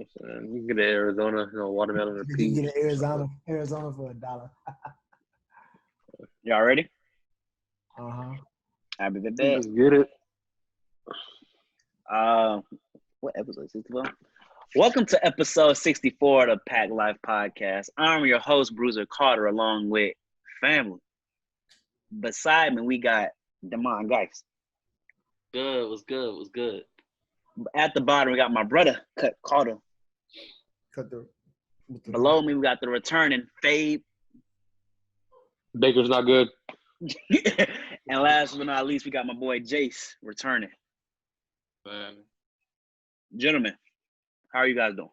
saying? You can get an Arizona, watermelon and You peach. can get an Arizona for $1. Y'all ready? Happy birthday. Let's get it. What episode? 64? Welcome to episode 64 of the PACT Life Podcast. I'm your host, Bruiser Carter, along with family. Beside me, we got Damon Geist. Was good. At the bottom, we got my brother, Carter. Below me, we got the returning Fabe. Baker's not good. And last but not least, we got my boy Jace returning. Man. Gentlemen, how are you guys doing?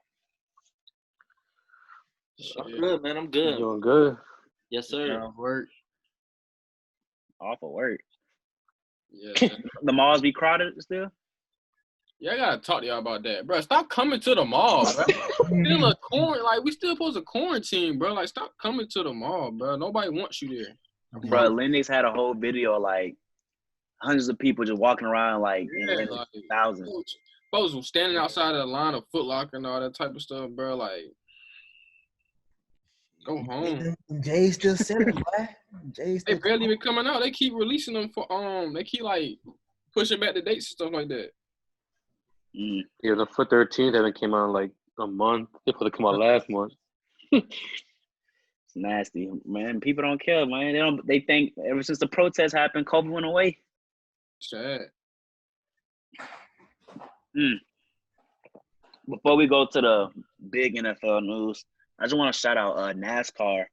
I'm good, man. I'm good. You doing good? Yes, sir. Work. Awful work. Yeah. The malls be crowded still? Yeah, I gotta talk to y'all about that, bro. Stop coming to the mall, bro. We still supposed to quarantine, bro. Like, stop coming to the mall, bro. Nobody wants you there. Bro, Lennox had a whole video, like, hundreds of people just walking around, like, in Lennox, like, thousands. Folks was standing outside of the line of Foot Locker and all that type of stuff, bro. Like, go home. Jay's still selling, boy. They barely even coming out. They keep releasing them for they keep like pushing back the dates and stuff like that. Yeah, the foot 13th haven't came out in like a month. They supposed to come out last month. It's nasty, man. People don't care, man. They think ever since the protests happened, COVID went away. Sad. Before we go to the big NFL news, I just want to shout out NASCAR.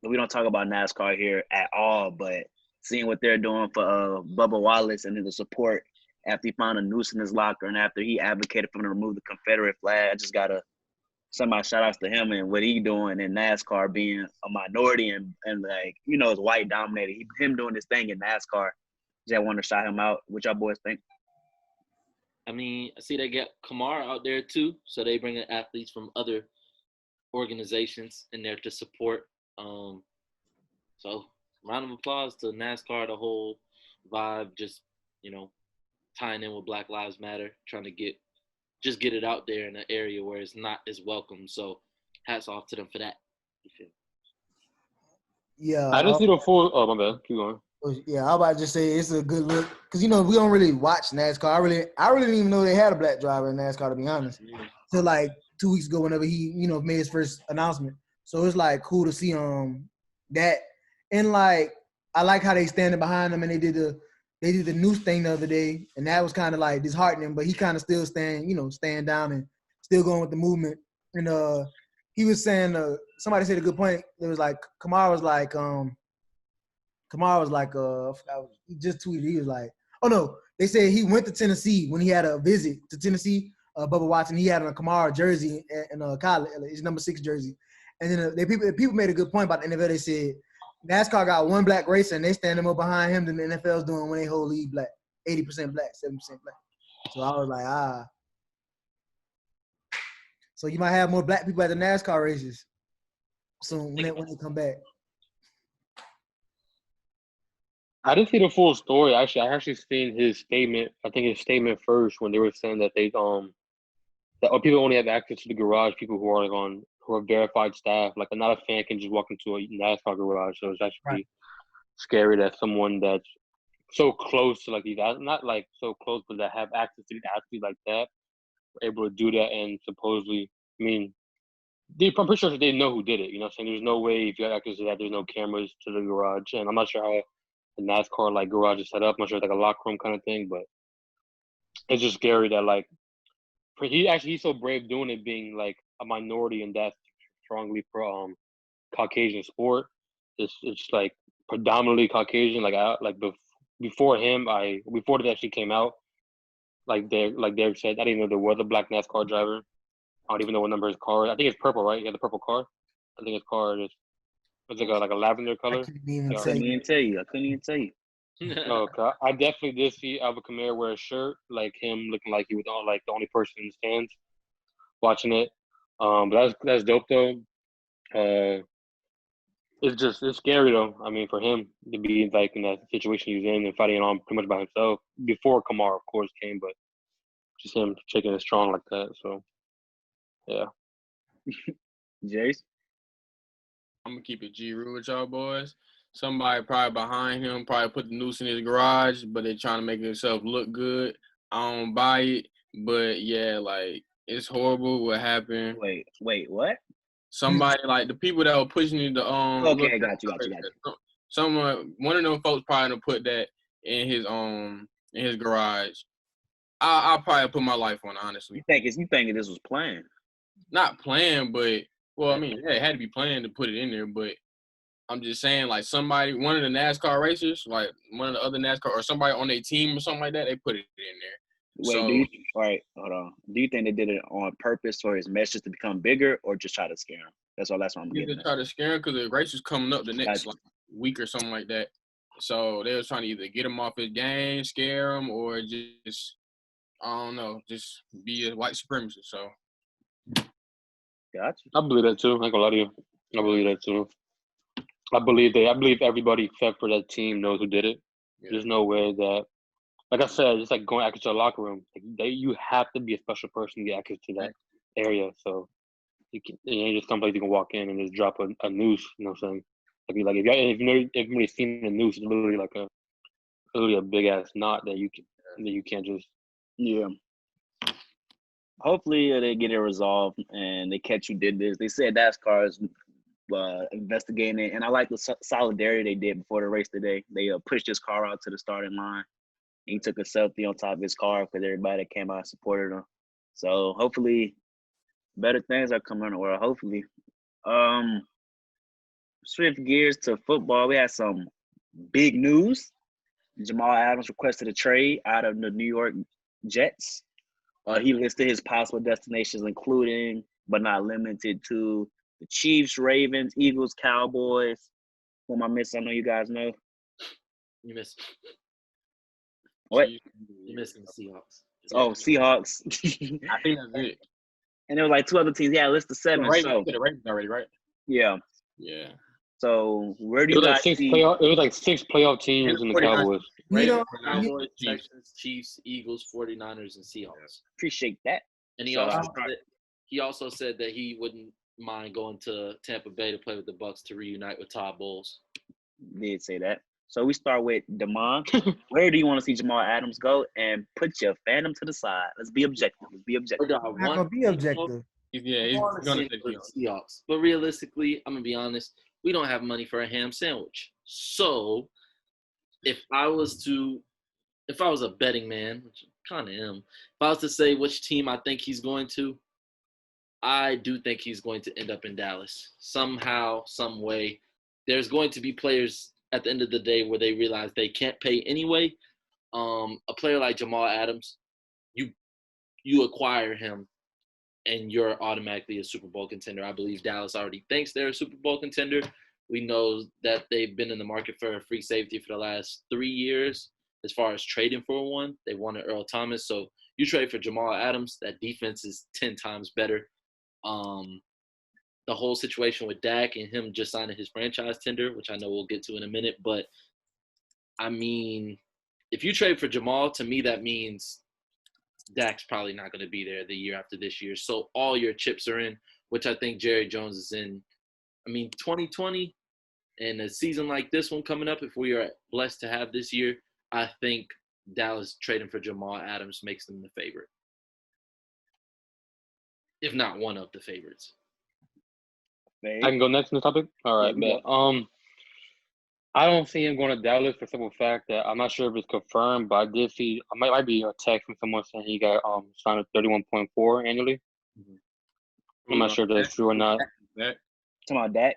We don't talk about NASCAR here at all, but seeing what they're doing for Bubba Wallace and the support after he found a noose in his locker and after he advocated for him to remove the Confederate flag, I just got to send my shout-outs to him and what he doing in NASCAR, being a minority and like, it's white-dominated. Him doing this thing in NASCAR, just want to shout him out. What y'all boys think? I mean, I see they got Kamara out there too, so they bring in athletes from other organizations in there to support. So round of applause to NASCAR, the whole vibe, just, tying in with Black Lives Matter, trying to get it out there in an area where it's not as welcome. So hats off to them for that. You feel? Yeah. I didn't see the full. Oh, my bad. Keep going. Yeah, I was about to just say it's a good look because we don't really watch NASCAR. I really didn't even know they had a black driver in NASCAR, to be honest. Yeah. Till like 2 weeks ago, whenever he made his first announcement. So it's like cool to see that, and like I like how they standing behind him and they did the noose thing the other day, and that was kind of like disheartening. But he kind of still staying down and still going with the movement. And he was saying somebody said a good point. It was like Kamara was like he just tweeted. He was like, oh no, they said he went to Tennessee when he had a visit to Tennessee. Bubba Watson, he had on a Kamara jersey in college, his number 6 jersey. And then people made a good point about the NFL. They said NASCAR got one black racer and they stand more behind him than the NFL's doing when they whole league black, 80% black, 7% black. So I was like, So you might have more black people at the NASCAR races soon when they come back. I didn't see the full story. I actually seen his statement. I think his statement first when they were saying that that people only have access to the garage. People who are verified staff. Like, not a fan can just walk into a NASCAR garage. So it's actually scary that someone that's so close to like these, not like so close, but that have access to these athletes like that, were able to do that. And supposedly, I mean, I'm pretty sure they know who did it. You know what I'm saying? There's no way if you have access to that, there's no cameras to the garage. And I'm not sure how the NASCAR like garage is set up. I'm not sure it's like a locker room kind of thing, but it's just scary that like he's so brave doing it, being like a minority and that strongly pro Caucasian sport. It's like predominantly Caucasian. Before it actually came out, like Derek said, I didn't know there was a black NASCAR driver. I don't even know what number his car is. I think it's purple, right? He had the purple car. I think his car is it's like a lavender color. I couldn't even I couldn't even tell you. Okay. I definitely did see Alvin Kamara wear a shirt, like him looking like he was like the only person in the stands watching it. But that's dope though. It's scary though. I mean, for him to be like in that situation he's in and fighting on pretty much by himself before Kamara, of course, came, but just him taking it strong like that. So Yeah. Jace? I'm gonna keep it G real with y'all boys. Somebody probably behind him probably put the noose in his garage, but they trying to make himself look good. I don't buy it, but yeah, like it's horrible what happened. Wait, what? Somebody like the people that were pushing it to Okay, I got you. one of them folks probably done put that in his garage. I'll probably put my life on it, honestly. You thinking this was planned? Not planned, but well, I mean, yeah, it had to be planned to put it in there, but I'm just saying, like one of the NASCAR racers, like one of the other NASCAR or somebody on their team or something like that, they put it in there. Wait, all right, hold on. Do you think they did it on purpose for his message to become bigger, or just try to scare him? That's what I'm getting Either at. try to scare him because the race is coming up the next Gotcha. week or something like that. So they was trying to either get him off his game, scare him, or just I don't know, just be a white supremacist. So Gotcha. I believe that too. I ain't gonna lie to you. I believe that too. I believe everybody except for that team knows who did it. yeah. There's no way that, like I said, it's like going access to a locker room. Like you have to be a special person to get access to that area. So you ain't just someplace you can walk in and just drop a noose. You know what I'm saying? Like if everybody's seen the noose, it's literally a big ass knot that you can't just. Yeah. Hopefully they get it resolved and they catch who did this. They said NASCAR is investigating it, and I like the solidarity they did before the race today. They pushed his car out to the starting line. He took a selfie on top of his car because everybody that came out supported him. So hopefully better things are coming in the world. Hopefully. Shift gears to football. We had some big news. Jamal Adams requested a trade out of the New York Jets. He listed his possible destinations, including but not limited to the Chiefs, Ravens, Eagles, Cowboys. Who am I missing? I know you guys know. You missed. What? You're missing the Seahawks. Oh, Seahawks. I think that's it. And there were like two other teams. Yeah, list of seven. The Ravens already, right? Yeah. Yeah. So where do It you was guys see? It was like six playoff teams in the 49ers. Cowboys. Ravens, Cowboys, Cowboys, Texans, Chiefs, Eagles, 49ers, and Seahawks. Appreciate that. And he also said that he wouldn't mind going to Tampa Bay to play with the Bucs to reunite with Todd Bowles. Did say that. So we start with Damon. Where do you want to see Jamal Adams go? And put your fandom to the side. Let's be objective. I'm not gonna be objective. Yeah, he's going to the Seahawks. But realistically, I'm gonna be honest. We don't have money for a ham sandwich. So if I was a betting man, which I kind of am, if I was to say which team I think he's going to, I do think he's going to end up in Dallas. Somehow, some way. There's going to be players at the end of the day where they realize they can't pay anyway. A player like Jamal Adams, you acquire him and you're automatically a Super Bowl contender. I believe Dallas already thinks they're a Super Bowl contender. We know that they've been in the market for a free safety for the last 3 years as far as trading for one. They wanted Earl Thomas. So you trade for Jamal Adams, that defense is 10 times better. The whole situation with Dak and him just signing his franchise tender, which I know we'll get to in a minute. But, I mean, if you trade for Jamal, to me that means Dak's probably not going to be there the year after this year. So all your chips are in, which I think Jerry Jones is in. I mean, 2020 and a season like this one coming up, if we are blessed to have this year, I think Dallas trading for Jamal Adams makes them the favorite, if not one of the favorites. I can go next in the topic? All right, Yeah, but I don't see him going to Dallas for the simple fact that I'm not sure if it's confirmed, but I did see might be a text from someone saying he got signed at 31.4 annually. Mm-hmm. I'm not sure if that's true or not. Talking about Dak?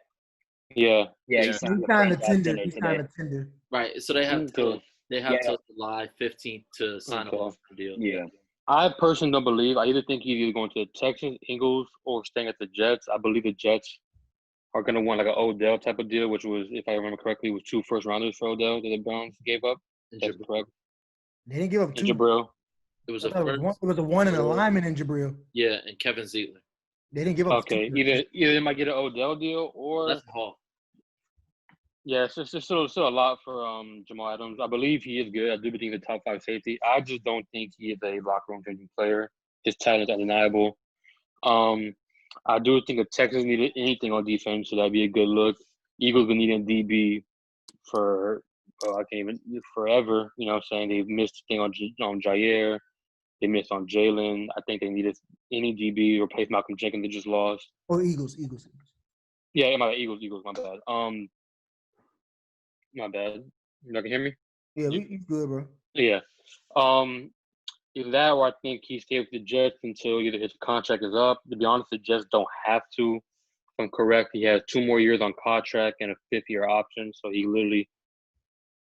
Yeah. Yeah, He's kind of tender. Right. So they have till July 15th to sign a long deal. Yeah. I personally don't believe. I either think he's either going to the Texans, Eagles, or staying at the Jets. I believe the Jets are going to want like an Odell type of deal, which was, if I remember correctly, was 2 first-rounders for Odell that the Browns gave up. That's correct. They didn't give up 2. Jabril. It was it was a 1 and a lineman in Jabril. Yeah, and Kevin Zeitler. They didn't give up 2. Either they might get an Odell deal or that's Hall. Yeah, it's still a lot for Jamal Adams. I believe he is good. I do believe he's a top 5 safety. I just don't think he is a locker room changing player. His talent is undeniable. I do think if Texas needed anything on defense, so that'd be a good look. Eagles been needing DB for I can't even forever. You know what I'm saying? They've missed the thing on Jair. They missed on Jalen. I think they needed any DB to replace Malcolm Jenkins. They just lost. Or Eagles. Yeah, my bad. Eagles. My bad. My bad. You not can hear me? Yeah, we good, bro. Yeah. Either that or I think he stayed with the Jets until either his contract is up. To be honest, the Jets don't have to. If I'm correct, he has 2 more years on contract and a 5th-year option. So he literally,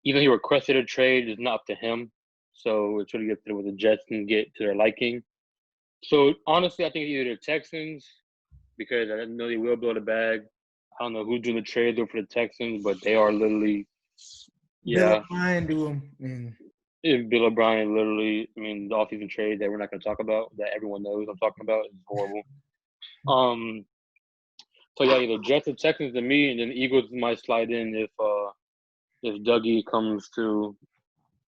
even he requested a trade, it's not up to him. So it's really good to what the Jets can get to their liking. So honestly, I think either the Texans, because I know they will build a bag. I don't know who's doing the trade though for the Texans, but they are literally, Bill O'Brien do them. Bill O'Brien literally, I mean, the offseason trade that we're not going to talk about, that everyone knows I'm talking about, is horrible. So yeah, either Jets or Texans to me, and then the Eagles might slide in if Dougie comes to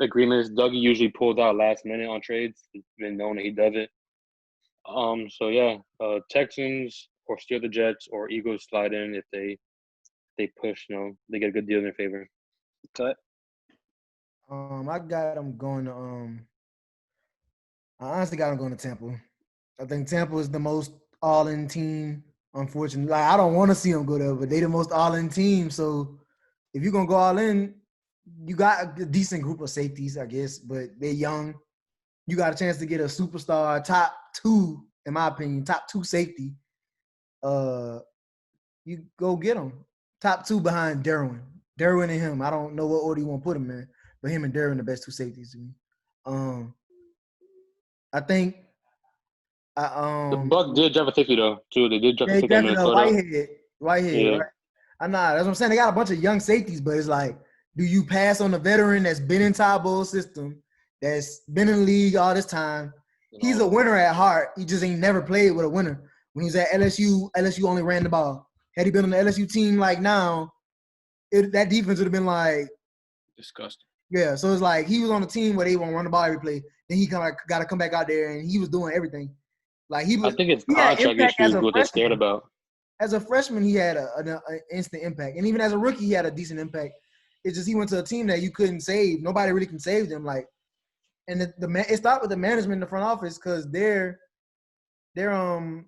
agreements. Dougie usually pulls out last minute on trades. It's been known that he does it. So yeah, Texans or steal the Jets or Eagles slide in if they push. They get a good deal in their favor. Cut. I got them going to I honestly got them going to Tampa. I think Tampa is the most all-in team. Unfortunately, like I don't want to see them go there, but they the most all-in team. So if you're gonna go all in, you got a decent group of safeties, I guess, but they're young. You got a chance to get a superstar, top 2, in my opinion, top 2 safety. You go get them. Top 2 behind Derwin. Derwin and him. I don't know what order you want to put them in, but him and Derwin the best 2 safeties to me. I think the Bucks did draft a safety though too. They did draft a safety in Minnesota. Whitehead, yeah. right? I know that's what I'm saying. They got a bunch of young safeties, but it's like, do you pass on the veteran that's been in Todd Bowles' system, that's been in the league all this time? He's a winner at heart. He just ain't never played with a winner. When he was at LSU, LSU only ran the ball. Had he been on the LSU team like now, that defense would have been like disgusting. Yeah, so it's like he was on a team where they won't run the ball every play. Then he got to come back out there and he was doing everything. Like he was. I think it's contract issues what they're scared about. As a freshman, he had an instant impact, and even as a rookie, he had a decent impact. It's just he went to a team that you couldn't save. Nobody really can save them. Like, and it started with the management in the front office because they're Adam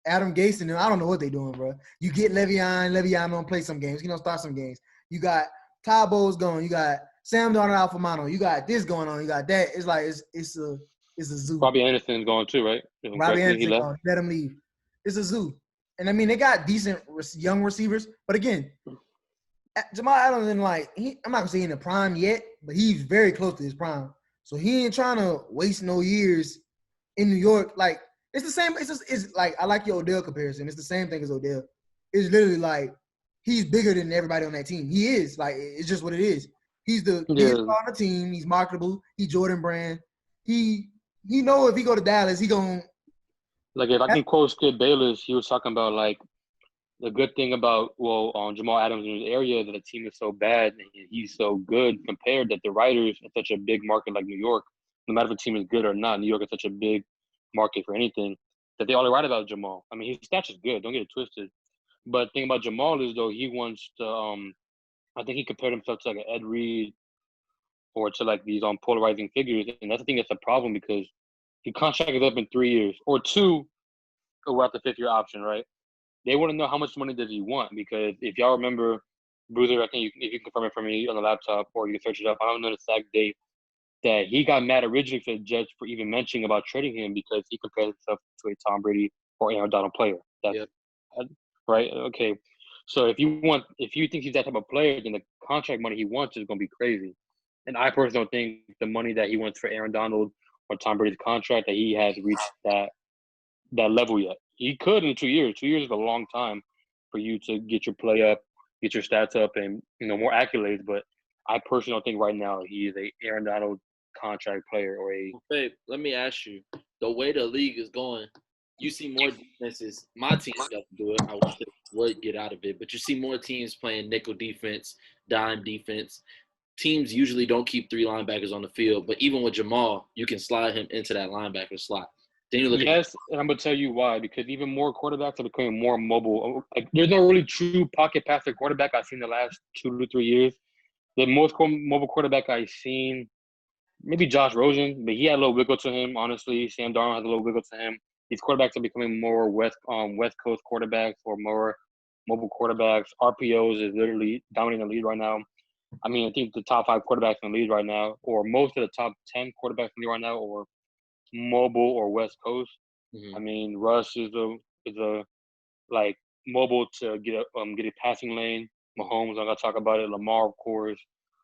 Gase and I don't know what they're doing, bro. You get Le'Veon don't play some games. He don't start some games. You got Todd Bowles going. You got Sam Darnold Alfamano. You got this going on. You got that. It's like it's a zoo. Robbie Anderson's going too, right? Robbie Anderson going. Let him leave. It's a zoo. And I mean, they got decent young receivers, but again, Jamal Adams isn't like I'm not gonna say in the prime yet, but he's very close to his prime. So he ain't trying to waste no years in New York. Like it's the same. It's like I like your Odell comparison. It's the same thing as Odell. It's literally like he's bigger than everybody on that team. He is like it's just what it is. He's the biggest star on the team. He's marketable. He Jordan Brand. He know if he go to Dallas, he gonna. Like if I can quote Skip Bayless, he was talking about like the good thing about Jamal Adams in his area that the team is so bad and he's so good compared that the writers in such a big market like New York, no matter if a team is good or not, New York is such a big market for anything that they all write about Jamal. I mean, his stats is good. Don't get it twisted. But the thing about Jamal is though he wants to. I think he compared himself to like an Ed Reed or to like these polarizing figures, and that's the thing that's a problem because. He contracted up in 3 years or 2 or at the 5th-year option, right? They want to know how much money does he want because if y'all remember, Bruiser, I think if you confirm it for me on the laptop or you can search it up, I don't know the exact date, that he got mad originally for the Jets for even mentioning about trading him because he compared himself to a Tom Brady or Aaron Donald player. That's right? Okay. So if you think he's that type of player, then the contract money he wants is going to be crazy. And I personally don't think the money that he wants for Aaron Donald or Tom Brady's contract that he has reached that level yet. He could in 2 years. 2 years is a long time for you to get your play up, get your stats up, and more accolades. But I personally don't think right now he is a Aaron Donald contract player or a. Babe, let me ask you: the way the league is going, you see more defenses. My team doesn't do it. I wish they would get out of it, but you see more teams playing nickel defense, dime defense. Teams usually don't keep 3 linebackers on the field, but even with Jamal, you can slide him into that linebacker slot. Then you look Yes, and I'm gonna tell you why. Because even more quarterbacks are becoming more mobile. Like, there's no really true pocket passer quarterback I've seen the last 2 to 3 years. The most mobile quarterback I've seen, maybe Josh Rosen, but he had a little wiggle to him. Honestly, Sam Darnold has a little wiggle to him. These quarterbacks are becoming more West Coast quarterbacks or more mobile quarterbacks. RPOs is literally dominating the league right now. I mean, I think the top 5 quarterbacks in the league right now, or most of the top 10 quarterbacks in the league right now, or mobile or West Coast. Mhm. I mean, Russ is a like mobile to get a passing lane. Mahomes, I'm gonna talk about it. Lamar, of course.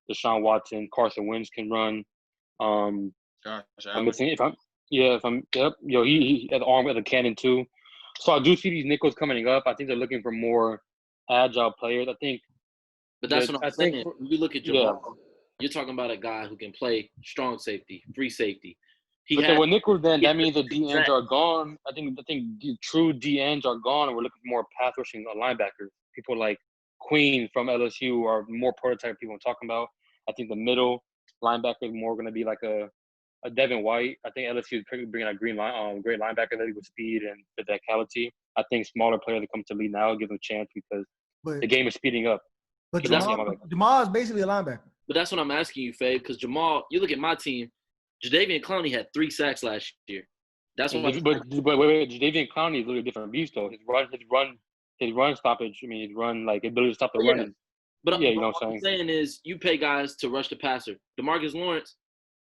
Deshaun Watson, Carson Wentz can run. Josh I'm Allen. missing yep. Yo, he has the arm with a cannon too. So I do see these nickels coming up. I think they're looking for more agile players. I think. But that's what I'm saying. When you look at Jamal, you're talking about a guy who can play strong safety, free safety. But with nickels, then that means the D ends are gone. I think the true D ends are gone, and we're looking for more pass rushing linebackers. People like Queen from LSU are more prototype people I'm talking about. I think the middle linebacker is more going to be like a Devin White. I think LSU is bringing a great linebacker that with speed and physicality. I think smaller players that come to lead now give them a chance because the game is speeding up. But Jamal is basically a linebacker. But that's what I'm asking you, Faye, because Jamal, you look at my team, Jadeveon Clowney had 3 sacks last year. That's what. But wait, Jadeveon Clowney is a little different beast though. His run stoppage. I mean, his run ability to stop the run. Is, but you know what I'm saying is, you pay guys to rush the passer. DeMarcus Lawrence,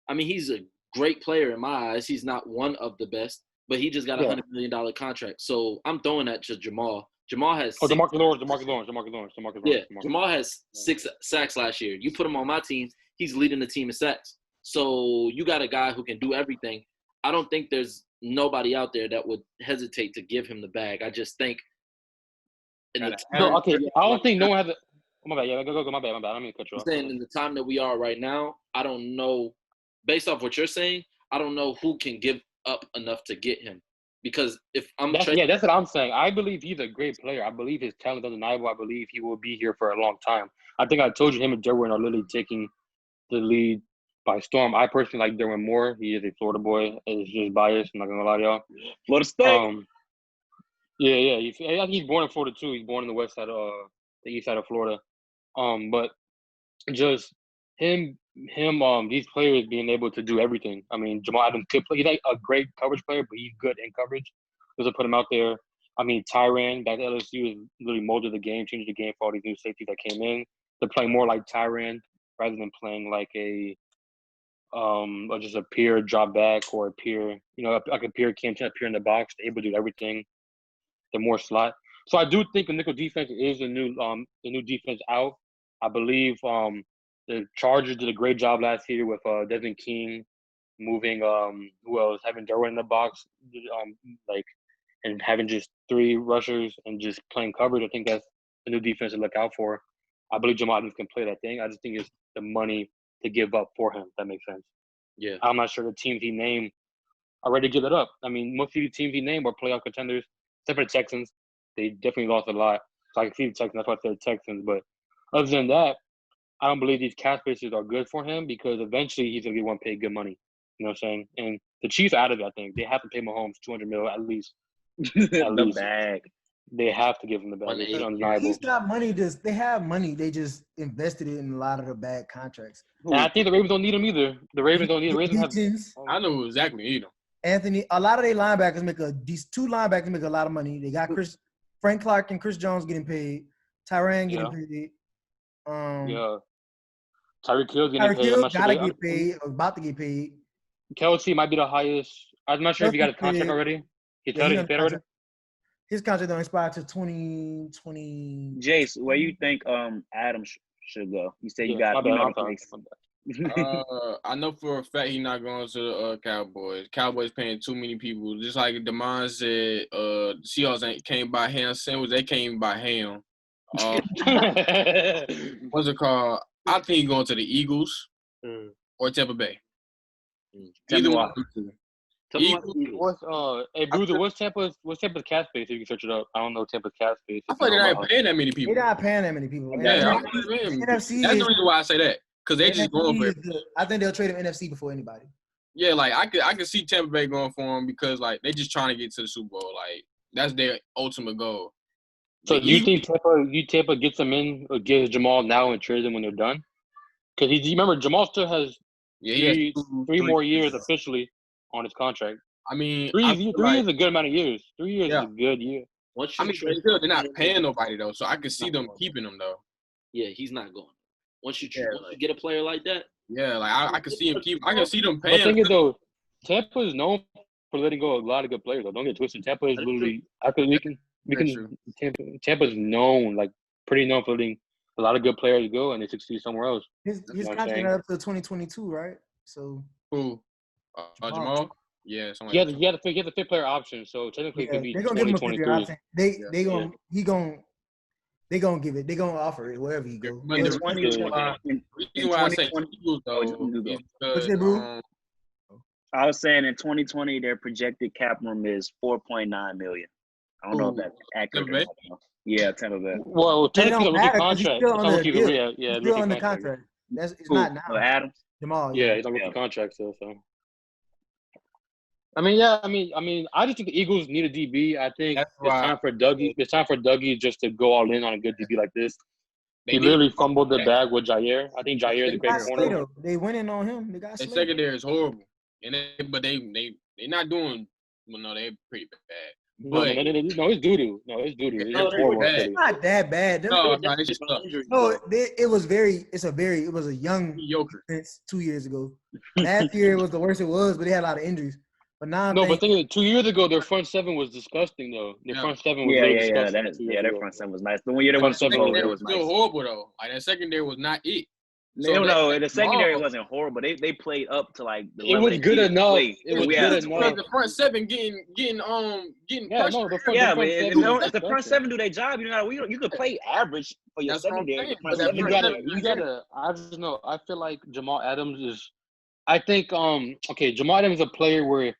I mean, he's a great player in my eyes. He's not one of the best, but he just got a $100 million contract. So I'm throwing that to Jamal. Jamal has DeMarcus Lawrence. Yeah, Jamal has 6 sacks last year. You put him on my team, he's leading the team in sacks. So you got a guy who can do everything. I don't think there's nobody out there that would hesitate to give him the bag. I just think I don't think no one has a – my bad. Yeah, go. My bad. I don't mean to cut you off. I'm saying in the time that we are right now, I don't know – based off what you're saying, I don't know who can give up enough to get him. Because if I'm that's what I'm saying. I believe he's a great player. I believe his talent is undeniable. I believe he will be here for a long time. I think I told you him and Derwin are literally taking the lead by storm. I personally like Derwin more. He is a Florida boy. It's just biased. I'm not gonna lie to y'all. Florida State. Yeah. I think he's born in Florida too. He's born in the west side of the east side of Florida. But just him, these players being able to do everything. I mean, Jamal Adams could play. He's like a great coverage player, but he's good in coverage. Just to put him out there. I mean, Tyrann back at LSU has really molded the game, changed the game for all these new safeties that came in. They're playing more like Tyrann rather than playing like or just a pure drop back or a pure, like a pure can't appear in the box. They're able to do everything. They're more slot. So I do think the nickel defense is the new defense out. I believe the Chargers did a great job last year with Desmond King moving who else, having Derwin in the box, and having just 3 rushers and just playing coverage. I think that's the new defense to look out for. I believe Jamal Adams can play that thing. I just think it's the money to give up for him. If that makes sense. Yeah. I'm not sure the teams he named are ready to give it up. I mean, most of the teams he named are playoff contenders, except for the Texans. They definitely lost a lot. So I can see the Texans. That's why I said Texans. But other than that, I don't believe these cap spaces are good for him because eventually he's going to get one paid good money. You know what I'm saying? And the Chiefs are out of it, I think. They have to pay Mahomes $200 million at least. The bag. They have to give him the bag. It's undeniable. He's got money. They have money. They just invested it in a lot of the bad contracts. And I think the Ravens don't need him either. The Ravens don't need him. I know who exactly need him. Anthony, a lot of their linebackers these 2 linebackers make a lot of money. They got Frank Clark and Chris Jones getting paid. Tyrann getting paid. Tyreek Hill's getting paid. Tyreek gotta get paid. Or about to get paid. Kelsey might be the highest. I'm not sure if he got a contract already. He paid already. His contract don't expire till 2020. Jace, where you think Adams should go? You said you got I know for a fact he's not going to the Cowboys. Cowboys paying too many people. Just like Damon said, the Seahawks came by ham sandwich. They came by ham. What's it called? I think he's going to the Eagles or Tampa Bay. Either one. Hey, Bruiser, what's Tampa's cap space? You can search it up. I don't know Tampa's cap space. I feel like they're not paying that many people. They're not paying that many people. Yeah, NFC that's the reason why I say that. Because they just going for it. I think they'll trade him NFC before anybody. Yeah, like I could see Tampa Bay going for him because like they just trying to get to the Super Bowl. Like that's their ultimate goal. So do you think Tampa gets him in or gives Jamal now and trades him when they're done? Because you remember Jamal still has three more years officially on his contract. I mean, three years is a good amount of years. 3 years is a good year. They're not paying nobody though, so I could see them keeping him though. Yeah, he's not going. Once you get a player like that. Yeah, like I could see him keep. I can see them paying. But the thing is though, Tampa is known for letting go a lot of good players. Though. Don't get twisted. Tampa is literally. Tampa's known, like pretty known for letting a lot of good players go and they succeed somewhere else. His contract up to 2022, right? So who? Jamal. Yeah, he has a fifth player option, so technically it could be 2023. They gonna give it. They gonna offer it wherever he goes. But the reason why I say Eagles though, I was saying in 2020 their projected cap room is $4.9 million. I don't know if that's accurate. Yeah, Tampa Bay. Well, technically the rookie contract. He's still on the contract. It's not now. So Adams. Jamal. Yeah, he's on rookie contract still. So. I mean, I just think the Eagles need a DB. I think it's time for Dougie. It's time for Dougie just to go all in on a good DB like this. He literally fumbled the bag with Jair. I think Jair is a great corner. They winning on him. They got their secondary is horrible, but they not doing. Well, no, they're pretty bad. But no, it's doo-doo. No, it's doo-doo. It's not that bad. It's just it was a young defense 2 years ago. Last year it was the worst it was, but they had a lot of injuries. But now but think of it, 2 years ago their front seven was disgusting though. Their front seven was disgusting. Their front seven was nice. The one year they won Super Bowl, it was nice. Still horrible though. Like that secondary was not it. No, the secondary wasn't horrible. They played up to like the it was good enough. It was good enough. The front seven getting pressure. If the front seven do their job, you could play average for your secondary. You gotta. I just know. I feel like Jamal Adams is. I think Jamal Adams is a player where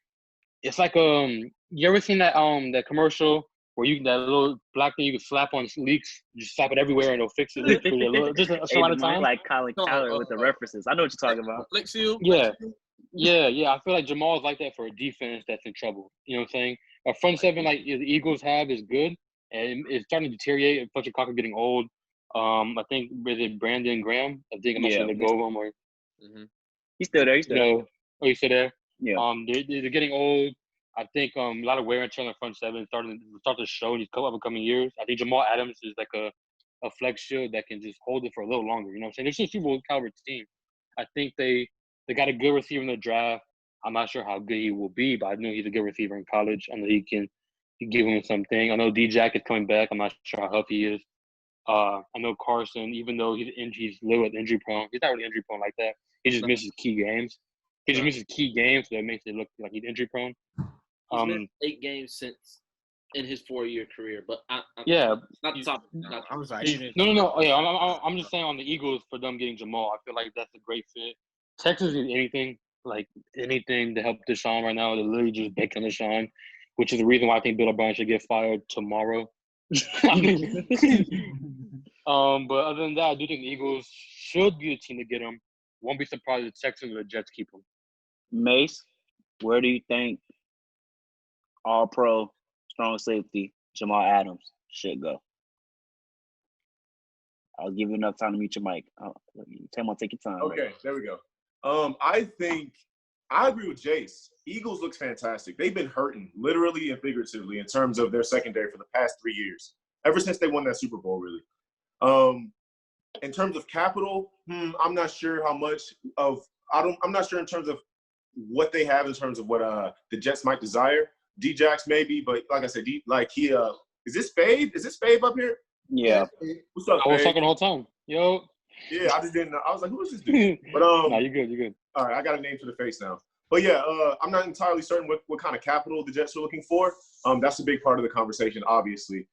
it's like you ever seen that commercial where that little black thing you can slap on leaks, just slap it everywhere and it'll fix it for just a lot of time. Like Colin Kaepernick with the references. I know what you're talking about. Flick seal. Yeah. I feel like Jamal is like that for a defense that's in trouble. You know what I'm saying? A front seven like the Eagles have is good, and it's starting to deteriorate. Fletcher Cocker getting old. I think is it Brandon Graham? I think I'm not sure they go over him or. He's still there. Oh, he's still there. Yeah. They're getting old. I think a lot of wear and tear on the front seven starting to show in these upcoming years. I think Jamal Adams is like a flex shield that can just hold it for a little longer. You know what I'm saying? They're still a Super Bowl caliber team. I think they got a good receiver in the draft. I'm not sure how good he will be, but I know he's a good receiver in college. I know he can give him something. I know D-Jack is coming back. I'm not sure how healthy he is. I know Carson, even though he's a little injury prone, he's not really injury prone like that. He just misses key games. So that makes it look like he's injury prone. He's missed 8 games since in his 4-year career, but not the topic. I was like, no. Yeah, I'm just saying on the Eagles for them getting Jamal, I feel like that's a great fit. Texas needs anything to help Deshaun right now. They're literally just banking on Deshaun, which is the reason why I think Bill O'Brien should get fired tomorrow. But other than that, I do think the Eagles should be the team to get him. Won't be surprised if the Texans or the Jets keep him. Mace, where do you think All-Pro strong safety Jamal Adams should go? I'll give you enough time to mute your mic. Take your time. Okay, there we go. I think I agree with Jace. Eagles looks fantastic. They've been hurting literally and figuratively in terms of their secondary for the past 3 years, ever since they won that Super Bowl, really. In terms of capital, I'm not sure how much of I'm not sure in terms of what they have in terms of what the Jets might desire. D-Jax maybe, but like I said, is this Fave? Is this Fave up here? Yeah. What's up, I was Fave? talking the whole time. Yo. Yeah, I just didn't know. I was like, who is this dude? But nah, you're good. All right, I got a name for the face now. But yeah, I'm not entirely certain what kind of capital the Jets are looking for. That's a big part of the conversation, obviously.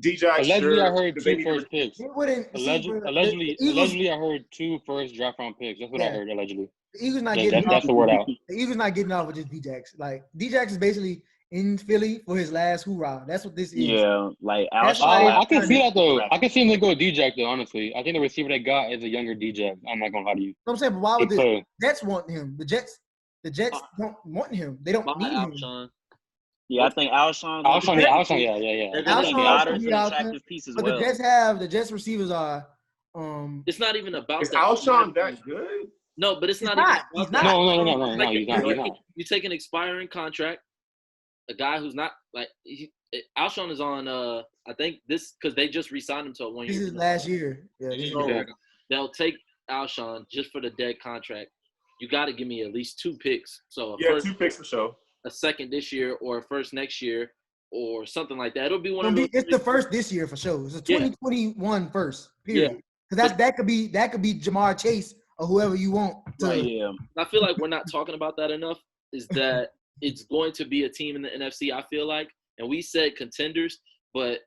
D-Jax, allegedly, sure, I heard 2 first picks. Allegedly, I heard 2 first draft round picks. That's what I heard. Allegedly, the Eagles not getting that's the word out. The Eagles not getting off with just D-Jax. Like D-Jax is basically in Philly for his last hoorah. That's what this is. Yeah, like I can see that though. I can see him to go with D-Jax though. Honestly, I think the receiver they got is a younger D-Jax. I'm not gonna lie to you. I'm saying, but why would the Jets want him? The Jets The Jets don't want him. They don't need him. Alshon. Yeah, I think Alshon. Alshon, They're They're gonna gonna get be Goddard Alshon is an attractive piece as but well. the Jets receivers are. It's not even about Is that. Alshon that good? No, but it's not not. even He's about not. that. No, he's not. You take an expiring contract, a guy who's not like Alshon is on. I think this because they just re-signed him to a 1 year. This is last year. Yeah, this is So they'll take Alshon just for the dead contract. You got to give me at least 2 picks. So first, 2 picks for sure. a second this year, or a first next year, or something like that. It'll be one of those. It's the first this year for sure. It's a 2021 first. Period. Yeah. Because that could be Jamar Chase or whoever you want. Yeah. I feel like we're not talking about that enough. Is that it's going to be a team in the NFC? I feel like, and we said contenders, but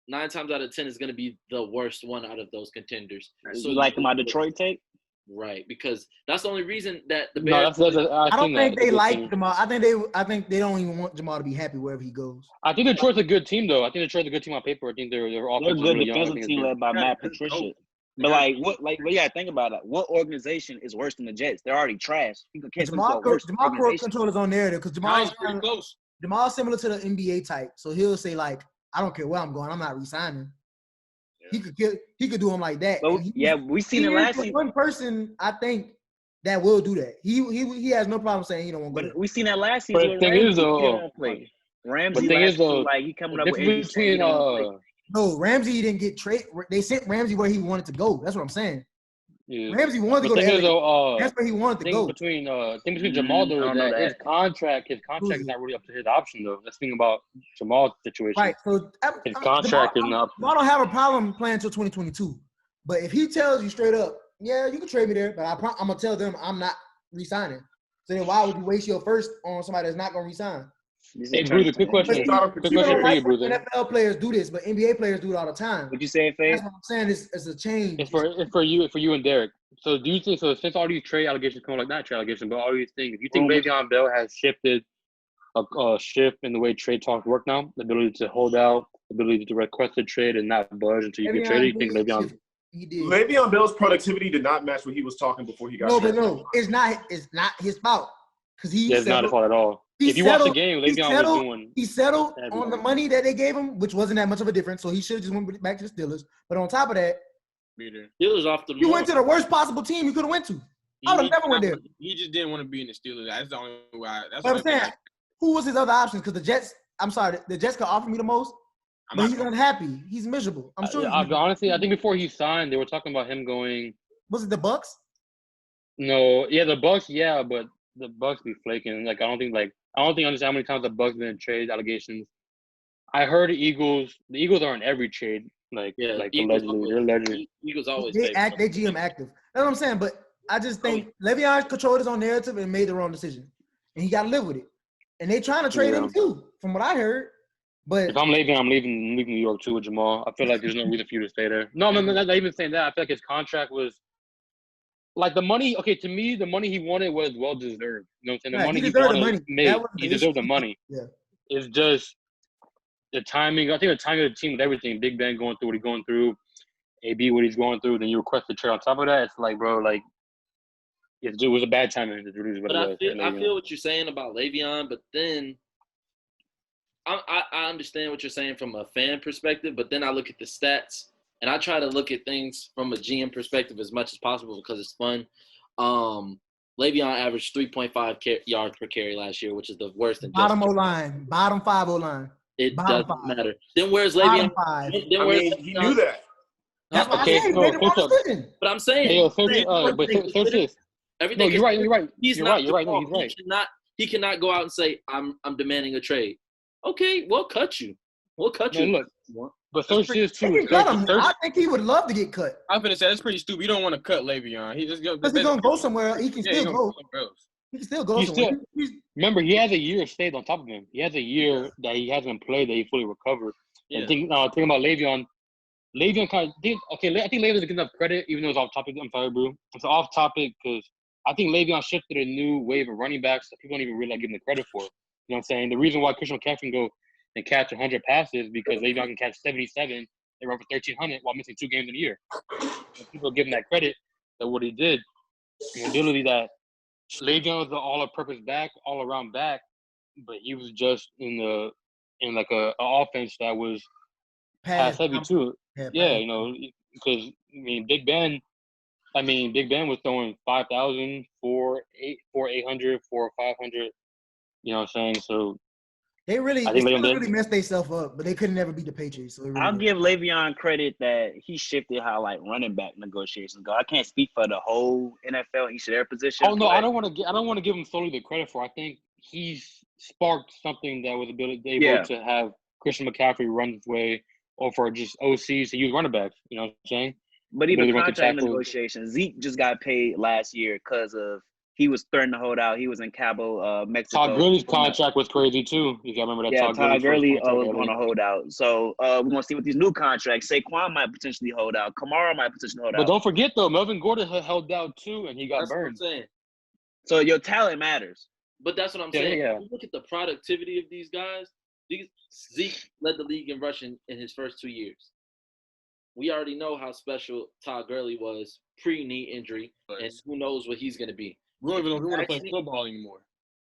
9 times out of 10 is going to be the worst one out of those contenders. So you like my Detroit take? Right, because that's the only reason that the Bears. I don't think they like Jamal. I think they don't even want Jamal to be happy wherever he goes. I think Detroit's a good team, though. I think Detroit's a good team on paper. I think they're a good defensive team led by Matt Patricia. But we gotta think about it. What organization is worse than the Jets? They're already trash. You can catch Jamal control is on narrative because Jamal's similar to the NBA type, so he'll say like, "I don't care where I'm going. I'm not resigning." Yeah. He could do him like that. But we seen it last season. One person I think that will do that. He has no problem saying he don't want to go. But we seen that last season. But the thing is though, Ramsey like he coming up with between No, Ramsey didn't get traded. They sent Ramsey where he wanted to go. That's what I'm saying. Yeah. Ramsey wanted to go to LA. That's where he wanted to go. Between Jamal though, his contract is not really up to his option though. Let's think about Jamal's situation. Right. So his contract is not. Jamal don't have a problem playing until 2022. But if he tells you straight up, yeah, you can trade me there, but I'm gonna tell them I'm not re-signing. So then why would you waste your first on somebody that's not gonna re-sign? Hey, Bruder, quick question. Quick question for you, Bruder. NFL players do this, but NBA players do it all the time. What'd you say, Faye? That's what I'm saying. It's a change. It's for you and Derek. So do you think since all these trade allegations come like not trade allegations, but all these things, if you think Le'Veon Bell has shifted a shift in the way trade talks work now, the ability to hold out, the ability to request a trade and not budge until you get traded, you think Le'Veon Bell's productivity did not match what he was talking before he got traded. No, it's not his fault because it's not his fault at all. If you watch the game, Le'Veon was doing. He settled on the money that they gave him, which wasn't that much of a difference. So he should have just went back to the Steelers. But on top of that, Steelers off the. You went to the worst possible team you could have went to. I would have never went there. He just didn't want to be in the Steelers. That's the only why. That's what I'm saying. Who was his other options? Because the Jets. I'm sorry, the Jets could offer me the most. But he's unhappy. He's miserable. I'm sure. Honestly, I think before he signed, they were talking about him going. Was it the Bucks? No, yeah, the Bucks, yeah, but the Bucks be flaking. Like I don't think understand how many times the Bucks been in trade allegations. I heard the Eagles are in every trade. Allegedly, they're allegedly. Eagles always they GM active. That's what I'm saying. But I just think Le'Veon controlled his own narrative and made the wrong decision, and he got to live with it. And they trying to trade him too, from what I heard. But if I'm Le'Veon, I'm leaving New York too with Jamal. I feel like there's no reason for you to stay there. No, I'm not even saying that. I feel like his contract was like the money. Okay, to me, the money he wanted was well deserved. You know what I'm saying? The money he wanted, he deserved the money. Yeah, it's just the timing. I think the timing of the team with everything. Big Ben going through what he's going through, AB what he's going through. Then you request a trade on top of that. It's like, bro, like it was a bad timing to lose. But I feel what you're saying about Le'Veon, but then. I understand what you're saying from a fan perspective, but then I look at the stats and I try to look at things from a GM perspective as much as possible because it's fun. Le'Veon averaged 3.5 yards per carry last year, which is the worst in bottom O-line, bottom 5 O-line. It doesn't matter. Then where's Le'Veon? He knew that. That's what I said. But I'm saying. Everything. You're right. He's right. He cannot go out and say, I'm demanding a trade. Okay, we'll cut you. Look, but Thurst is too. I think he would love to get cut. I'm gonna say that's pretty stupid. You don't want to cut Le'Veon. He's gonna go somewhere. He can still go. He can still go somewhere. Remember, he has a year stayed on top of him. He has a year that he hasn't played that he fully recovered. Yeah. And think about Le'Veon. Le'Veon kind of did okay. I think Le'Veon doesn't get enough credit, even though it's off topic. I'm sorry, bro. It's off topic because I think Le'Veon shifted a new wave of running backs that people don't even really give him the credit for. You know what I'm saying? The reason why Christian McCaffrey can go and catch 100 passes because Le'Veon can catch 77 and run for 1,300 while missing 2 games in a year. And people give him that credit that what he did, the ability that Le'Veon was the all-purpose back, all-around back, but he was just in like a offense that was pass heavy too. Yeah, because Big Ben was throwing 5,000, 800, 500. You know what I'm saying? So they really Le'Veon messed themselves up, but they couldn't never beat the Patriots. So I'll give Le'Veon credit that he shifted how like running back negotiations go. I can't speak for the whole NFL, each of their positions. Oh no, I don't want to give him solely the credit for. I think he's sparked something that was able to have Christian McCaffrey run his way, or for just OCs to use running backs. You know what I'm saying? But even contract negotiations, Zeke just got paid last year because of he was threatening to hold out. He was in Cabo, Mexico. Todd Gurley's contract was crazy too. If you remember that. Yeah, Todd Gurley was going to hold out. So we're going to see with these new contracts. Saquon might potentially hold out. Kamara might potentially hold out. But don't forget though, Melvin Gordon held out too, and he got burned. That's what I'm saying. So your talent matters. But that's what I'm saying. Yeah. If you look at the productivity of these guys. Zeke led the league in rushing in his first 2 years. We already know how special Todd Gurley was pre-knee injury, and who knows what he's going to be. We don't even know if we want to play football anymore.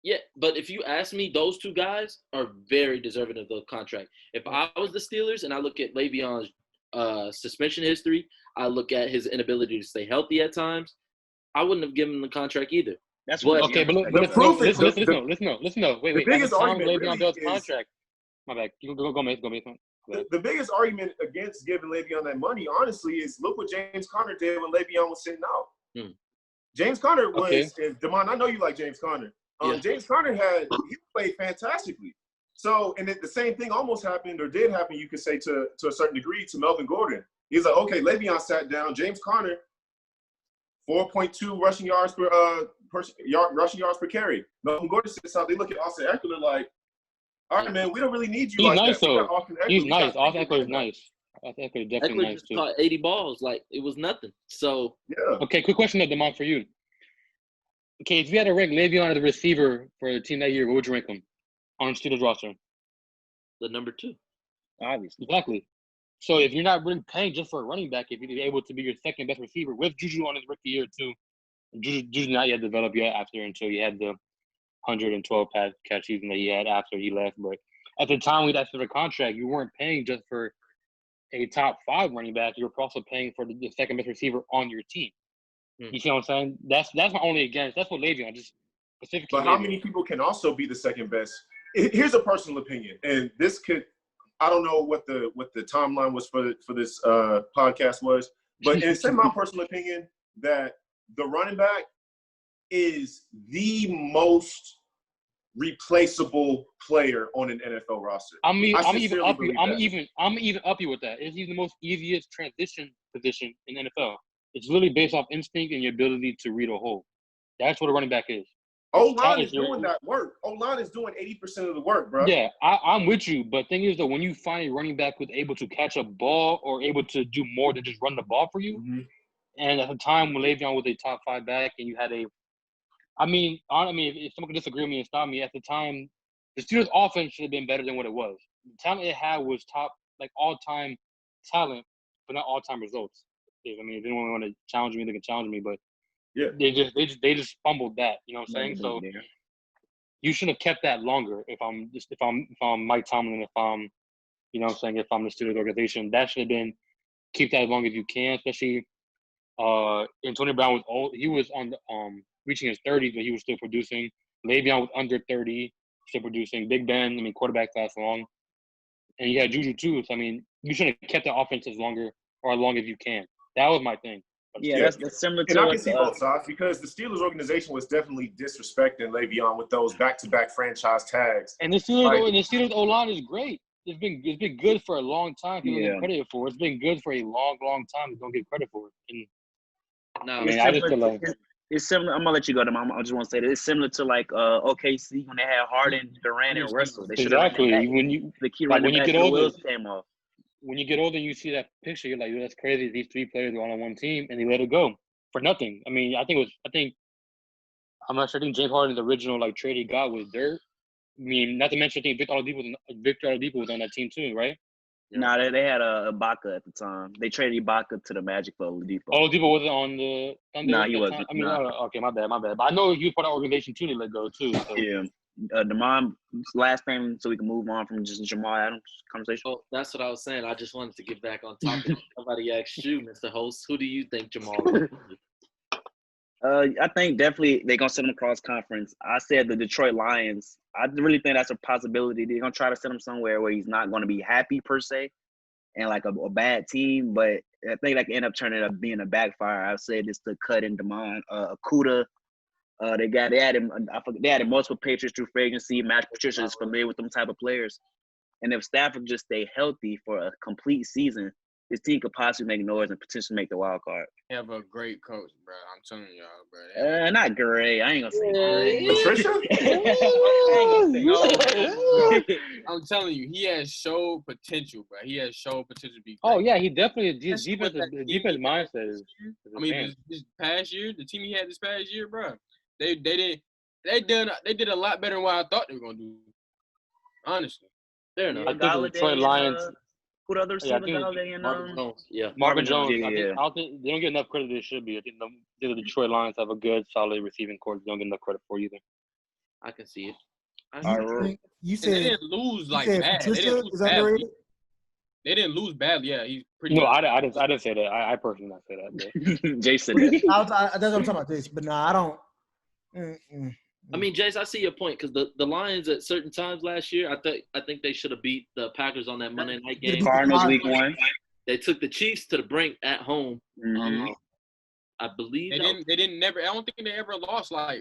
Yeah, but if you ask me, those two guys are very deserving of the contract. If I was the Steelers and I look at Le'Veon's suspension history, I look at his inability to stay healthy at times, I wouldn't have given him the contract either. That's what. Okay, but listen. Wait. The biggest argument Le'Veon Bell's contract. My bad. You go, Mason. The biggest argument against giving Le'Veon that money, honestly, is look what James Conner did when Le'Veon was sitting out. James Conner was, Damon, I know you like James Conner. James Conner he played fantastically. So, and the same thing almost happened or did happen, you could say, to a certain degree, to Melvin Gordon. He's like, okay, Le'Veon sat down. James Conner, 4.2 rushing yards per carry. Melvin Gordon sits out. They look at Austin Eckler like, all right, man, we don't really need you. He's nice, though. He's nice. Austin Eckler is nice. Austin Eckler is definitely nice, too. Caught 80 balls like it was nothing. So, yeah. Okay, quick question, Damon, for you. Okay, if you had to rank Le'Veon as a receiver for the team that year, what would you rank him on Steelers roster? The number 2. Obviously. Exactly. So if you're not really paying just for a running back, if you're able to be your second best receiver with Juju on his rookie year too, Juju not yet developed yet until he had the 112 catch season that he had after he left. But at the time we asked for the contract, you weren't paying just for a top 5 running back. You were also paying for the second best receiver on your team. You see what I'm saying? That's my only against. That's what Le'Veon just specifically. But how many people can also be the second best? Here's a personal opinion, and this could. I don't know what the timeline was for this podcast was, but it's in my personal opinion that the running back is the most replaceable player on an NFL roster. I'm even up you with that. It's even the most easiest transition position in NFL. It's literally based off instinct and your ability to read a hole. That's what a running back is. O-line is doing that work. O-line is doing 80% of the work, bro. Yeah, I'm with you. But thing is, though, when you find a running back who's able to catch a ball or able to do more than just run the ball for you, and at the time when Le'Veon was a top 5 back and you had if someone could disagree with me and stop me, at the time, the Steelers' offense should have been better than what it was. The talent it had was top, like, all-time talent, but not all-time results. If anyone want to challenge me, they can challenge me, but yeah, they just fumbled that. You know what I'm saying? So you should have kept that longer. If I'm Mike Tomlin, if I'm the Steelers organization, that should have been keep that as long as you can. Especially, Antonio Brown was old. He was on reaching his 30s, but he was still producing. Le'Veon was under 30, still producing. Big Ben, quarterbacks last long, and you had Juju too. So you should have kept the offense as long as you can. That was my thing. Yeah, that's similar to. And I can see both sides because the Steelers organization was definitely disrespecting Le'Veon with those back-to-back franchise tags. And the Steelers O-line is great. It's been good for a long time. People don't get credit for it. It's been good for a long, long time. They don't get credit for it. It's similar. I'm gonna let you go. I just want to say that it's similar to OKC when they had Harden, Durant, and Russell. They exactly. The key running back, the wheels came off. When you get older and you see that picture, you're like, that's crazy. These 3 players were on one team and they let it go for nothing. I'm not sure. I think James Harden's original trade he got was dirt. Not to mention, I think Victor Oladipo was on that team too, right? Nah, they had Ibaka at the time. They traded Ibaka to the Magic for Oladipo. Oladipo wasn't on the Thunder. Nah, he at that wasn't. time? I mean, Nah. okay, my bad. But I know he was part of the organization too. They let go too. So. Yeah. Demond, last name, so we can move on from just Jamal Adams conversation. Oh, that's what I was saying. I just wanted to get back on topic. Somebody asked you, Mr. Host, who do you think Jamal is? I think definitely they're gonna send him cross conference. I said the Detroit Lions. I really think that's a possibility. They're gonna try to send him somewhere where he's not gonna be happy per se, and like a bad team. But I think that can end up turning up being a backfire. I said this to cut in Demond, Akuda. They added multiple Patriots through free agency. Matt Patricia is familiar with them type of players, and if Stafford just stay healthy for a complete season, this team could possibly make noise and potentially make the wild card. They have a great coach, bro. I'm telling y'all, bro. Not great. I ain't gonna say great. Patricia? I'm telling you, he has showed potential, bro. He has showed potential to be great. Oh yeah, he definitely his That's what defense mindset is. I mean, this past year, the team he had this past year, bro, they did a lot better than what I thought they were gonna do. Honestly, Fair enough. I think the Detroit Lions. Who the other receiver? Marvin Jones. Yeah. Marvin Jones. Yeah. I don't think they don't get enough credit they should be. I think the Detroit Lions have a good, solid receiving core. They don't get enough credit for either. I can see it. You and said they didn't lose like bad. Patricia is underrated. They didn't lose badly. Yeah, he's pretty. No, good. I didn't say that. I personally not say that. But. Jason. That's that's what I'm talking about, this. But no, I don't. I mean, Jace, I see your point because the Lions at certain times last year, I think they should have beat the Packers on that Monday night game. Cardinals week 1. They took the Chiefs to the brink at home. Mm-hmm. I believe they didn't never. I don't think they ever lost like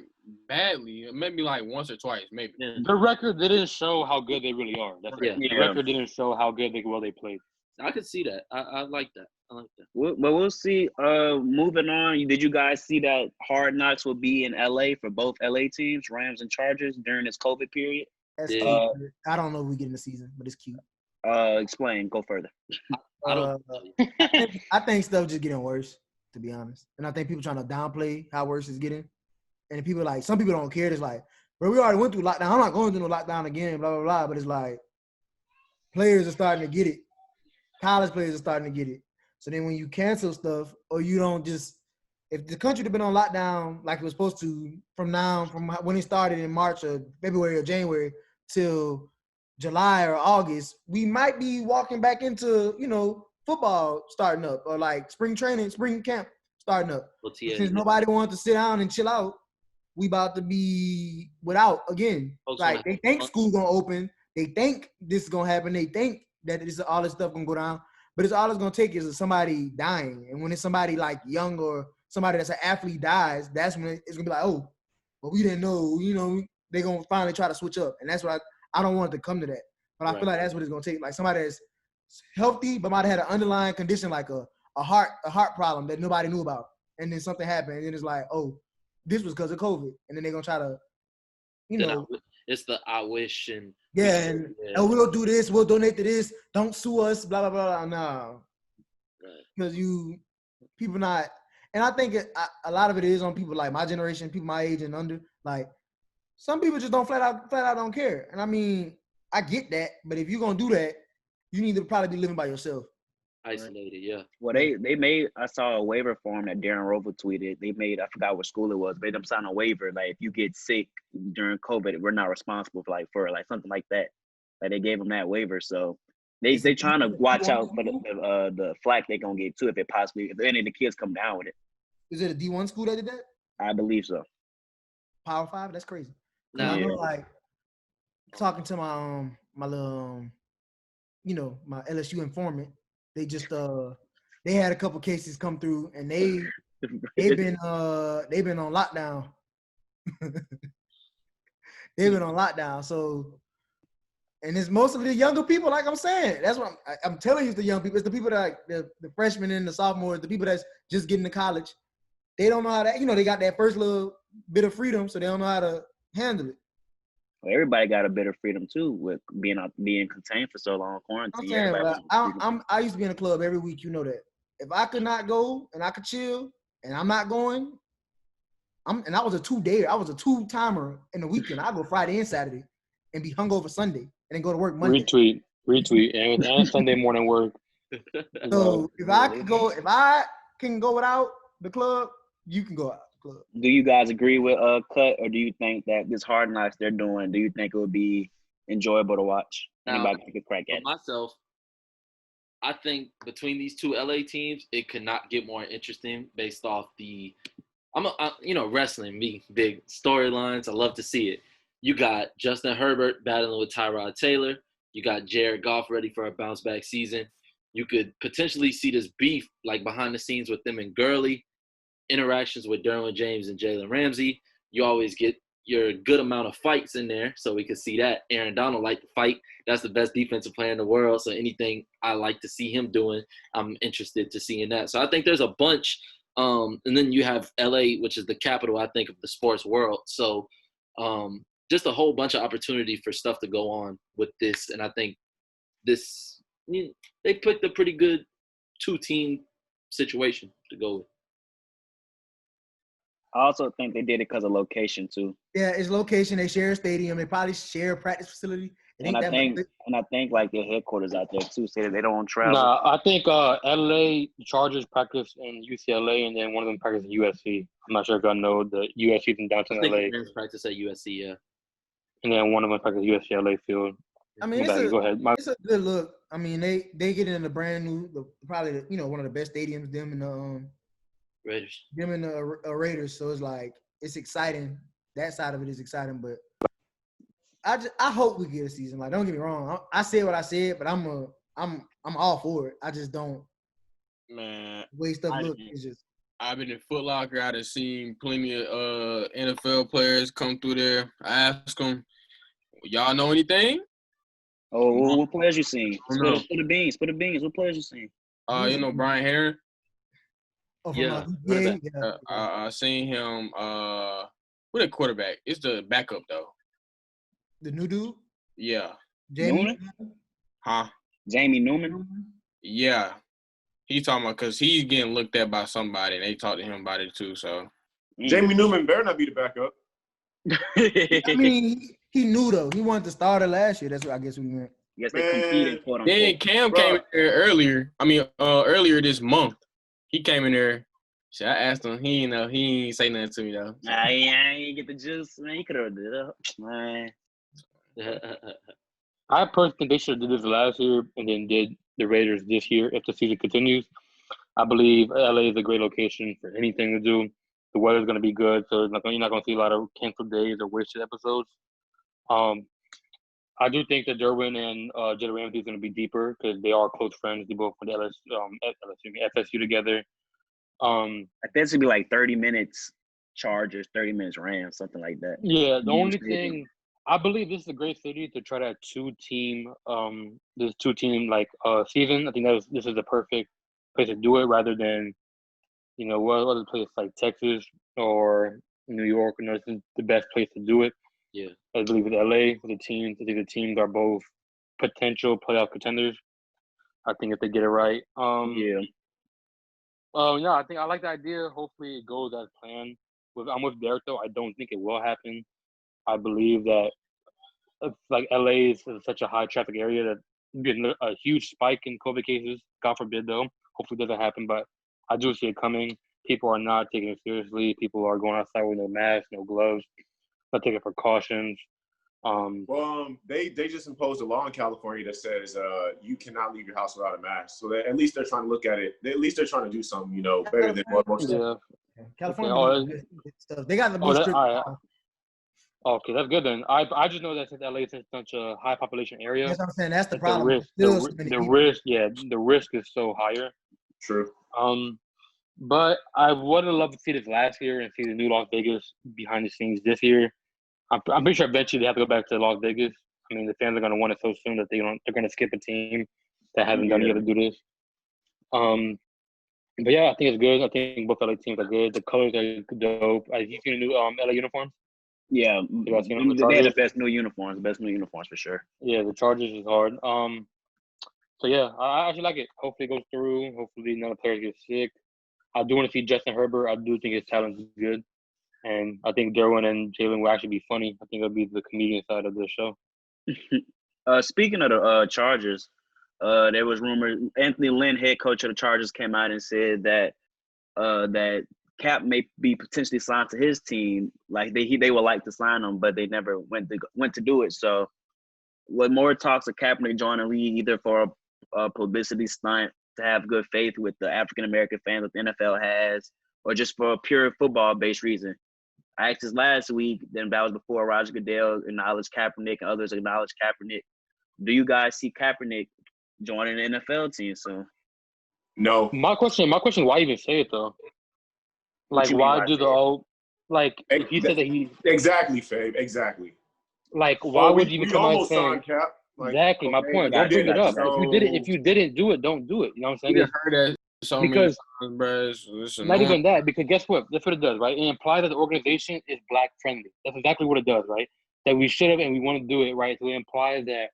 badly. Maybe like once or twice, maybe. Yeah. The record didn't show how good they really are. That's Yeah. The record didn't show how good they played. I could see that. I like that. But we'll see. Moving on, did you guys see that Hard Knocks will be in LA for both LA teams, Rams and Chargers, during this COVID period? That's Yeah. cute. I don't know if we get in the season, but it's cute. Explain. Go further. I don't. I think stuff just getting worse, to be honest. And I think people trying to downplay how worse it's getting. And people some people don't care. It's like, bro, we already went through lockdown. I'm not going through no lockdown again, blah, blah, blah. But it's like, players are starting to get it. College players are starting to get it. So then when you cancel stuff or you don't just – if the country had been on lockdown like it was supposed to from when it started in March or February or January till July or August, we might be walking back into, football starting up or like spring camp starting up. Since nobody wanted to sit down and chill out, we about to be without again. Like they think school's going to open. They think this is going to happen. They think that all this stuff going to go down. But all it's going to take is somebody dying. And when it's somebody like young or somebody that's an athlete dies, that's when it's going to be like, oh, but we didn't know, they're going to finally try to switch up. And that's what I don't want it to come to that. But I feel like that's what it's going to take. Like somebody that's healthy but might have had an underlying condition like a heart problem that nobody knew about. And then something happened. And then it's like, oh, this was because of COVID. And then they're going to try to, It's the I wish and we'll do this, we'll donate to this, don't sue us, blah, blah, blah, blah. No. Because people not, and I think a lot of it is on people like my generation, people my age and under. Like, some people just don't flat out don't care. And I mean, I get that, but if you're going to do that, you need to probably be living by yourself. Isolated, yeah. Well, they made, I saw a waiver form that Darren Rover tweeted. They made, I forgot what school it was, made them sign a waiver. Like, if you get sick during COVID, we're not responsible for something like that. Like, they gave them that waiver. So they trying to watch out for the flack they're going to get too if any of the kids come down with it. Is it a D1 school that did that? I believe so. Power 5? That's crazy. No, I know, like, talking to my little, my LSU informant, they just they had a couple cases come through and they've been on lockdown. They've been on lockdown. So, and it's most of the younger people, like I'm saying. That's what I'm telling you, it's the young people. It's the people that the freshmen and the sophomores, the people that's just getting to college. They don't know how to, they got that first little bit of freedom, so they don't know how to handle it. Well, everybody got a bit of freedom too with being contained for so long, quarantine. I used to be in a club every week. You know that. If I could not go and I could chill and I'm not going, and I was a 2-dayer. I was a 2-timer in the weekend. I go Friday and Saturday and be hungover Sunday and then go to work Monday. Retweet. Retweet and Sunday morning work. So if I can go without the club, you can go out the club. Do you guys agree with Cut, or do you think that this Hard Knocks they're doing? Do you think it would be enjoyable to watch? Anybody can take a crack at it. For myself, I think between these two LA teams, it could not get more interesting based off the, wrestling, me, big storylines. I love to see it. You got Justin Herbert battling with Tyrod Taylor. You got Jared Goff ready for a bounce back season. You could potentially see this beef like behind the scenes with them and Gurley, interactions with Derwin James and Jalen Ramsey. You always get your good amount of fights in there, so we could see that. Aaron Donald liked to fight. That's the best defensive player in the world, so anything I like to see him doing, I'm interested to seeing that. So I think there's a bunch. And then you have LA, which is the capital, I think, of the sports world. So just a whole bunch of opportunity for stuff to go on with this. And I think they picked a pretty good two-team situation to go with. I also think they did it because of location too. Yeah, it's location. They share a stadium. They probably share a practice facility. And I think like their headquarters out there too, say that they don't travel. Nah, I think LA Chargers practice in UCLA, and then one of them practice in USC. I'm not sure if y'all know the USC's in downtown I think LA. the practice at USC, yeah. And then one of them practice UCLA field. I mean, go ahead. It's a good look. I mean, they get in a brand new, probably one of the best stadiums. Them and the Raiders. Them and the Raiders. So it's like it's exciting. That side of it is exciting, but I hope we get a season. Like, don't get me wrong. I said what I said, but I'm all for it. I just don't. Man, way stuff look. It's just. I've been in Foot Locker. I done seen plenty of NFL players come through there. I ask them, y'all know anything? Oh, what players you seen? Split the beans. What players you seen? Brian Herron. Oh, yeah. I seen him. With a quarterback. It's the backup though. The new dude. Yeah. Jamie. Huh? Jamie Newman. Yeah. He's talking about because he's getting looked at by somebody, and they talked to him about it too. So Jamie Newman better not be the backup. I mean, he knew though. He wanted to start it last year. That's what I guess we meant. Yes, they competed. Quote unquote. Then Cam came in there earlier. Earlier this month, he came in there. So I asked him. He ain't say nothing to me though. So. I ain't get the juice, man. He could have did it, man. I personally think they should have did this last year and then did the Raiders this year if the season continues. I believe LA is a great location for anything to do. The weather's going to be good, so you're not going to see a lot of canceled days or wasted episodes. I do think that Derwin and Jalen Ramsey is going to be deeper because they are close friends. They both went to FSU together. I think it's gonna be like 30 minutes Chargers, 30 minutes Rams, something like that. Yeah, the only thing I believe this is a great city to try that two-team season. I think this is the perfect place to do it rather than what other place like Texas or New York. This is the best place to do it. Yeah, I believe with LA with the teams. I think the teams are both potential playoff contenders. I think if they get it right. Yeah, I think I like the idea. Hopefully it goes as planned. I'm with Derek though. I don't think it will happen. I believe that like LA is such a high traffic area that getting a huge spike in COVID cases. God forbid though. Hopefully it doesn't happen, but I do see it coming. People are not taking it seriously. People are going outside with no masks, no gloves, not taking precautions. They just imposed a law in California that says you cannot leave your house without a mask. So at least they're trying to look at it. At least they're trying to do something, better than what most. Yeah. California stuff. They got the most strict. Okay, that's good then. I just know that since LA is such a high population area, that's what I'm saying. That's the problem. The risk is so higher. True. But I would have loved to see this last year and see the new Las Vegas behind the scenes this year. I'm pretty sure eventually they have to go back to Las Vegas. I mean, the fans are going to want it so soon that they're going to skip a team that hasn't done yet to do this. But yeah, I think it's good. I think both LA teams are good. The colors are dope. Have you seen the new LA uniforms? Yeah, they had the best new uniforms for sure. Yeah, the Chargers is hard. So yeah, I actually like it. Hopefully it goes through. Hopefully none of the players get sick. I do want to see Justin Herbert. I do think his talent is good. And I think Derwin and Jalen will actually be funny. I think it'll be the comedian side of the show. Speaking of the Chargers, there was rumors Anthony Lynn, head coach of the Chargers, came out and said that that Cap may be potentially signed to his team. Like they would like to sign him, but they never went to do it. So, with more talks of Kaepernick joining the league, either for a publicity stunt to have good faith with the African American fans that the NFL has, or just for a pure football based reason. I asked this last week, then that was before Roger Goodell acknowledged Kaepernick and others acknowledged Kaepernick. Do you guys see Kaepernick joining the NFL team soon? No. My question, why even say it though? Like, you mean, why why do say the it? old, like, if he said that he, Exactly, Fabe. Exactly. like, why would you even we come out almost saying, signed Cap? Like, exactly, my okay, point, we don't bring it didn't, up. so- If you didn't do it, don't do it. You know what I'm We saying? done heard that so Because- many times, bro. It's Not annoying. even that, because guess what? That's what it does, right? It implies that the organization is black friendly. That's exactly what it does, right? That we should have and we want to do it, right? So it implies that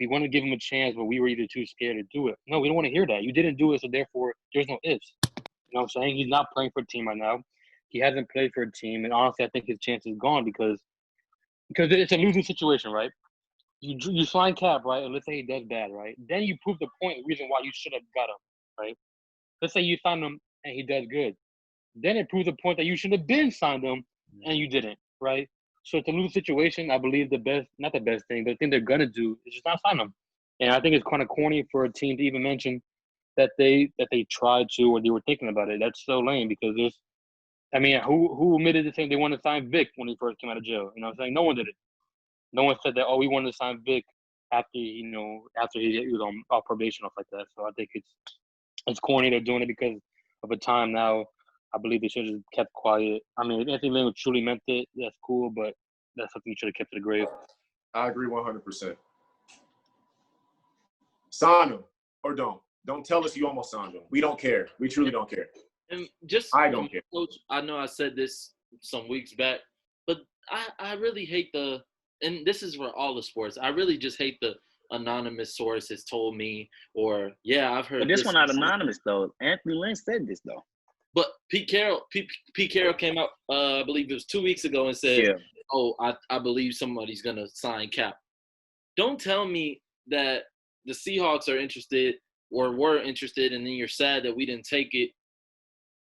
we want to give him a chance, but we were either too scared to do it. No, we don't want to hear that. You didn't do it, so therefore there's no ifs. You know what I'm saying? He's not playing for a team right now. He hasn't played for a team, and honestly, I think his chance is gone because it's a losing situation, right? You sign Cap, right? And let's say he does bad, right? Then you prove the point, the reason why you should have got him, right? Let's say you sign him and he does good. Then it proves the point that you should have been signed him and you didn't, right? So it's a lose situation. I believe not the best thing, but the thing they're gonna do is just not sign him. And I think it's kind of corny for a team to even mention that they tried to or they were thinking about it. That's so lame because who admitted to saying they wanted to sign Vic when he first came out of jail? You know what I'm saying? No one did it. No one said that, we wanted to sign Vic after he was on probation or stuff like that. So I think it's corny they're doing it because of a time now. I believe they should have just kept quiet. I mean, if Anthony Lynn truly meant it, that's cool, but that's something you should have kept to the grave. I agree 100%. Sign him or don't. Don't tell us you almost signed him. We don't care. We truly don't care. And just I don't care. Coach, I know I said this some weeks back, but I really hate and this is for all the sports. I really just hate the anonymous source has told me, or I've heard. But this one not anonymous though. Anthony Lynn said this though. But Pete Carroll came out, I believe it was 2 weeks ago, and said, I believe somebody's gonna sign Cap. Don't tell me that the Seahawks are interested or were interested, and then you're sad that we didn't take it.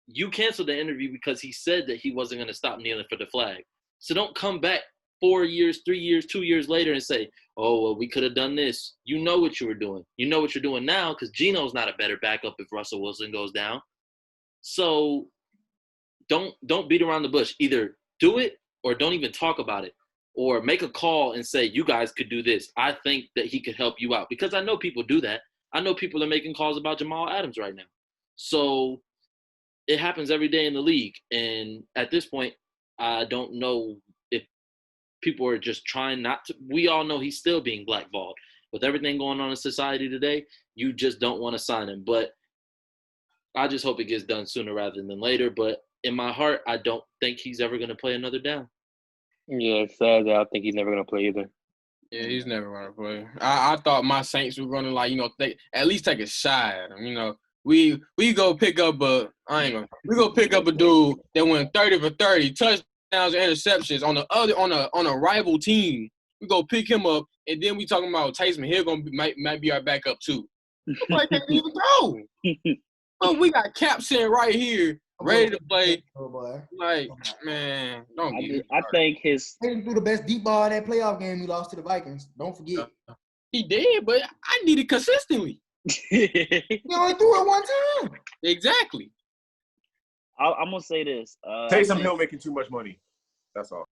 You canceled the interview because he said that he wasn't gonna stop kneeling for the flag. So don't come back 4 years, 3 years, 2 years later and say, we could have done this. You know what you were doing. You know what you're doing now because Geno's not a better backup if Russell Wilson goes down. So don't beat around the bush. Either do it or don't even talk about it, or make a call and say, you guys could do this. I think that he could help you out, because I know people do that. I know people are making calls about Jamal Adams right now. So it happens every day in the league. And at this point, I don't know if people are just trying not to. We all know he's still being blackballed. With everything going on in society today, you just don't want to sign him. But I just hope it gets done sooner rather than later. But in my heart, I don't think he's ever going to play another down. Yeah, it's sad that I think he's never going to play either. Yeah, he's never going to play. I thought my Saints were going to, at least take a shot at him. We go pick up we go pick up a dude that went 30 for 30 touchdowns and interceptions on a rival team. We go pick him up, and then we talking about Taysom Hill might be our backup too. Nobody can't even throw. We got Cap sitting right here, ready to play. Man, don't get it. I think his He threw the best deep ball in that playoff game we lost to the Vikings. Don't forget. He did, but I need it consistently. He only threw it one time. Exactly. I'm gonna say this. Taysom Hill making too much money. That's all.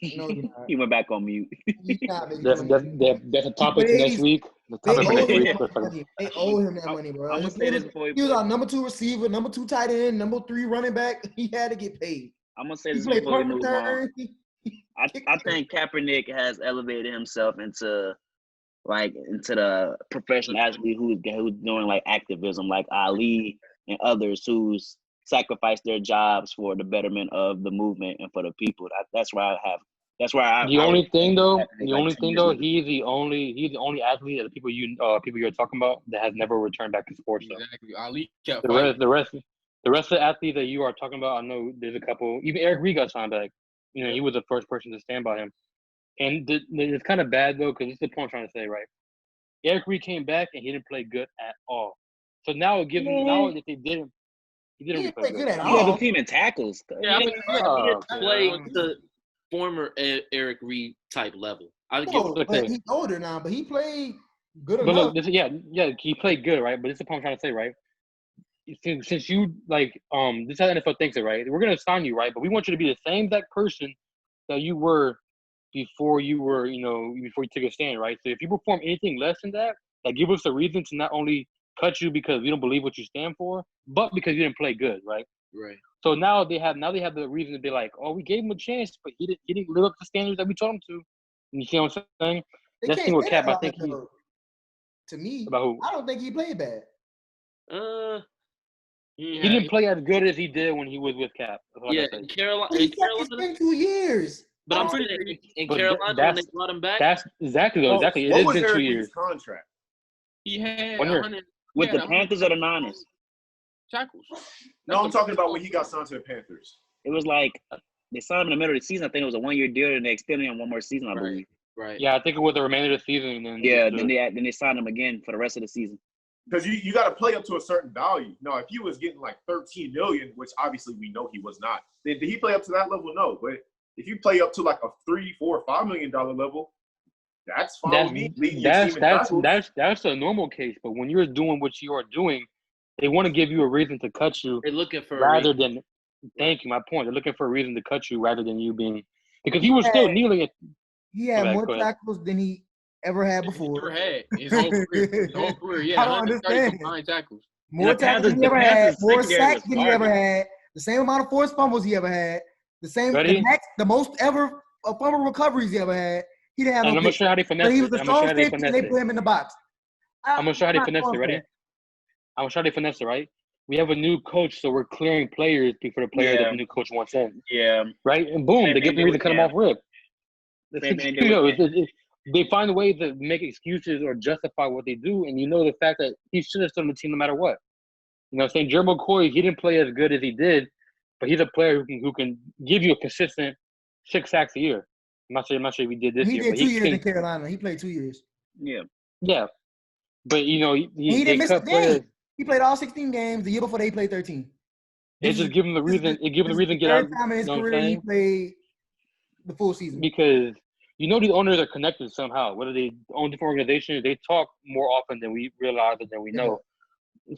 No, you're not. He went back on mute. He's not making That's money. a topic for next week. The topic for next week. They owe him that money, bro. I'm gonna say this before He was our number 2 receiver, number 2 tight end, number 3 running back. He had to get paid. I'm gonna say He this played before we punt move on. return. I think Kaepernick has elevated himself into the professional athlete who's doing like activism, like Ali and others who's sacrificed their jobs for the betterment of the movement and for the people. That's where I. The only thing though, he's the only athlete of the people you're talking about that has never returned back to sports. Though. Exactly. Ali kept The rest of the athletes that you are talking about, I know there's a couple. Even Eric Reed got signed back. He was the first person to stand by him. And it's kind of bad though, because this is the point I'm trying to say, right? Eric Reed came back and he didn't play good at all. So now it gives him now if they didn't, he didn't really play good at He had the all. team in tackles. Yeah, I mean, He didn't play the former Eric Reed type level. I give No, him but he's older now. But he played good enough. But look, he played good, right? But this is the point I'm trying to say, right? Since you this is how the NFL thinks it, right? We're gonna sign you, right? But we want you to be the same exact person that you were before you took a stand, right? So if you perform anything less than that, give us a reason to not only cut you because we don't believe what you stand for, but because you didn't play good, right? Right. So now they have the reason to be like, oh, we gave him a chance, but he didn't live up to the standards that we told him to. And you see what I'm saying? That's the thing with Cap. I think to me, about who? I don't think he played bad. He didn't play as good as he did when he was with Cap. Yeah, in Carolina. It's been 2 years. But I'm pretty sure in Carolina when they brought him back. That's exactly though. Exactly. It has been 2 years. Contract? He had 100 with the Panthers or the Niners. Tackles. No, I'm talking about when he got signed to the Panthers. It was like they signed him in the middle of the season. I think it was a 1-year deal, and they extended him one more season, I believe. Right. Yeah, I think it was the remainder of the season. And then they signed him again for the rest of the season. Because you got to play up to a certain value. Now, if he was getting like $13 million, which obviously we know he was not, then did he play up to that level? No. But if you play up to like a $3, $4, $5 million level, that's fine with me. That's a normal case. But when you're doing what you are doing, they want to give you a reason to cut you. They're looking for rather than. Thank you. My point. They're looking for a reason to cut you rather than you being because he was still kneeling. He had more tackles than he ever had before. Ever had his whole career. Yeah, I don't understand. Tackles. More tackles than he ever had. More sacks than he ever had. The same amount of forced fumbles he ever had. The most ever fumble recoveries he ever had. He didn't have and no. I'm gonna show how they finesse it. He it. was a strong safety and they put him in the box. I'm gonna show how they finesse it. Ready? I'm gonna show how they finesse it. Right? We have a new coach, so we're clearing players before the player that the new coach wants in. Yeah. Right? And boom, they give them a reason to cut them off rip. They find a way to make excuses or justify what they do, and you know the fact that he should have stood on the team no matter what. You know what I'm saying? Jerry McCoy, he didn't play as good as he did, but he's a player who can give you a consistent 6 sacks a year. I'm not sure if he did this year. He did 2 years in Carolina. He played 2 years. Yeah. Yeah. But, you know, he didn't miss a game. He played all 16 games. The year before, he played 13. It just gives him the reason. It gives him the reason to get out. Third time in his career, he played the full season. Because you know these owners are connected somehow. Whether they own different organizations, they talk more often than we realize and than we know.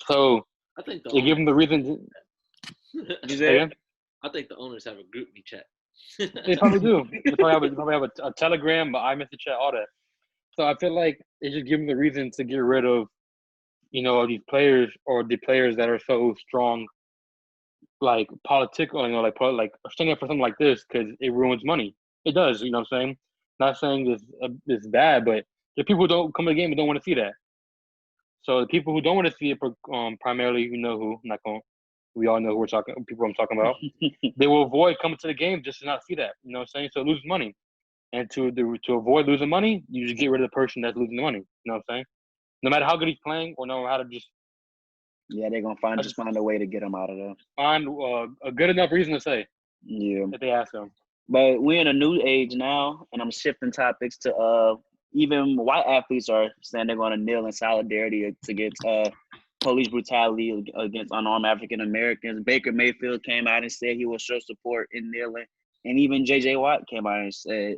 So I think they give them the reason. I think the owners have a group me chat. They probably do. They probably have a Telegram, I message chat, all that. So I feel like they just give them the reason to get rid of, you know, these players or the players that are so strong, like political, you know, like standing up for something like this because it ruins money. It does, you know what I'm saying? Not saying it's bad, but the people who don't come to the game and don't want to see that. So the people who don't want to see it, primarily, you know who, we all know who people I'm talking about. They will avoid coming to the game just to not see that. You know what I'm saying? So it loses money. And to avoid losing money, you just get rid of the person that's losing the money. You know what I'm saying? No matter how good he's playing or no matter how to just. Yeah, they're going to find a way to get him out of there. Find a good enough reason to say. Yeah. If they ask him. But we're in a new age now, and I'm shifting topics to even white athletes are saying they're going to kneel in solidarity against police brutality against unarmed African Americans. Baker Mayfield came out and said he will show support in kneeling, and even J.J. Watt came out and said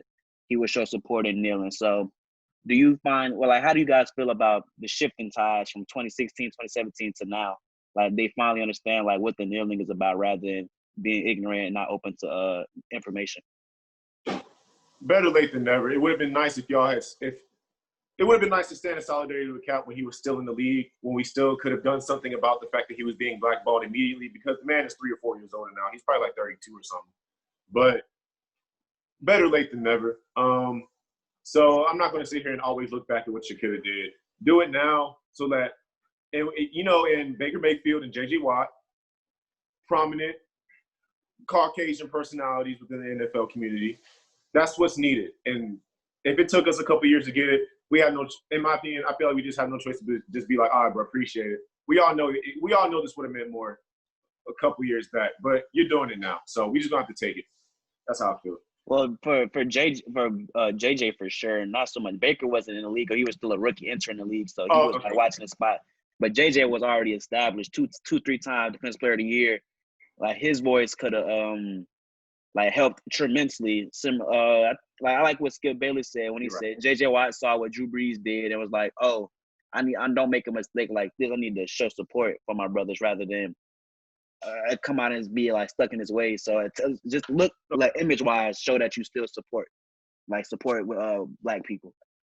he would show support in kneeling. So do you find, how do you guys feel about the shifting tides from 2016, 2017 to now? Like, they finally understand, like, what the kneeling is about rather than being ignorant and not open to information. Better late than never. It would have been nice if y'all had – it would have been nice to stand in solidarity with Cap when he was still in the league, when we still could have done something about the fact that he was being blackballed immediately, because the man is 3 or 4 years older now. He's probably like 32 or something. But better late than never. So I'm not going to sit here and always look back at what you could have did. Do it now so that, in Baker Mayfield and J.J. Watt, prominent Caucasian personalities within the NFL community, that's what's needed. And if it took us a couple years to get it, we have no, in my opinion, I feel like we just have no choice to just be like, all right, bro, appreciate it. We all know this would have meant more a couple years back, but you're doing it now. So we just don't have to take it. That's how I feel. Well, for JJ for sure, not so much. Baker wasn't in the league, or he was still a rookie entering the league, so he was okay. like watching the spot. But JJ was already established, two, 3-time Defensive Player of the Year. Like his voice could have like helped tremendously. I like what Skip Bayless said when he said JJ Watt saw what Drew Brees did and was like, oh, I don't make a mistake like this. I need to show support for my brothers rather than come out and be like stuck in his ways. So just look like image wise, show that you still support black people.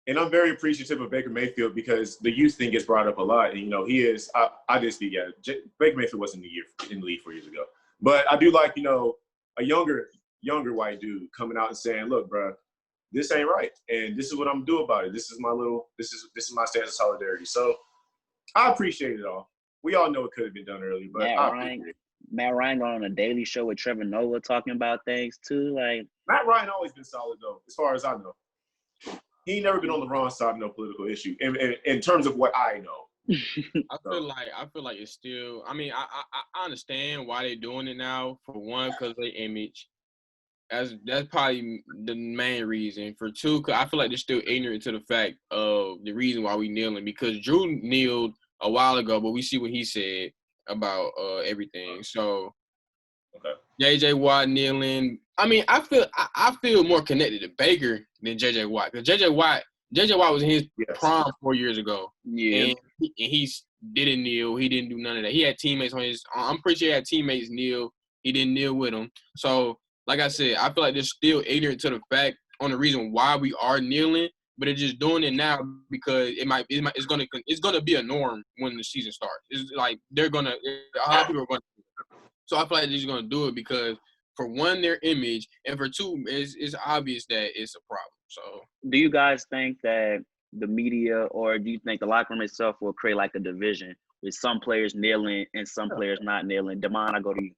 And I'm very appreciative of Baker Mayfield because the youth thing gets brought up a lot. And, you know, he is – I did speak at it. Baker Mayfield wasn't in the league 4 years ago. But I do like, you know, a younger white dude coming out and saying, look, bro, this ain't right. And this is what I'm going to do about it. This is my stance of solidarity. So I appreciate it all. We all know it could have been done earlier, but Matt Ryan going on a daily show with Trevor Noah talking about things too. Like Matt Ryan always been solid though, as far as I know. He ain't never been on the wrong side of no political issue in terms of what I know. I feel like it's still. I mean, I understand why they're doing it now. For one, because they image. That's probably the main reason. For two, because I feel like they're still ignorant to the fact of the reason why we kneeling. Because Drew kneeled a while ago, but we see what he said about everything. So, JJ Watt kneeling. I mean, I feel more connected to Baker than JJ Watt because JJ Watt was in his prime 4 years ago. Yeah, and he didn't kneel. He didn't do none of that. He had teammates on his. I'm pretty sure he had teammates kneel. He didn't kneel with him. So, like I said, I feel like they're still ignorant to the fact on the reason why we are kneeling. But they're just doing it now because it's gonna be a norm when the season starts. It's like a lot of people are gonna. So I feel like they're just gonna do it because for one, their image, and for two, it's obvious that it's a problem. So, do you guys think that the media, or do you think the locker room itself will create like a division with some players kneeling and some players not kneeling? Damon, I go to you.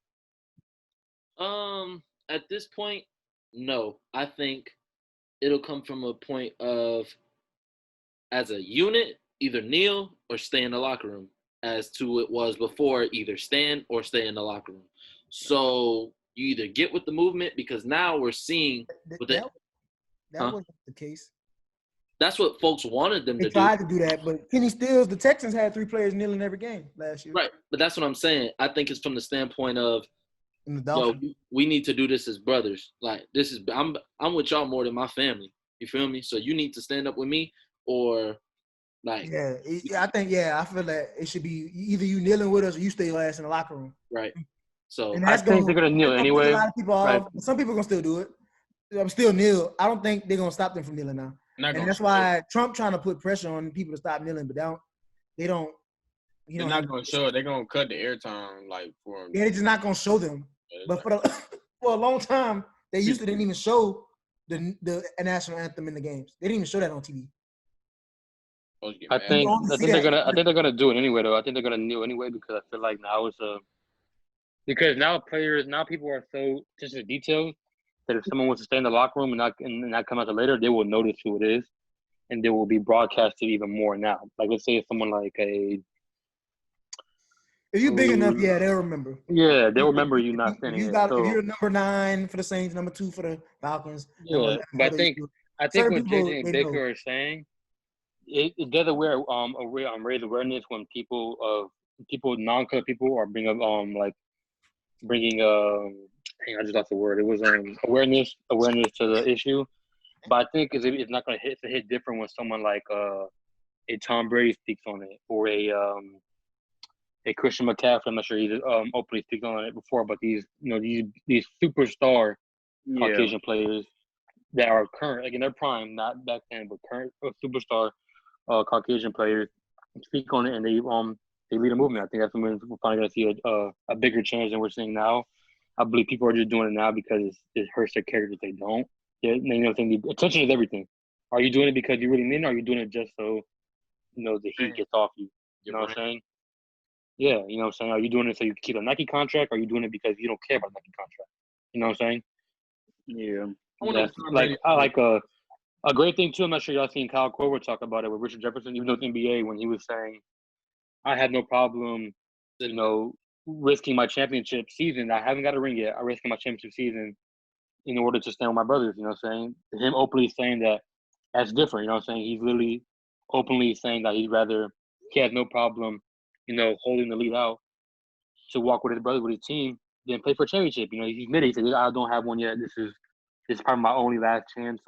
At this point, no. I think it'll come from a point of, as a unit, either kneel or stay in the locker room, as to it was before, either stand or stay in the locker room. So you either get with the movement, because now we're seeing that wasn't the case. That's what folks wanted them to do. They tried to do that, but Kenny Stills, the Texans had 3 players kneeling every game last year. Right, but that's what I'm saying. I think it's from the standpoint of, we need to do this as brothers. Like, this is I'm with y'all more than my family. You feel me? So you need to stand up with me, or like. I feel that it should be either you kneeling with us or you stay your ass in the locker room. Right. So I think they're gonna kneel anyway. A lot of people off. Some people are gonna still do it. I'm still kneel. I don't think they're gonna stop them from kneeling now. And that's why Trump trying to put pressure on people to stop kneeling, but they don't. They're not gonna show it. They're gonna cut the airtime for them. Yeah, they're just not gonna show them. But for a long time, they didn't even show the national anthem in the games. They didn't even show that on TV. I think they're gonna do it anyway though. I think they're gonna kneel anyway because I feel like now because now people are so attention to details that if someone wants to stay in the locker room and not come out later, they will notice who it is, and they will be broadcasted even more now. Like, let's say it's someone like if you're big enough, they'll remember. Yeah, they'll remember you not standing there. If you're number 9 for the Saints, number 2 for the Falcons. Yeah, but I think what JJ and Baker are saying, it does raise awareness when people non-color people are bringing I just lost the word. It was awareness to the issue. But I think it's not going to hit different when someone like a Tom Brady speaks on it, or a Christian McCaffrey. I'm not sure he's openly speaks on it before, but these superstar Caucasian players that are current, like in their prime, not back then, but current superstar Caucasian players speak on it, and they lead a movement. I think that's when we're finally going to see a bigger change than we're seeing now. I believe people are just doing it now because it hurts their character if they don't. Attention is everything. Are you doing it because you really mean it, or are you doing it just so, the heat gets off you? You know what I'm saying? Yeah, you know what I'm saying? Are you doing it so you can keep a Nike contract, or are you doing it because you don't care about the Nike contract? You know what I'm saying? Yeah. I like a great thing, too. I'm not sure y'all seen Kyle Korver talk about it with Richard Jefferson, even though it's NBA, when he was saying, I had no problem, risking my championship season. I haven't got a ring yet. I'm risking my championship season in order to stand with my brothers. You know what I'm saying? Him openly saying that's different. You know what I'm saying? He's literally openly saying that he has no problem, holding the lead out to walk with his brother, with his team, then play for a championship. He admitted, he said, I don't have one yet. This is probably my last chance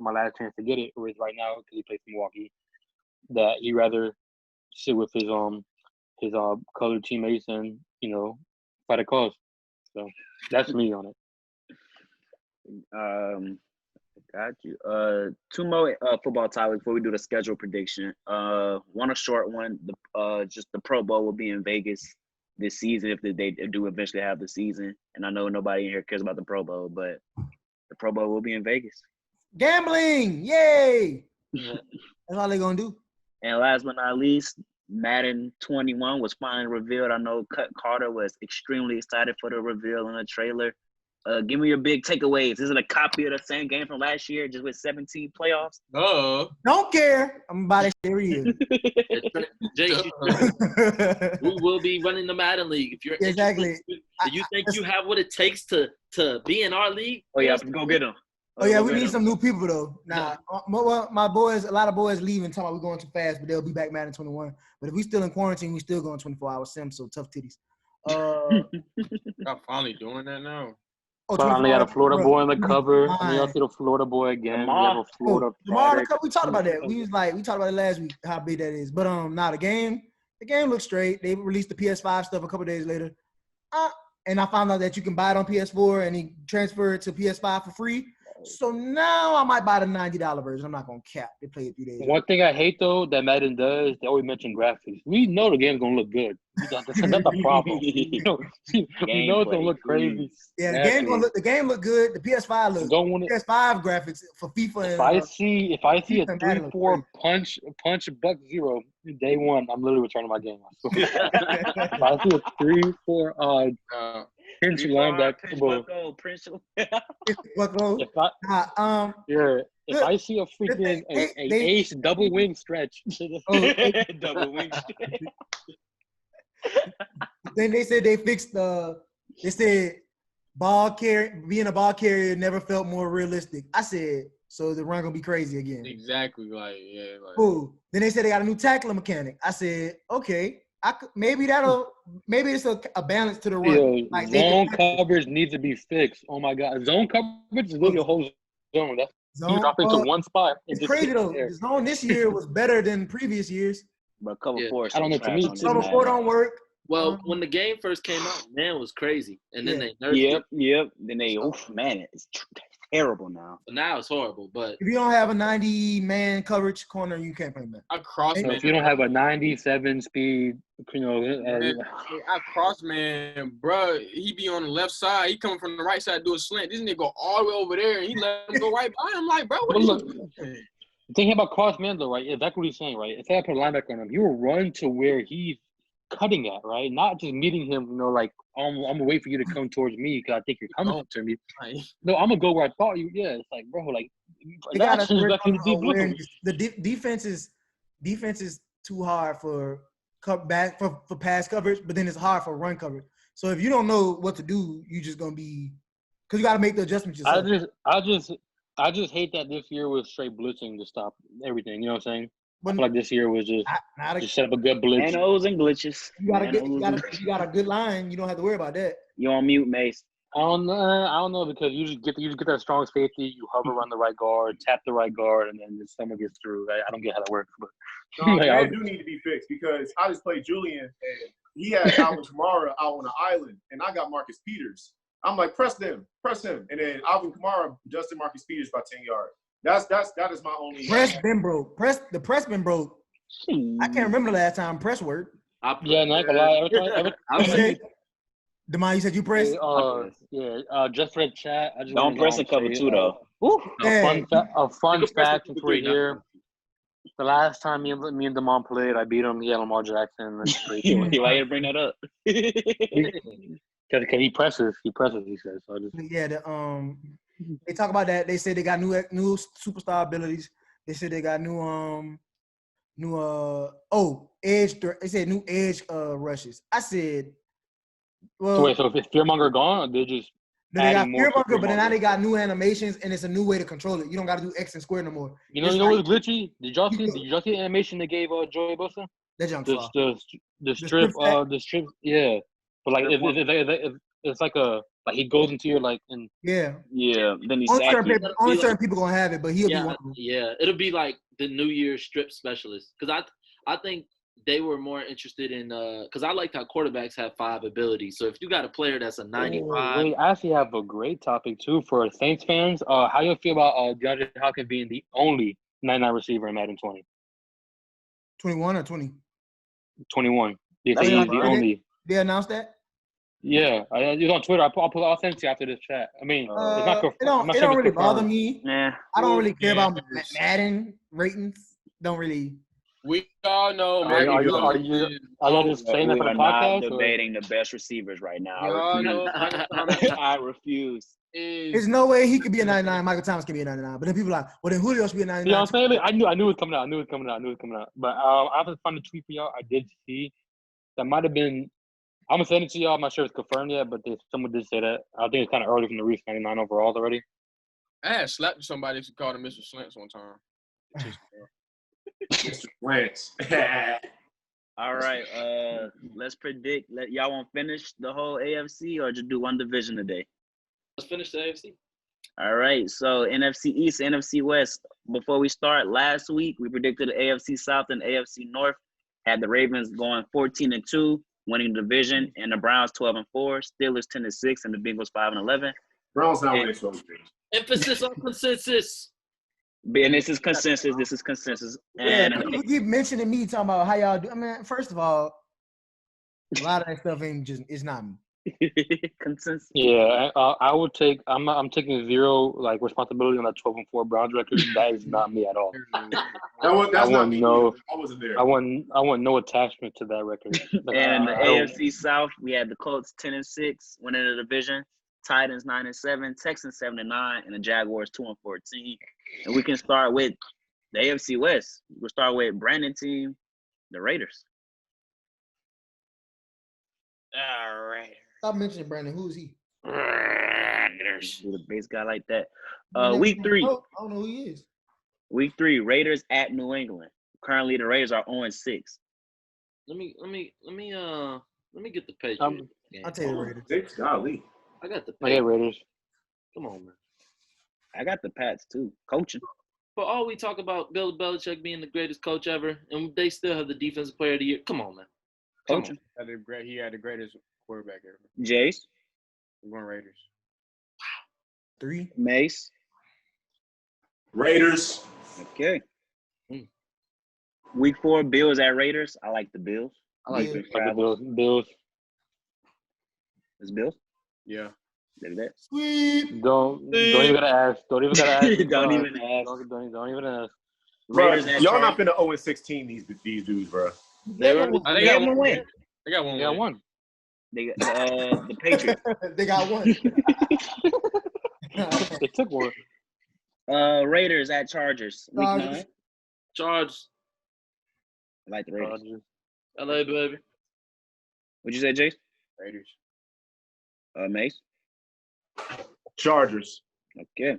to get it, or is right now because he plays for Milwaukee. That he'd rather sit with his colored teammates and fight a cause. So that's me on it. Got you. Two more football topics before we do the schedule prediction. One a short one. Just the Pro Bowl will be in Vegas this season if they do eventually have the season. And I know nobody in here cares about the Pro Bowl, but the Pro Bowl will be in Vegas. Gambling, yay! That's all they're gonna do. And last but not least, Madden 21 was finally revealed. I know Carter was extremely excited for the reveal in the trailer. Give me your big takeaways. Is it a copy of the same game from last year, just with 17 playoffs? Don't care. I'm about to share we will be running the Madden League. If you're exactly, do you think you have what it takes to be in our league? Oh yeah, go get them. Oh yeah, we need some new people though. Nah, my boys, a lot of boys leaving, talking about we're going too fast, but they'll be back Madden 21. But if we still in quarantine, we still going 24-hour sim. So tough titties. Y'all finally doing that now. Finally got a Florida boy in the cover. And y'all see the Florida boy again. Lamar we talked about that. We talked about it last week, how big that is. But the game looks straight. They released the PS5 stuff a couple days later. And I found out that you can buy it on PS4 and he transferred it to PS5 for free. So now I might buy the $90 version. I'm not gonna cap. They play it 3 days. One thing I hate though that Madden does, they always mention graphics. We know the game's gonna look good. That's the problem. We know it's gonna look crazy. Yeah, the game look good. The PS5 look. PS5 graphics for FIFA. If I see a 3-4 punch buck zero day one, I'm literally returning my game. If I see a 3-4 pinch linebacker, if I see a freaking ace double wing stretch, double wing stretch. Then they said they fixed they said being a ball carrier never felt more realistic. I said, so the run gonna be crazy again. Exactly, Cool. Then they said they got a new tackling mechanic. I said, okay, maybe it's a balance to the run. Like zone coverage needs to be fixed. Oh my God, zone coverage is literally a whole zone. That's you drop into one spot. It's crazy though. The zone this year was better than previous years. But cover four, I don't know. To me, cover four don't work. Well, when the game first came out, man, it was crazy, and then they nerfed it. Yep. Then they, it's terrible now. But now it's horrible. But if you don't have a 90-man coverage corner, you can't play that. If you don't have a 97 speed, I cross man, bro. He be on the left side. He coming from the right side, do a slant. This nigga go all the way over there, and he let him go right by him. Like, bro, what are you doing? Thinking about cross man though, right? Exactly what he's saying, right? If I put a linebacker on him, he will run to where he's cutting at, right? Not just meeting him, like I'm gonna wait for you to come towards me because I think you're coming to me. No, I'm gonna go where I thought you. Yeah, it's like, bro, like the defense is too hard for pass coverage, but then it's hard for run coverage. So if you don't know what to do, you just gonna be because you got to make the adjustments yourself. I just hate that this year was straight blitzing to stop everything. You know what I'm saying? I feel like this year was just set up a good blitz. And glitches. You got a good line. You don't have to worry about that. You on mute, Mace. I don't know because you just get that strong safety. You hover around the right guard, tap the right guard, and then someone gets through. I don't get how that works, but they do need to be fixed because I just played Julian and he had Alvin Kamara out on the island, and I got Marcus Peters. I'm like, press him, and then Alvin Kamara adjusted Marcus Peters by 10 yards. That is my only. Press been broke. The press been broke. I can't remember the last time press worked. Not gonna lie. Demai, you said you press? Just for the chat. I just don't press a cover two though. A fun fact for here. The last time me and Demont played, I beat him. He had Lamar Jackson. Why you bring that up? Because he presses. He says. So they talk about that. They said they got new superstar abilities. They said they got edge. They said new edge rushes. I said, well, so wait. So if Fearmonger gone, or they just Then they got adding more fear monger, but then now fear-mongering. they got new animations and it's a new way to control it. You don't got to do X and square no more. You know, It's you know like- what's glitchy? Did y'all see the animation they gave Joey Bosa? That junk The fly. the strip the strip yeah. But like if it's like he goes into your like in Yeah. Yeah. Then he Only sacked certain, you. people, only certain people gonna have it, but he'll be one of them. Yeah, it'll be like the New Year's strip specialist. Because I think they were more interested in because I like how quarterbacks have 5 abilities. So if you got a player that's a 95, Wait, I actually have a great topic too for Saints fans. How you feel about DeAndre Hopkins being the only 99 receiver in Madden 20? 21 or 20? 21. They That's say he's not the bad. only. They announced that? Yeah, it's on Twitter. I'll send it to you after this chat. I mean, it's not It don't really bother me. Yeah. I don't really care about Yeah. Madden ratings. Don't really. We all know. Are y'all just saying that We for the are not podcast? Or? debating the best receivers right now. Y'all I know refuse. I refuse. There's no way he could be a 99. Michael Thomas can be a 99. But then people are like, well, then Julio should be a 99. You know what I'm saying? Like, I knew it was coming out. But I have to find a tweet for y'all. I did see that might have been. I'm gonna send it to y'all. I'm not sure if it's confirmed yet, but someone did say that. I think it's kind of early from the Reese 99 overalls already. I had slapped somebody who called him Mr. Slants one time. Mr. Lance. All right. Let's predict. Y'all want to finish the whole AFC or just do one division today? let's finish the AFC. All right. So NFC East, NFC West. Before we start, last week we predicted the AFC South and AFC North. Had the Ravens going 14-2, winning the division, and the Browns 12-4, Steelers 10-6, and the Bengals 5-11. Browns not winning 12 games. Emphasis on consensus. And this is consensus. Yeah, And people keep mentioning me talking about how y'all do. I mean, first of all, a lot of that stuff it's not me. consensus. Yeah, I would take. I'm taking zero responsibility on that 12-4 Browns record. That is not me at all. That's not me. No, I wasn't there. I want no attachment to that record. And in the I don't- AFC South, we had the Colts 10-6, winning the division. Titans 9-7, Texans 7-9, and the Jaguars 2-14. And we can start with the AFC West. We'll start with Brandon team, the Raiders. All right. Stop mentioning Brandon. Who is he? Raiders. Do the base guy like that. I Week 3. don't know who he is. Week 3, Raiders at New England. Currently, the Raiders are 0-6. Let me get the Patriots. I'll tell you the Raiders. Golly. I got the I get Patriots. Raiders. Come on, man. I got the Pats too. Coaching. For all we talk about Bill Belichick being the greatest coach ever, and they still have the defensive player of the year. Come on, man. Come Coaching. He had the greatest quarterback ever. Jace. I'm going Raiders. 3. Mace. Raiders. Okay. Mm. Week 4, Bills at Raiders. I like the Bills. I like Yeah. the Bills. It's Bills. Yeah. Look at that. Sweep. Don't even gotta ask. Don't even gotta ask. Don't even ask. Don't even ask. Bro, Raiders at y'all not Chargers. finna 0-16 these dudes, bro. They were. They They got got one win. They got one. They got win. one. They got the Patriots. They got one. They took one. Raiders at Chargers. Week Chargers. 9. Charge. I like the Raiders. LA, baby. What'd you say, Jace? Raiders. Mace. Chargers. Okay.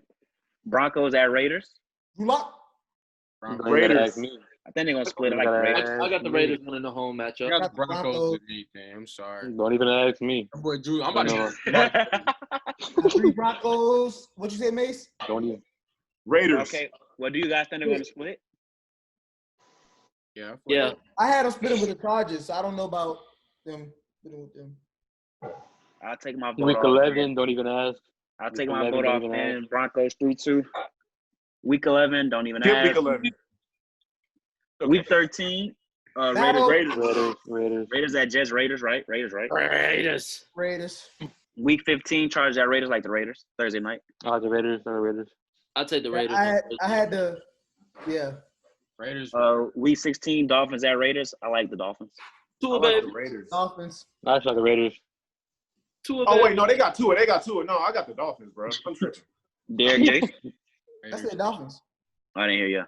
Broncos at Raiders. Lock. Broncos. Don't even gotta Raiders. ask me. I think they're gonna split it like Gotta the Raiders. I got the Raiders winning the home I matchup. got the Broncos. Broncos with me, man. I'm sorry. Don't even ask me. My boy Drew. I'm about to No. 3 Broncos. What you say, Mace? Don't even. Raiders. Okay. Well, do you guys think they're gonna split? Yeah. Yeah. I had them splitting with the Chargers, so I don't know about them splitting with them. I'll take my vote Week off. 11. Don't even ask. I'll take Week my 11, vote don't off. even And Broncos 3-2. Week 11. Don't even Skip ask. week 11. Week 13. Battle. Raiders at Jets. Raiders, right? Raiders, right? Raiders. Raiders. Week 15. Chargers at Raiders, like the Raiders. Thursday night. The Raiders. I'll take the Raiders. I had the yeah. Raiders. Week 16. Dolphins at Raiders. I like the Dolphins. I Tua, like baby. the Raiders. Dolphins. I actually like the Raiders. Tua, Oh, baby. wait, no, they got Tua. No, I got the Dolphins, bro. I'm tripping. Derek Jace. I Raiders. said Dolphins. I didn't hear you.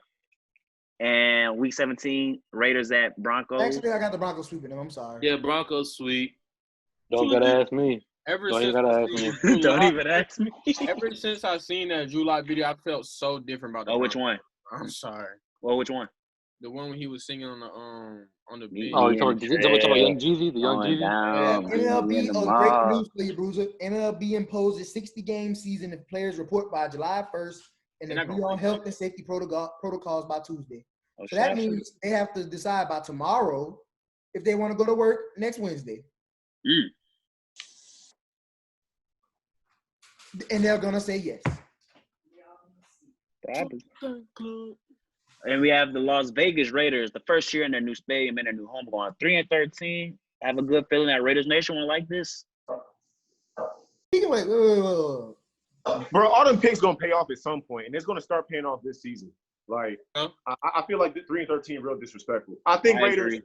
And week 17. Raiders at Broncos. Actually, I got the Broncos sweeping them. I'm sorry. Yeah, Broncos sweet. Don't gotta ask me. Ever Don't even since gotta I ask seen me. Drew Don't Lock, even ask me. ever since I seen that Drew Lock video, I felt so different about the Oh, which Broncos. one? I'm sorry. Well, which one? The one when he was singing on the beat. Oh, Me you and talking about Dre Young Jeezy, the Young going Jeezy? down, Yeah, beat me in MLB, the breaking mall. news for you, Bruiser. MLB imposes 60-game season if players report by July 1st and They're not agree gonna on win. health and safety protocols by Tuesday. Oh, So that shit. means they have to decide by tomorrow if they want to go to work next Wednesday. And they're going to say yes. Probably. And we have the Las Vegas Raiders, the first year in their new stadium and their new home, going 3-13. I have a good feeling that Raiders Nation will like this. Wait. Bro, all them picks gonna pay off at some point, and it's gonna start paying off this season. Like, Huh? I feel like the 3-13 real disrespectful. I think Raiders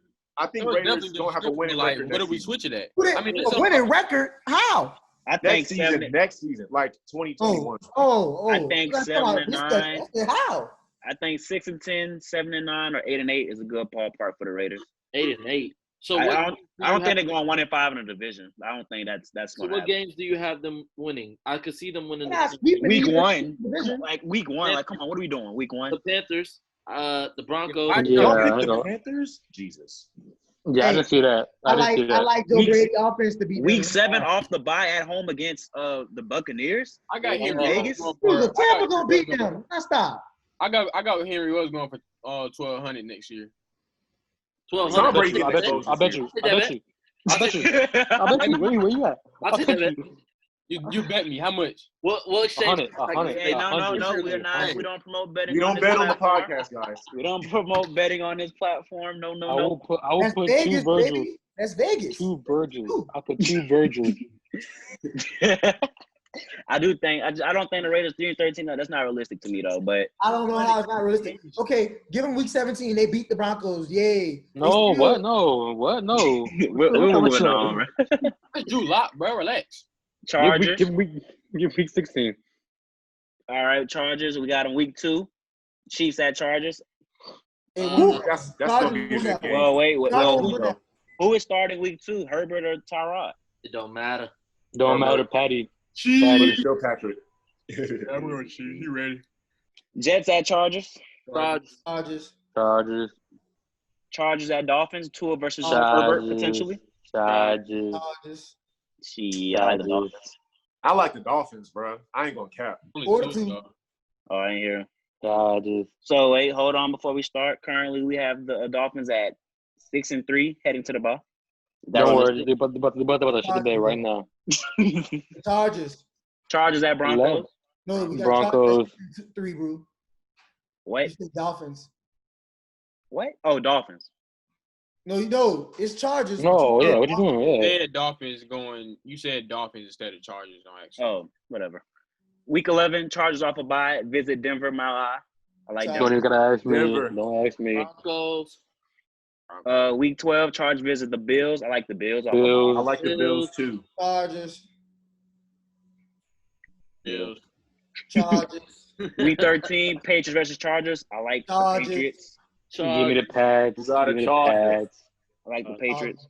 don't have a winning like, record where do next we season. switch it at? I mean, a winning record? How? I think Next season, like 2021. I think That's 7-9. I said, how? I think 6-10, 7-9, or 8-8 is a good ballpark for the Raiders. 8-8. So I what don't games do you think have- they're going 1-5 in the division. I don't think that's So going to what happen. games do you have them winning? I could see them winning They're not the sweeping Week the one, division. like week one, like come on, what are we doing? Week one. Panthers, the Broncos. I Yeah, Y'all I pick the know. Panthers? Jesus. Yeah, I didn't see that. I didn't see that. I like Joe Week- Brady offense to be Week 7 off the bye at home against the Buccaneers. I got in Henry Vegas. Ruggs going for. Tampa gonna beat them. Now stop. I got Henry Ruggs going for 1,200 next year. 1200. Tom Brady I get bet that you. close I bet this you. I bet you. I bet you. I bet you. Where you at? I'll take that bet. You bet me how much? What exchange? 100. Hey, no, 100. we're not. We don't promote betting. We don't this bet on the platform. podcast, guys. We don't promote betting on this platform. No. I will That's put Vegas, 2 Virgils. baby. That's Vegas. 2 Virgils. I'll put 2 Virgils. I do think I don't think the Raiders 3-13. No, that's not realistic to me though. But I don't know how it's not realistic. Okay, give them week 17. They beat the Broncos. Yay. No, They still- what? No, what? No. we're moving on. Right? That's Drew Lock, bro. Relax. Chargers. Give week 16. All right, Chargers. We got them week 2. Chiefs at Chargers. Hey, That's gonna be a good game. Well, wait. Chargers Well, win that. who is starting week 2? Herbert or Tyrod? It don't matter. Don't matter, Patty. But it's still Patrick. I'm going to shoot. You ready? Jets at Chargers. Chargers. Chargers at Dolphins. Tua versus Chargers. Herbert potentially. Chargers. Chargers. Gee, I like the Dolphins. I like the Dolphins, bro. I ain't gonna cap. Only Or 2, two. though. Oh, I ain't hear. Chargers. So wait, hold on before we start. Currently, we have the Dolphins at 6-3, heading to the ball. Don't worry, they're about to shit the bed right now. Chargers. Chargers at Broncos. No, we got Broncos. Chargers 3, bro. What? You said Dolphins. What? Oh, Dolphins. No, it's Chargers. No, yeah, what you doing? Yeah. Said Dolphins going. You said Dolphins instead of Chargers. Don't actually. Oh, whatever. Week 11, Chargers off a bye. Visit Denver, Mile High. I like Chargers. Don't Denver. even gotta ask me. Denver. Don't ask me. Broncos. Week 12, Chargers visit the Bills. I like the Bills. Off a Bills. I like the Bills too. Chargers. Bills. Chargers. bye. Week 13, Patriots versus Chargers. I like Chargers. the Patriots. Give me the pads. You got Give a me the Chargers. pads. I like the Patriots.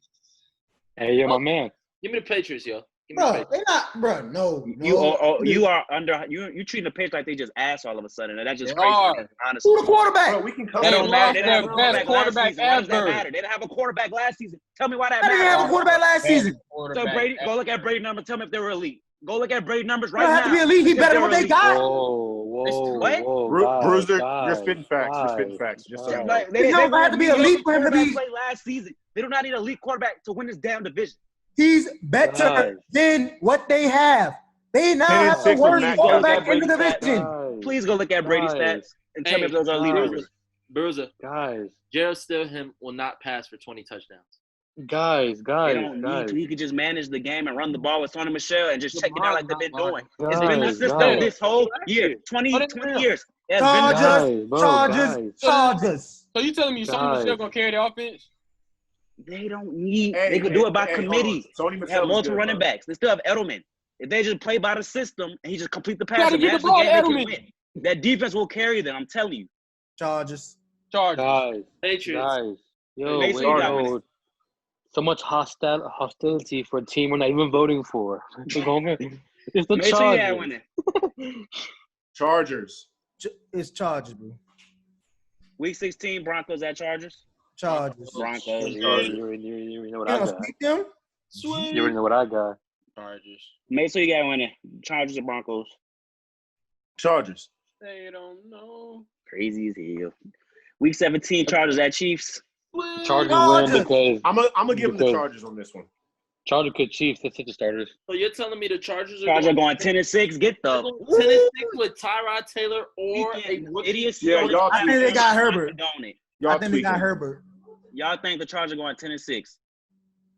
Hey, you're my man. Give me the Patriots, yo. Give me the Bro, Patriots. they not, bro. No. You are under. You treating the Patriots like they just ass all of a sudden, and that's just They crazy. are. Honestly, Who the quarterback? Bro, we can come that They don't matter. They lost didn't have a their best quarterback last quarterback season. Why does that ever. matter? They didn't have a quarterback last season. Tell me why that They didn't have a matters. quarterback last season. So Brady, go look at Brady numbers. Tell me if they were elite. Go look at Brady numbers You right don't now. have to be elite. He If better they than what were they elite. got. Whoa, What? guys, Bruiser, guys, you're spitting facts. You're guys. spitting facts. Just so you know. Like, He don't have to be elite for him to be- Play last season. They do not need an elite quarterback to win this damn division. He's better Guys. than what they have. They now 10 and have the 6 with worst Mac quarterback Jones. in the division. Guys, Please go look at Brady's Guys. stats and tell me if those are elite. Guys. numbers. Bruiser. guys, Gerald Stidham will not pass for 20 touchdowns. guys, They guys, don't need guys. to. He could just manage the game and run the ball with Sonny Michelle and just check it out like they've been doing. It's been the Guys, system guys. this whole year, 20 years. It's been the Chargers, Guys, bro, Chargers, guys. Chargers. So you telling me Sonny Guys. Michelle gonna carry the offense? They don't need. Hey, they could do it by hey, committee. Tony They Michelle have is multiple good, running bro. backs. They still have Edelman. If they just play by the system and he just complete the pass gotta and get manage the the ball game, to they can Edelman. win. That defense will carry them. I'm telling you. Chargers. Chargers. Guys, Patriots. guys. Yo, Mason wait, got yo. So much hostility for a team we're not even voting for. It's the Make sure you had Chargers. winning. Chargers. It's Chargers, bro. Week 16, Broncos at Chargers. Chargers. Broncos. You Yeah. already know what I You gonna got. sweep them? You already know what I got. Chargers. Make sure you got winning. Chargers or Broncos. Chargers. They don't know. Crazy as hell. Week 17, Chargers at Chiefs. Chargers Chargers. win because I'm gonna give them the Because- Chargers on this one. Chargers could Chiefs. That's it, the starters. So you're telling me the Chargers are Chargers are going 10-6. Get they're the going 10-6 with Tyrod Taylor or a freaking rookie? idiots. Yeah, y'all I think they got Herbert. Don't it? Y'all I think they got tweaking. Herbert. Y'all think the Chargers are going 10-6?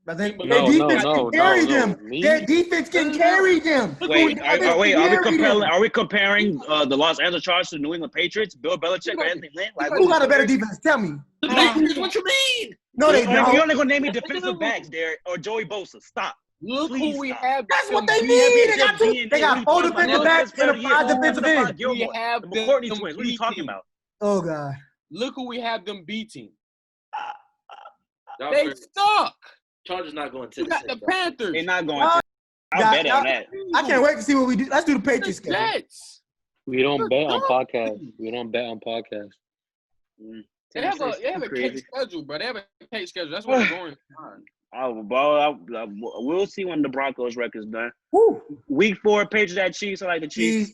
I think No, their defense no, can carry no. them. Me? Their defense can carry them. Wait, I think are we carry them. comparing the Los Angeles Chargers to the New England Patriots? Bill Belichick or Anthony Lynn? Like, Who got a better defense? Tell me. The Patriots, what you mean? No, they You're don't. only gonna name me defensive backs, Derek, or Joey Bosa. Stop. Look Please who we stop. have. That's what them they beat. need. They got two. D&D. They got What are four you talking defensive about? backs and a That's 5 better defensive year. end. We have The them McCourty twins. What are you talking beating. about? Oh God. Look who we have them beating. Y'all They crazy. suck. Chargers not going You 10-6. got the Panthers. They're not going Y'all- to. I'll bet on that. I can't wait to see what we do. Let's do the The Patriots schedule. Jets. We don't bet on podcasts. We don't bet on podcasts. They have a cake Crazy. schedule, bro. They have a cake schedule. That's what they're going on. We'll see when the Broncos record's done. Woo. Week 4, Patriots at Chiefs. I like the Chiefs.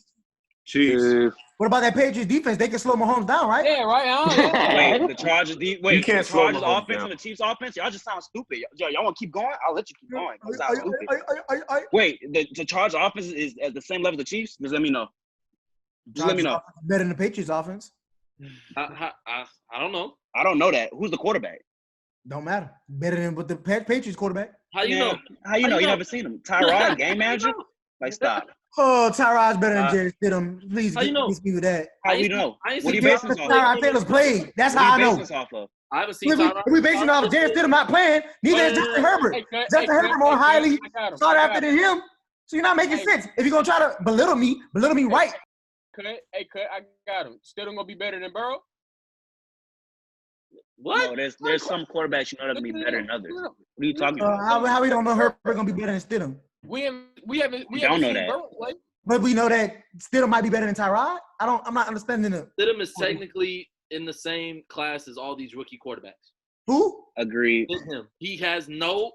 Chiefs. What about that Patriots defense? They can slow Mahomes down, right? Yeah, right. Yeah. Wait, the Chargers. You The can't slow Chargers Mahomes offense down. and the Chiefs offense. Y'all just sound stupid. Y'all want to keep going? I'll let you keep going. That sounds stupid. I- Wait, the Chargers offense is at the same level as the Chiefs? Just let me know. Just let me know. Better than the Patriots offense. I don't know. I don't know that. Who's the quarterback? Don't matter. Better than with the Patriots quarterback. How you Yeah. know? How you know? You never seen him? Tyrod, game manager? Like, stop. Oh, Tyrod's better than Jared Stidham. Please How you know? get me with that. How we know? I ain't What are you seen basing this off? Tyrod Taylor's played. That's What how are I you know. basing this off of? I haven't seen If Tyrod. we basing it off Jared Stidham not playing, neither is Justin Herbert. Justin Herbert more highly sought after than him. So you're not making sense. If you're gonna try to belittle me right. Cut. I got him. Still gonna be better than Burrow. What? No, there's some quarterbacks you know that can be better than others. What are you talking about? How we don't know Herbert gonna be better than Stidham? We haven't don't know seen that. Burrow play. But we know that Stidham might be better than Tyrod. I'm not understanding it. Stidham is technically in the same class as all these rookie quarterbacks. Who? Agreed. With him, he has no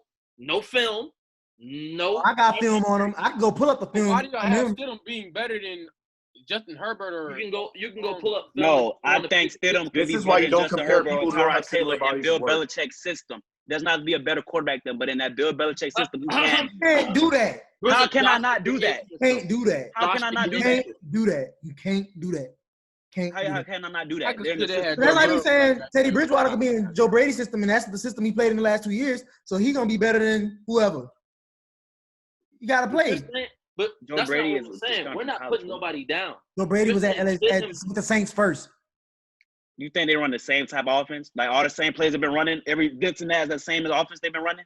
film, no. I got film on him. I can go pull up the film. Why do y'all on have him. Stidham being better than Justin Herbert or? You can go pull up. Film No, I on the think Patriots. Stidham could This be is why better you than don't Justin compare Herbert or people who don't have Tyrod to feel Taylor about in his Bill work. Belichick's system. There's not to be a better quarterback than, but in that Bill Belichick system, you can't. You can't do that. How can I not do that? You can't do that. How can I not do You that? can't do that. You can't do that. Can't do How that. can I not do I that? could They're in the see that. system. That's like me saying Teddy Bridgewater could be in Joe Brady's system, and that's the system he played in the last 2 years. So he's gonna be better than whoever. You gotta play. But Joe that's Brady not is what just we're saying. coming We're from not college, putting bro. nobody down. Joe Brady was with the Saints first. You think they run the same type of offense? Like all the same plays have been running? Every Vincent has the same offense they've been running?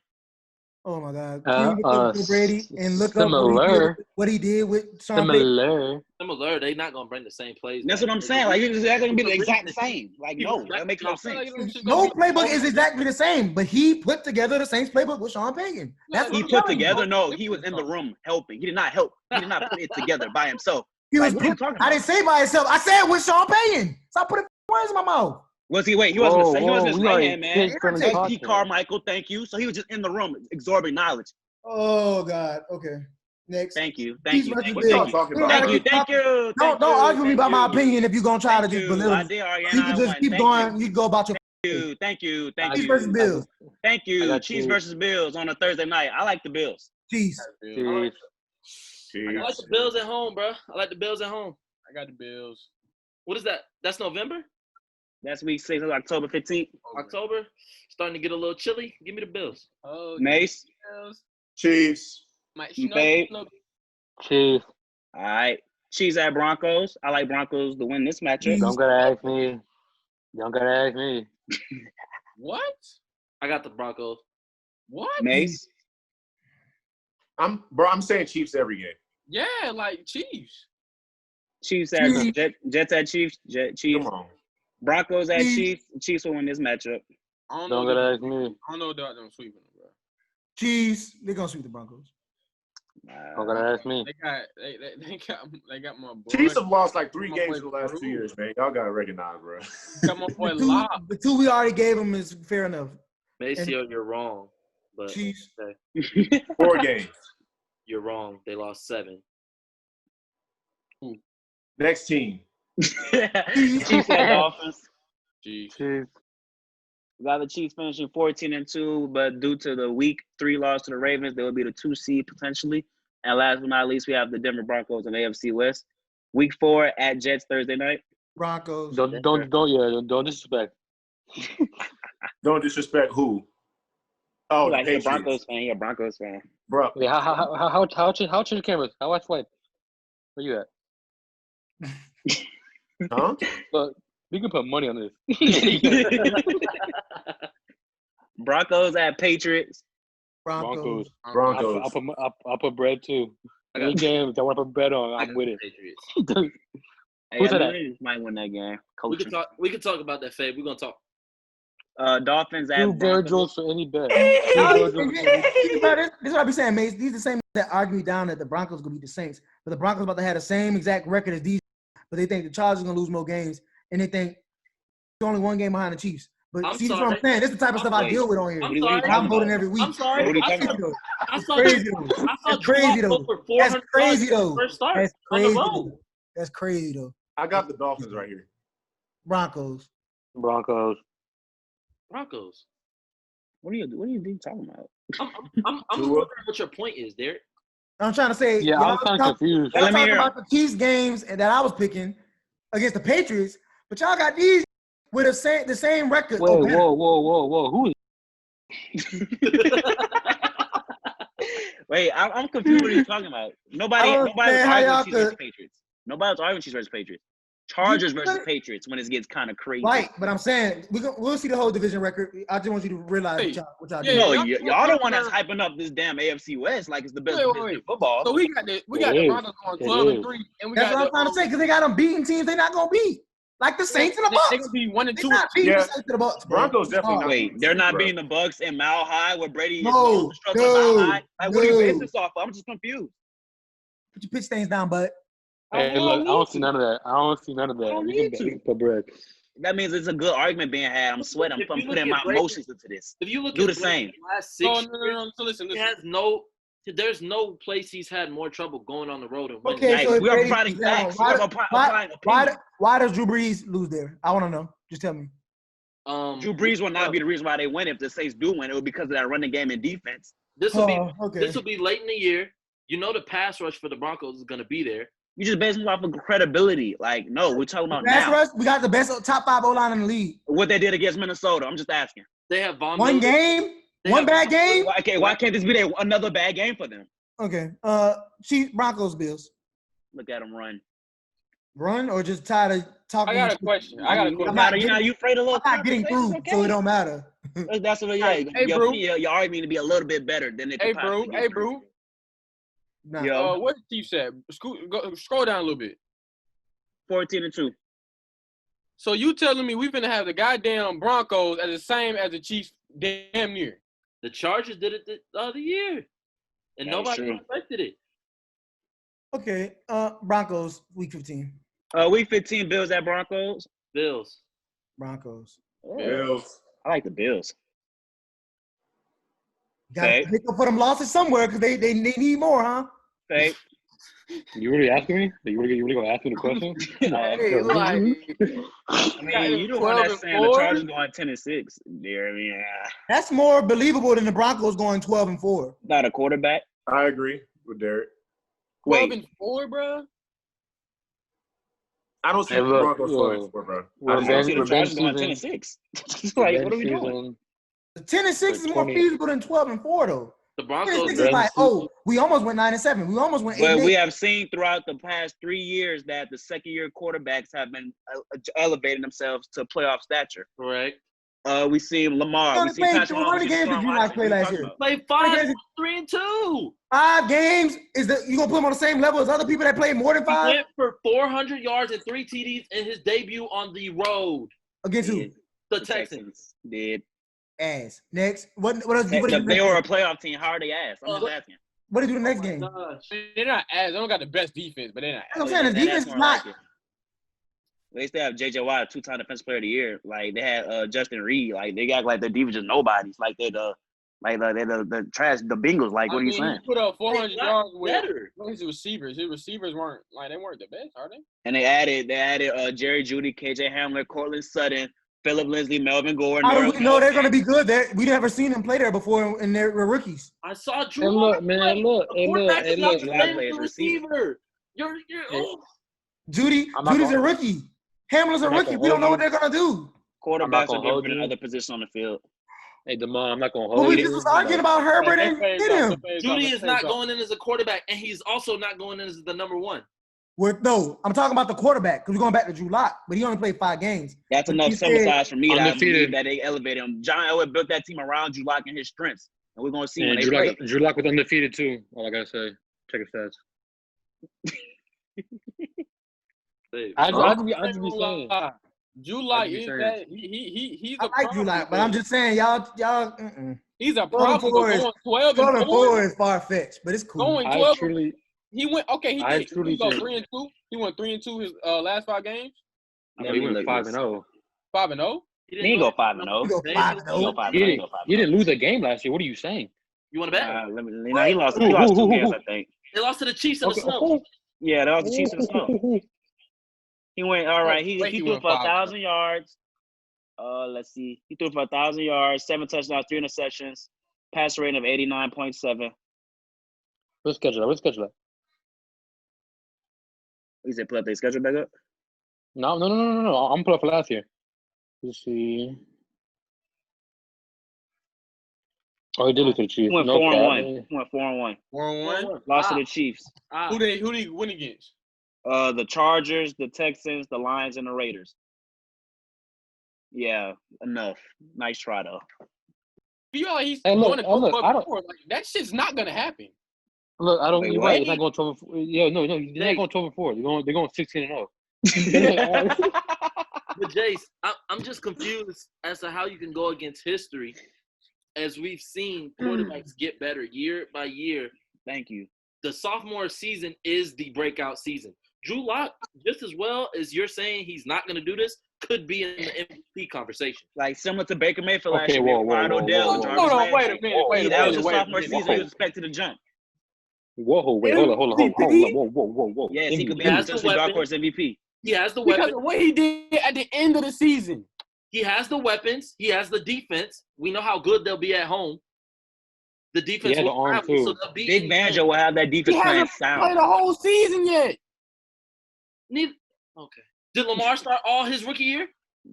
Oh my God! Can you look up Joe Brady and look similar. up what he did with Sean Payton? Similar. They're not gonna bring the same plays. That's back. what I'm saying. Like it's gonna be the exact same. Like no, that makes no sense. No playbook is exactly the same, but he put together the Saints playbook with Sean Payton. That's what He I'm put telling you. together. No, he was in the room helping. He did not help. He did not put it together by himself. He was. Like, what are you talking I about? didn't say by himself. I said with Sean Payton. Stop putting words in my mouth. Was he? Wait, he wasn't. Whoa, He wasn't his we right already hand man. finished friendly Pete talking. Carmichael, thank you. So he was just in the room absorbing knowledge. Oh God. Okay. Next. Thank you. Please Thank you. let Thank me you. be. What y'all Thank you. talking We about? gotta Thank you. Thank you. Don't argue me about my opinion if you're gonna try to just belittle I me. did argue. You can just keep going. You can go about your. Thank you. Thank Chiefs you. versus Bills. Thank I you. got Chiefs you. versus Bills on a Thursday night. I like the Bills. Chiefs. Chiefs. I like the Bills at home, bro. I like the Bills at home. I got the Bills. What is that? That's November? That's week 6, October 15th. October? Starting to get a little chilly. Give me the Bills. Oh, Mace. Bills. Chiefs. Might Babe. Chiefs. All right. Chiefs at Broncos. I like Broncos to win this matchup. Don't gotta ask me. Don't gotta ask me. What? I got the Broncos. What? Mace. I'm saying Chiefs every game. Yeah, like Chiefs. Chiefs at Jets at Chiefs. Chiefs. Come on. Broncos at Chiefs. Chiefs. Chiefs will win this matchup. I don't Don't know. gotta ask me. I don't know about them sweeping, bro. Chiefs, they're gonna sweep the Broncos. I'm gonna ask me. They got my boy. Chiefs have lost like 3 My games boy in the last 2 Drew. years, man. Y'all gotta recognize, bro. Got my boy Lock. The two we already gave them is fair enough. Maceo, you're wrong. But Chiefs. okay. 4 games. You're wrong. They lost 7. Next team. Chiefs and Dolphins. Chiefs. Chiefs. We got the Chiefs finishing 14-2, but due to the week 3 loss to the Ravens, they will be the 2 seed potentially. And last but not least, we have the Denver Broncos in the AFC West. Week 4 at Jets Thursday night. Broncos. Don't disrespect. Don't disrespect who? Oh, Like the he a Patriots. Broncos fan. He a Broncos fan. Bro. Wait, how change the cameras? How watch flight? Where you at? Huh? Look, we can put money on this. Broncos at Patriots. Broncos. Broncos. I'll put bread too. I Any got game that I want to put bread on, I I'm got with the it. Patriots. Hey, Who's I that? mean, might win that game. Coaching. We can talk about that, Fabe. We're gonna talk. Dolphins at Two Broncos. Virgils for any bet. This Two Virgils. is what I be saying, Mace. These are the same that argue me down that the Broncos gonna beat the Saints, but the Broncos about to have the same exact record as these, but they think the Chargers are gonna lose more games, and they think it's only 1 game behind the Chiefs. But I'm see, that's sorry. what I'm saying. This is the type of stuff I deal with on here. I'm What are you sorry. talking I'm voting about? every week. I'm sorry. What are you I talking saw, about? I saw, Crazy though. I saw That's crazy Drew though. for That's 400 crazy yards though. first start That's on the crazy. road. Though. That's crazy though. I got the Dolphins right here. Broncos. Broncos. Broncos. What are you talking about? I'm Tua? wondering what your point is, Derek. I'm trying to say, Yeah, I'm kind of confused. Y'all Let me talking hear about the Chiefs games and that I was picking against the Patriots, but y'all got these with the same record. Wait, or better. whoa. Who is Wait, I'm confused. What are you talking about? Nobody's arguing Chiefs versus Patriots. Nobody's arguing Chiefs versus Patriots. Chargers versus Patriots when it gets kind of crazy. Right, but I'm saying we'll see the whole division record. I just want you to realize what y'all do. No, y'all the one that's hyping up this damn AFC West like it's the best division in football. So we got the Broncos going 12-3, and we That's got what I'm trying to say because they got them beating teams they're not gonna beat, like the Saints and the Bucks. They're gonna be 1 and 2. They're not beating Yeah. the Saints and the Bucks. Bro. Broncos definitely not. Wait, they're not bro. beating the Bucks in Mile High where Brady is No, struggling Mile High. Like, what are you no. basing this off of? I'm just confused. Put your pitch stains down, bud. Hey, look, I don't see none of that. I don't We need can to. put bread. That means it's a good argument being had. I'm sweating. If I'm you look putting at my Brady- emotions into this. If you look Do at the Brady same. the last 6 years, No. So listen. he has there's no place he's had more trouble going on the road and winning. Okay, Like, so if we are Brady- providing facts. We why- are applying opinions. Why does Drew Brees lose there? I want to know. Just tell me. Drew Brees will not be the reason why they win. If the Saints do win, it will be because of that running game and defense. This will be Okay. this will be late in the year. You know the pass rush for the Broncos is going to be there. You just basing it off of credibility. Like, no, we're talking about Pass now. rush, we got the best top 5 O-line in the league. What they did against Minnesota. I'm just asking. They have Von One Miller. game, They one have- bad game. Why can't this be another bad game for them? Okay. Chiefs, Broncos, Bills. Look at them run. Run or just tired of talking. I got a question. No matter, you afraid of a little I'm not getting through, okay. so it don't matter. That's what. Yeah, Hey, your bro. opinion, your argument to be a little bit better than it. Hey, bro. Nah. Yo. What the Chiefs said? Scroll down a little bit. 14-2. So you telling me we finna have the goddamn Broncos as the same as the Chiefs damn near? The Chargers did it the other year, and That is nobody true. expected it. Okay. Broncos, week 15. Week 15, Bills at Broncos. Bills. Broncos. Bills. I like the Bills. Got to make up for them losses somewhere because they need more, huh? Okay. You really asking me? You really gonna ask me the question? Hey, like, I mean, you the one that's saying the 12-4? Chargers going 10-6. There, I mean, That's more believable than the Broncos going 12-4. not a quarterback. I agree with Derek. 12-4, bro. I don't see Hey, the look, Broncos look. 12-4, bro. Well, I don't see the revenge Chargers going season. 10-6. Like, what are we doing? Season. The 10-6 is more 20. feasible than 12-4, though. The 10-6 Broncos. is like, we almost went 9-7. We almost went 8-8. But we have seen throughout the past 3 years that the second-year quarterbacks have been elevating themselves to playoff stature. Correct. We see Lamar. We see Patrick How many games did you guys play last year? Played How 5, many 3-2. 5 games? You gonna put them on the same level as other people that play more than He 5? went for 400 yards and 3 TDs in his debut on the road. Against who? The Texans. Did. Ass. Next. What else? They were a playoff team. How are they ass? I'm just asking. What do you do the next game? Gosh. They're not ass. They don't got the best defense, but they're not I'm ass. saying the defense is more not. like it. They still have J.J. Watt, 2-time Defensive Player of the Year. Like they had Justin Reed. Like they got like their defense just nobodies. Like they're the trash. The Bengals. Like what are you saying? He put up 400 yards with Better. his receivers. His receivers weren't the best, are they? And they added Jerry Jeudy, KJ Hamler, Cortland Sutton, Phillip Lindsay, Melvin Gordon. How do we know they're going to be good? We never seen them play there before, and they're rookies. I saw Drew. Hey, look, man, look. Quarterback's receiver. You're Judy's a rookie. Hamlin's a rookie. We don't know what they're going to do. Quarterbacks are different than other positions on the field. Hey, Demar, I'm not going to But hold we you. just was arguing about Herbert and get him. Judy is not going in as a quarterback, and he's also not going in as the number one. No, I'm talking about the quarterback because we're going back to Drew Lock, but he only played 5 games. That's enough sample size for me that I undefeated. believe that they elevated him. John Elway built that team around Drew Lock and his strengths, and we're going to see when they play. Drew Lock was undefeated too. All I gotta say, check his stats. I just be saying. Drew Lock is that he's a I like Drew Lock, but I'm just saying y'all. He's a problem. Going 12-4 is far fetched, but it's cool. Going 12. He went 3-2. He went 3-2 his last 5 games. No, he went 5-0. 5-0. He didn't go 5-0. He go 5-0. He didn't lose a game last year. What are you saying? You want to bet? He lost 2 games, I think. They lost to the Chiefs in the snow. Yeah, that was the Chiefs in the snow. He went all right. He threw for 1,000 yards. Let's see. He threw for 1,000 yards, 7 touchdowns, 3 interceptions, pass rating of 89.7. Let's schedule that. He said, "Put up their schedule back up." No. I'm put up for last year. Let's see. Oh, he did lose to the Chiefs. He went 4-1. He went 4-1. 4-1. Lost to the Chiefs. Who did he win against? The Chargers, the Texans, the Lions, and the Raiders. Yeah, enough. Nice try though. Feel like he's going to go before. Like, that shit's not gonna happen. Look, I don't. Wait, you're right. It's not going 12. Yeah, no. They're not going 12-4. They're going 16-0. But Jace, I'm just confused as to how you can go against history, as we've seen quarterbacks get better year by year. Thank you. The sophomore season is the breakout season. Drew Lock, just as well as you're saying he's not going to do this, could be in the MVP conversation. Like similar to Baker Mayfield last year. Whoa. Wait a minute. That was his sophomore season. He was expected to jump. Whoa, wait, hold on. Whoa. Yes, he could be the dark horse MVP. He has the weapons. Because of what he did at the end of the season. He has the weapons. He has the defense. We know how good they'll be at home. The defense will travel, so they'll be Big Banjo will have that defense playing sound. He hasn't played the whole season yet. Okay. Did Lamar start all his rookie year?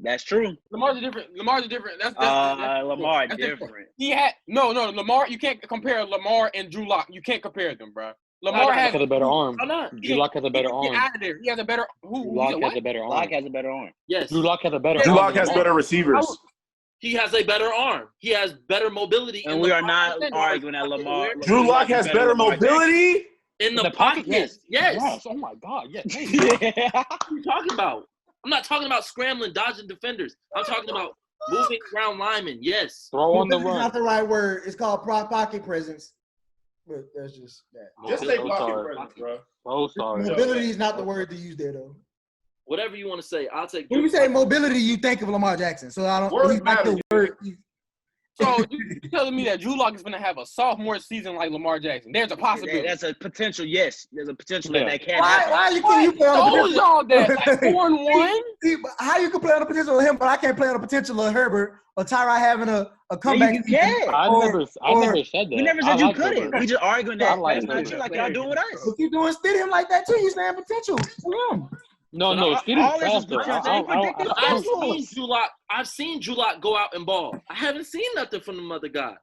That's true. Lamar's different. That's Lamar that's different. He had Lamar. You can't compare Lamar and Drew Lock. You can't compare them, bro. Lamar has a better arm. Why not? Drew Lock has a better arm. Get out of there. He has a better. Drew Lock has a better arm. Lock has a better arm. Yes. Drew Lock has a better arm. Drew Lock has better receivers. He has a better arm. He has better mobility. And we are not arguing that Lamar. Drew Lock has better mobility? In the pocket? Yes. Oh, my God. Yes. What are you talking about? I'm not talking about scrambling, dodging defenders. I'm talking about moving around linemen. Yes. Throw on the run. It's not the right word. It's called pocket presence. But that's just that. Just say pocket presence, bro. Oh, sorry. Mobility is not the word to use there, though. Whatever you want to say, I'll take. When we say mobility, you think of Lamar Jackson. So I don't. Word matter. So you telling me that Drew Lock is going to have a sophomore season like Lamar Jackson? There's a possibility. That's a potential. Yes, there's a potential that can Why happen. can you play on the potential? Y'all that like 4-1? How you can play on the potential of him, but I can't play on the potential of Herbert or Tyrod having a comeback? You can. I never said that. We never said you couldn't. We just arguing that. Like That's not like y'all doing with us. If you doing him like that too, you saying potential. For him. No, Steven's faster. I've seen Drew Lock go out and ball. I haven't seen nothing from them other guys.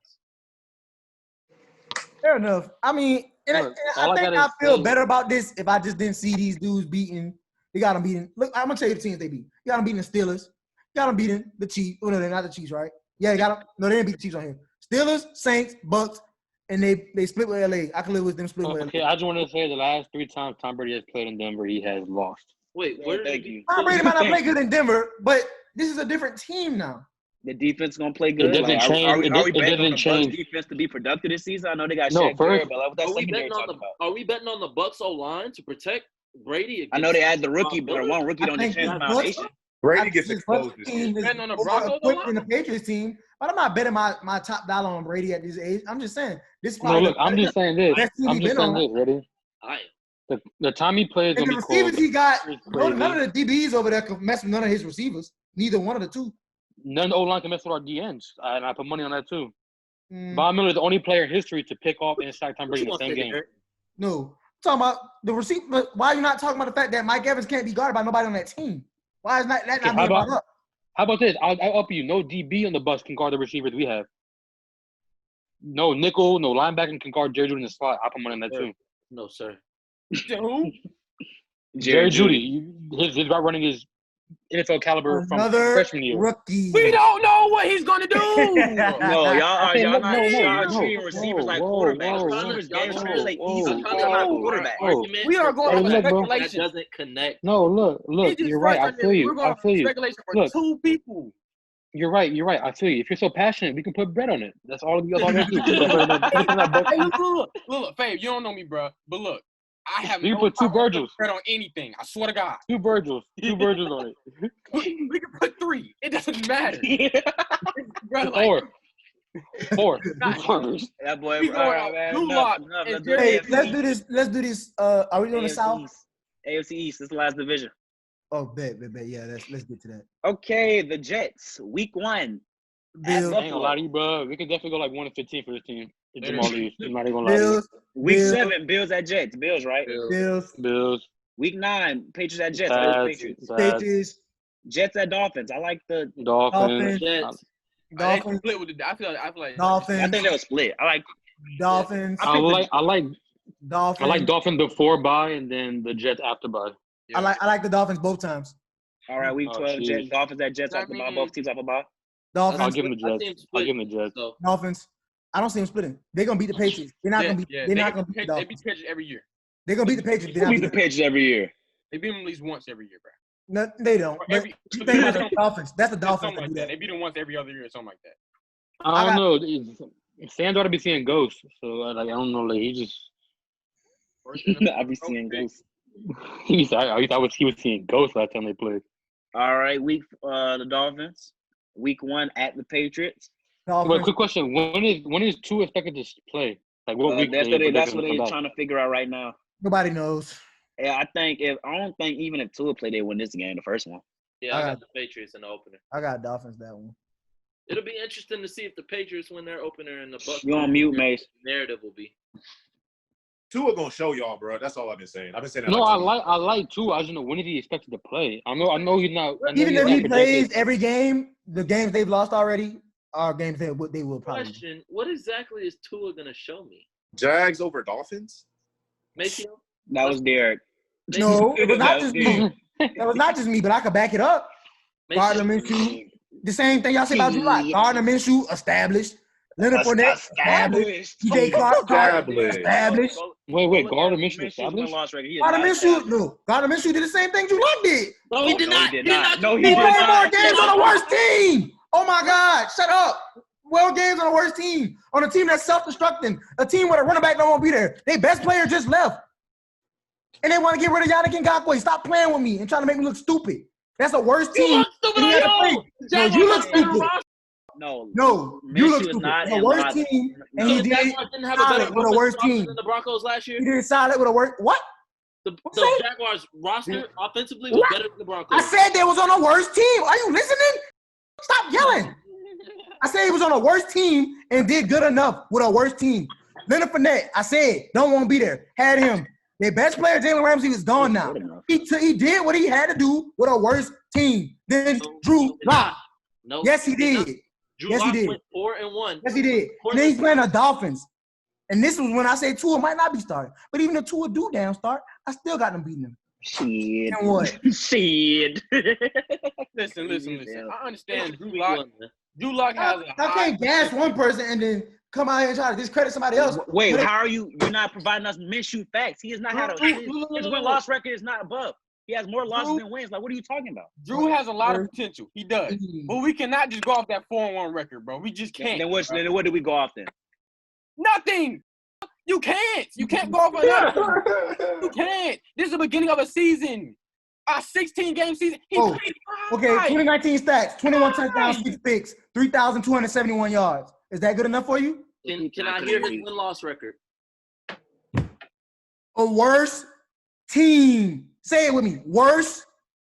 Fair enough. I mean, I feel better about this if I just didn't see these dudes beating. They got them beating. Look, I'm gonna tell you the teams they beat. You got them beating the Steelers. You got them beating the Chiefs. Oh no, they're not the Chiefs, right? Yeah, you got them. No, they didn't beat the Chiefs on here. Steelers, Saints, Bucks, and they split with LA. I can live with them split with LA. Okay, I just want to say the last 3 times Tom Brady has played in Denver, he has lost. Wait, where did he? Tom Brady might not play good in Denver, but this is a different team now. The defense gonna play good. doesn't Like, change. are we It betting on doesn't the change. Bucks defense to be productive this season? I know they got No, Shaq first- Barrett, but like what that Are we secondary betting on talking the about? Are we betting on the Bucks O-line to protect Brady? I know they had the against rookie, but Miller? one rookie I don't think defend the the Bucks- foundation. Brady gets This Bucks exposed this year. team is Betting on the more Broncos equipped a than the lot? Patriots team, but I'm not betting my top dollar on Brady at this age. I'm just saying this is No, probably look, I'm just saying this. best team I'm he's just been saying on. this. Ready? I The time he plays And gonna the be cold. receivers he got, It's none crazy. of the DBs over there could mess with none of his receivers. Neither one of the two. None of the O-line can mess with our DNs, and I put money on that too. Mm, Von Miller is the only player in history to pick off and sack Tom What Brady you in the gonna same say, game. Derek? no. I'm talking about the receiver. But why are you not talking about the fact that Mike Evans can't be guarded by nobody on that team? Why is that Okay, not how being brought about- up? How about this? I'll up you. No DB on the Bucks can guard the receivers we have. No nickel, no linebacker can guard Jerry Judy in the slot. I put money on that too. No, sir. Who? Jerry Judy, his route running is NFL caliber from Another freshman year. rookie. We don't know what he's gonna do. No, y'all I are said, y'all look, not no, y'all no, treating no. receivers like Whoa, quarterbacks. whoa, Receivers whoa, game whoa, translate whoa, easily I'm to trying to like whoa, quarterback. whoa. argument. We are for going Hey, off look, bro. that speculation. doesn't connect. No, look. He just You're right. I frustrated feel me. you. We're going I off feel you. speculation for Look. 2 people. You're right. I feel you. If you're so passionate, we can put bread on it. That's all we got to do. We can put that bread. Hey, look, Fave, you don't know me, bro. But look, I have We can no put 2 problem Virgils. putting bread on anything. I swear to God. 2 Virgils. 2 Virgils on it. We can put 3. It doesn't matter. Bro, like, 4. That boy, We going all right, off man, Blue enough, Lock enough. and Let's do Hey, AFC let's East. do this. Let's do this. Are we doing the AFC South? East. AFC East. This is the last division. Oh, bet. Yeah, let's get to that. Okay, the Jets, week 1. Bills, I ain't gonna lie to you, bro. We could definitely go like 1-15 for this team. If Jamal leaves, I'm not even gonna lie to you. Bills, Week Bills, 7, Bills at Jets. Bills, right? Bills, Bills, Week 9, Patriots at Jets. I like Pats, Patriots. Patriots, Jets at Dolphins. I like the. Dolphins. Jets. they Dolphins, split with the. I feel like. I Dolphins, think they were split. I like. Dolphins, I like Dolphins. Dolphins before bye and then the Jets after bye. I like the Dolphins both times. All right, week Oh, 12, Jets, jeez. Dolphins at Jets off the ball. Both teams off the ball. I'll Dolphins, give him the I see him Jets. split. I'll give him the Jets. So Dolphins. I don't see them splitting. They're gonna beat the Patriots. They're not gonna beat. Yeah, They're not gonna beat the They Dolphins. beat the Patriots every year. They're gonna beat the Patriots. They're Who not beat the beating Patriots every year? They beat them at least once every year, bro. No, they don't. Or But every- you think about the Dolphins. That's the It's Dolphins something that like do that. that. They beat them once every other year or something like that. I don't know. Sands ought to be seeing ghosts. So like I don't know. Like he just I be seeing ghosts. he was seeing ghosts last time they played. All right, the Dolphins. Week 1 at the Patriots. Wait, Dolphins. quick question: When is Tua expected to play? Like what week? That's what they're back? trying to figure out right now. Nobody knows. Yeah, I don't think even if Tua play, they win this game, the first one. yeah, I got the Patriots in the opener. I got Dolphins that one. It'll be interesting to see if the Patriots win their opener and the Bucks. You on mute, Mace? Narrative will be. Tua gonna show y'all, bro. That's all I've been saying. I've been saying that. No, like I like Tua. I just know when is he expected to play. I know he's not. I know Even he's if not he plays projected. every game, the games they've lost already are games they will probably. Question: what exactly is Tua gonna show me? Jags over Dolphins. Maceo? That was Derek. No, it was not That just was me. Derek. That was not just me, but I could back it up. Gardner Minshew, the same thing y'all say about July. Gardner Minshew established. Leonard Fournette established. DJ Clark established. Wait, Gardner Minshew established? Gardner Minshew did the same thing July did. No, he did not. He did not. No, He he did played more not. games on the worst team. Oh my God, shut up. Well, games on the worst team, on a team that's self-destructing, a team where the running back don't want to be there. Their best player just left. And they want to get rid of Yannick Ngakoue. Stop playing with me and trying to make me look stupid. That's the worst You team. look stupid And he on had to your play. No, you look stupid. No, No, you look Minshew is stupid. not The in worst my- team, and No, he The did. Jaguars didn't have a solid better with a worse offensive roster team. than the Broncos last year. He did solid with a worst. What? The say? Jaguars roster offensively was What? better than the Broncos. I said they was on a worse team. Are you listening? Stop yelling. I said he was on a worse team and did good enough with a worse team. Leonard Fournette, I said, don't want to be there. Had him. Their best player, Jalen Ramsey, is gone now. He did what he had to do with a worse team than Drew Lock. No, Yes, he did. Drew Yes, he Lock did. went 4-1. Yes, he did. And then he's playing the Dolphins. And this was when I say Tua might not be starting. But even if Tua do down start, I still got them beating him. Shit. And what? Shit. Listen. Yeah. I understand Drew Lock. Drew Lock has a I can't gas one person and then come out here and try to discredit somebody else. Wait, But how are you? You're not providing us Minshew facts. He has not had a his win-loss record is not above. He has more losses than wins. Like, what are you talking about? Drew has a lot of potential. He does. But we cannot just go off that 4-1 record, bro. We just can't. Then what do we go off then? Nothing. You can't. You can't go off on nothing. You can't. This is the beginning of a season. A 16-game season. He played okay, 2019 stats, 21 touchdowns, 6 picks, 3,271 yards. Is that good enough for you? Can I hear his win-loss record? A worse team. Say it with me. Worse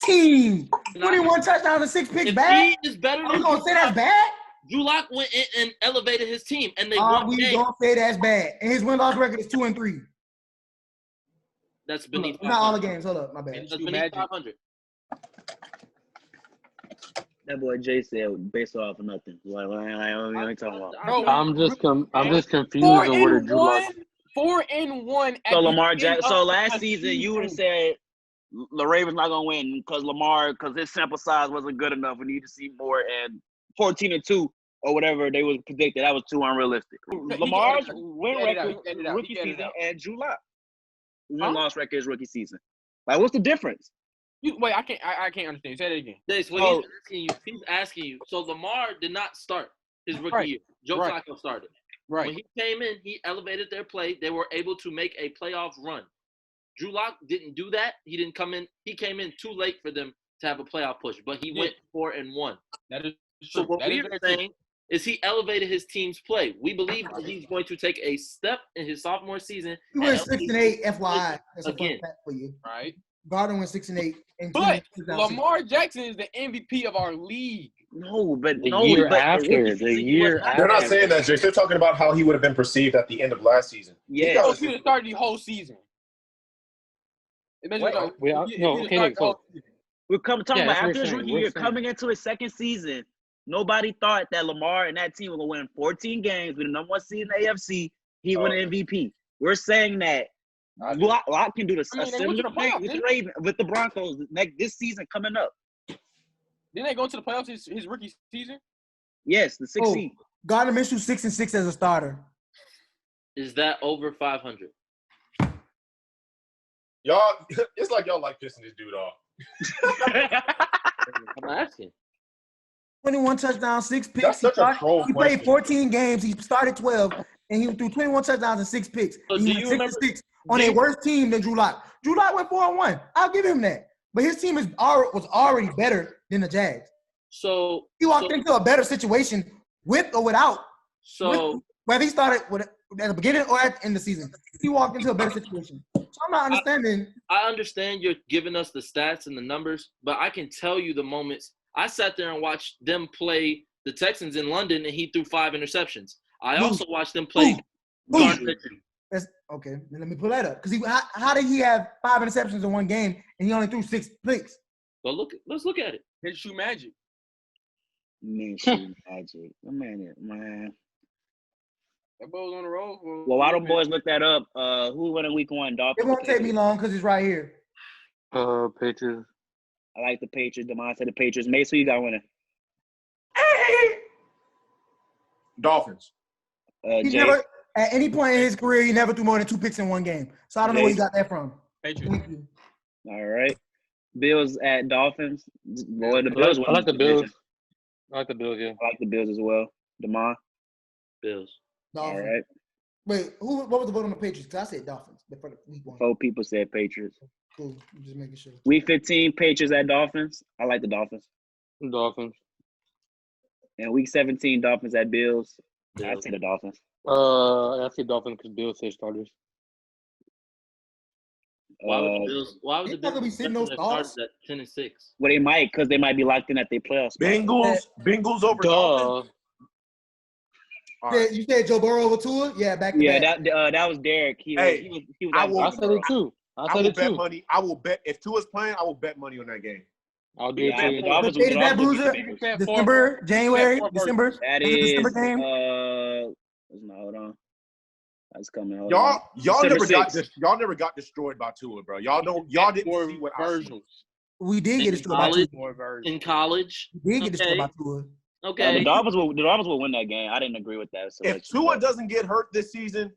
team. 21 touchdowns and 6 picks. Bad? He is better Are than you going to say that's bad? Drew Lock went in and elevated his team, and they won. We don't say that's bad. And his win-loss record is 2-3. That's beneath. Not all the games. Hold up, my bad. That's beneath 500. That boy Jay said based off of nothing. Like, what are you talking about? Bro, I'm just confused on where the Drew Lock. 4-1. So Lamar Jackson. So last season you would have said the Ravens not gonna win because his sample size wasn't good enough. We need to see more. And 14-2 or whatever they was predicted, that was too unrealistic. Lamar's win record rookie season and Drew Lock. Win-loss record is rookie season. Like, what's the difference? Wait, I can't understand. Say that again. Jace, when he's asking you. So Lamar did not start his rookie year. Joe Flacco started. Right. When he came in, he elevated their play. They were able to make a playoff run. Drew Lock didn't do that. He didn't come in. He came in too late for them to have a playoff push, but he went 4-1. That is true. So what we're saying is he elevated his team's play. We believe that he's going to take a step in his sophomore season. He went 6-8, FYI. That's a again. fun fact for you. Right. Gardner went 6-8. But Lamar Jackson is the MVP of our league. The year after. They're not saying that, Jake. They're talking about how he would have been perceived at the end of last season. Yeah. He should have started the whole season. We're talking about after his rookie year, coming into his second season. Nobody thought that Lamar and that team were going to win 14 games with the number 1 seed in the AFC. He won an MVP. We're saying that Lock can do a similar thing with the Broncos this season coming up. Didn't they go to the playoffs his rookie season? Yes, the 6th seed. Gardner Minshew 6-6 as a starter. Is that over 500? Y'all, it's like y'all like pissing this dude off. I'm asking. 21 touchdowns, 6 picks. That's such a troll He played 14 games. He started 12, and he threw 21 touchdowns and 6 picks. So he went 6-6 on a worse team than Drew Lock. Drew Lock went 4-1. I'll give him that. But his team was already better than the Jags. So he walked into a better situation with or without. Whether he started at the beginning or at the end of the season, he walked into a better situation. So I'm not understanding. I understand you're giving us the stats and the numbers, but I can tell you the moments. I sat there and watched them play the Texans in London, and he threw 5 interceptions. I also watched them play. That's okay. Then let me pull that up. Because how did he have 5 interceptions in one game and he only threw 6 picks? Well, let's look at it. His shoe magic. Shoe magic. Man. That boy's on the road. Well, why don't boys look that up? Who won in week 1? Dolphins. It won't take me long because it's right here. Patriots. I like the Patriots. Demond said the Patriots. Mace, who you got winning? Dolphins. He never, at any point in his career, he never threw more than 2 picks in one game. So I don't know where you got that from. Patriots. All right. Bills at Dolphins. Boy, the Bills. I like the Bills. I like the Bills, yeah. I like the Bills as well. Demond. Bills. Dolphins. All right. Wait, what was the vote on the Patriots? Because I said Dolphins for the week 1. 4 people said Patriots. Cool. I'm just making sure. Week 15, Patriots at Dolphins. I like the Dolphins. Dolphins. And week 17, Dolphins at Bills. I'd say the Dolphins. I say Dolphins because Bills say starters. Why would the Bills be sitting those starters at 10-6? Well, they might because they might be locked in at their playoffs. Bengals over Dolphins. Right. You said Joe Burrow over Tua? Yeah, back to back. that was Derek. I said it too. I will bet money. I will bet if Tua's playing. I will bet money on that game. I'll do it too. That bruiser, December, January, December. That is December game. Hold on. That's coming. Y'all never got destroyed by Tua, bro. Y'all didn't see what Virgils. We did get destroyed by Tua. In college. We did get destroyed by Tua. Okay. The Dolphins will win that game. I didn't agree with that. So if Tua doesn't get hurt this season,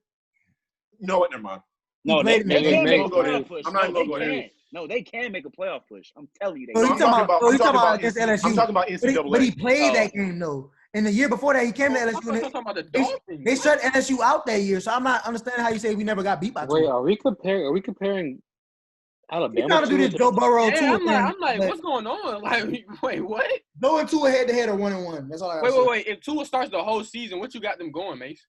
you know what? Never mind. No, I'm not even gonna go there. No, they can make a playoff push. I'm telling you, they Oh, can. you talking about against I'm LSU? talking about NCAA. But he played that game though. And the year before that, he came to I'm LSU. talking about the They Dolphins. shut LSU out that year. So I'm not understanding how you say we never got beat by Wait, two. are we comparing You Alabama trying to do this Joe Burrow Yeah, too? I'm like, what's going on? Like, wait, what? Joe and Tua head to head or 1-1. That's all I got to say. Wait. If Tua starts the whole season, what you got them going, Mace?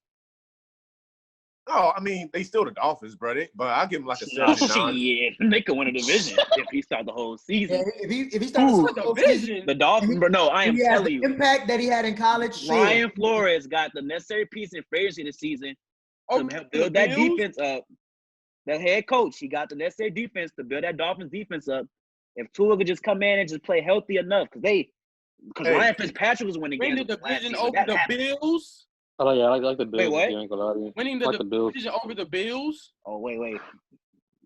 Oh, I mean, they still the Dolphins, bro. But I'll give them like a 7-9. Shit, they could win a division if he starts the whole season. Yeah, if he starts the whole season, The Dolphins, bro. No, I am he has telling the you. impact that he had in college. Sure. Ryan Flores got the necessary piece in free agency this season to help build that defense up. The head coach, he got the necessary defense to build that Dolphins defense up. If Tua could just come in and just play healthy enough, because Ryan Fitzpatrick was winning games. Winning the division over the Bills. Oh yeah, I like the Bills. Wait, what? I ain't gonna lie to you. Winning Like the Bills. division over the Bills. Oh, wait.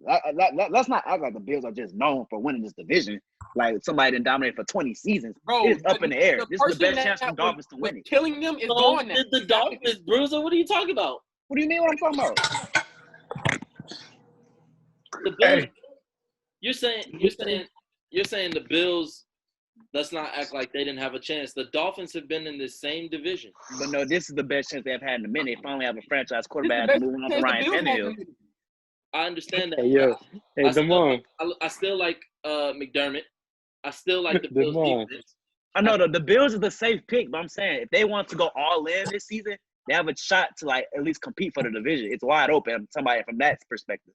Let's not act like the Bills are just known for winning this division. Like somebody didn't dominate for 20 seasons. Bro, It's up in the air. This is the best chance for the Dolphins to win it. Killing them is gone now. The Dolphins, Bruiser. What are you talking about? What do you mean what I'm talking about? The Bills. You're saying the Bills. Let's not act like they didn't have a chance. The Dolphins have been in the same division. But no, this is the best chance they've had in a minute. They finally have a franchise quarterback moving on to Ryan Tannehill. I understand that. Hey, yo. Hey, Damon. I still like McDermott. I still like the Bills defense. I know the Bills is the safe pick, but I'm saying if they want to go all in this season, they have a shot to like at least compete for the division. It's wide open. Somebody from that perspective.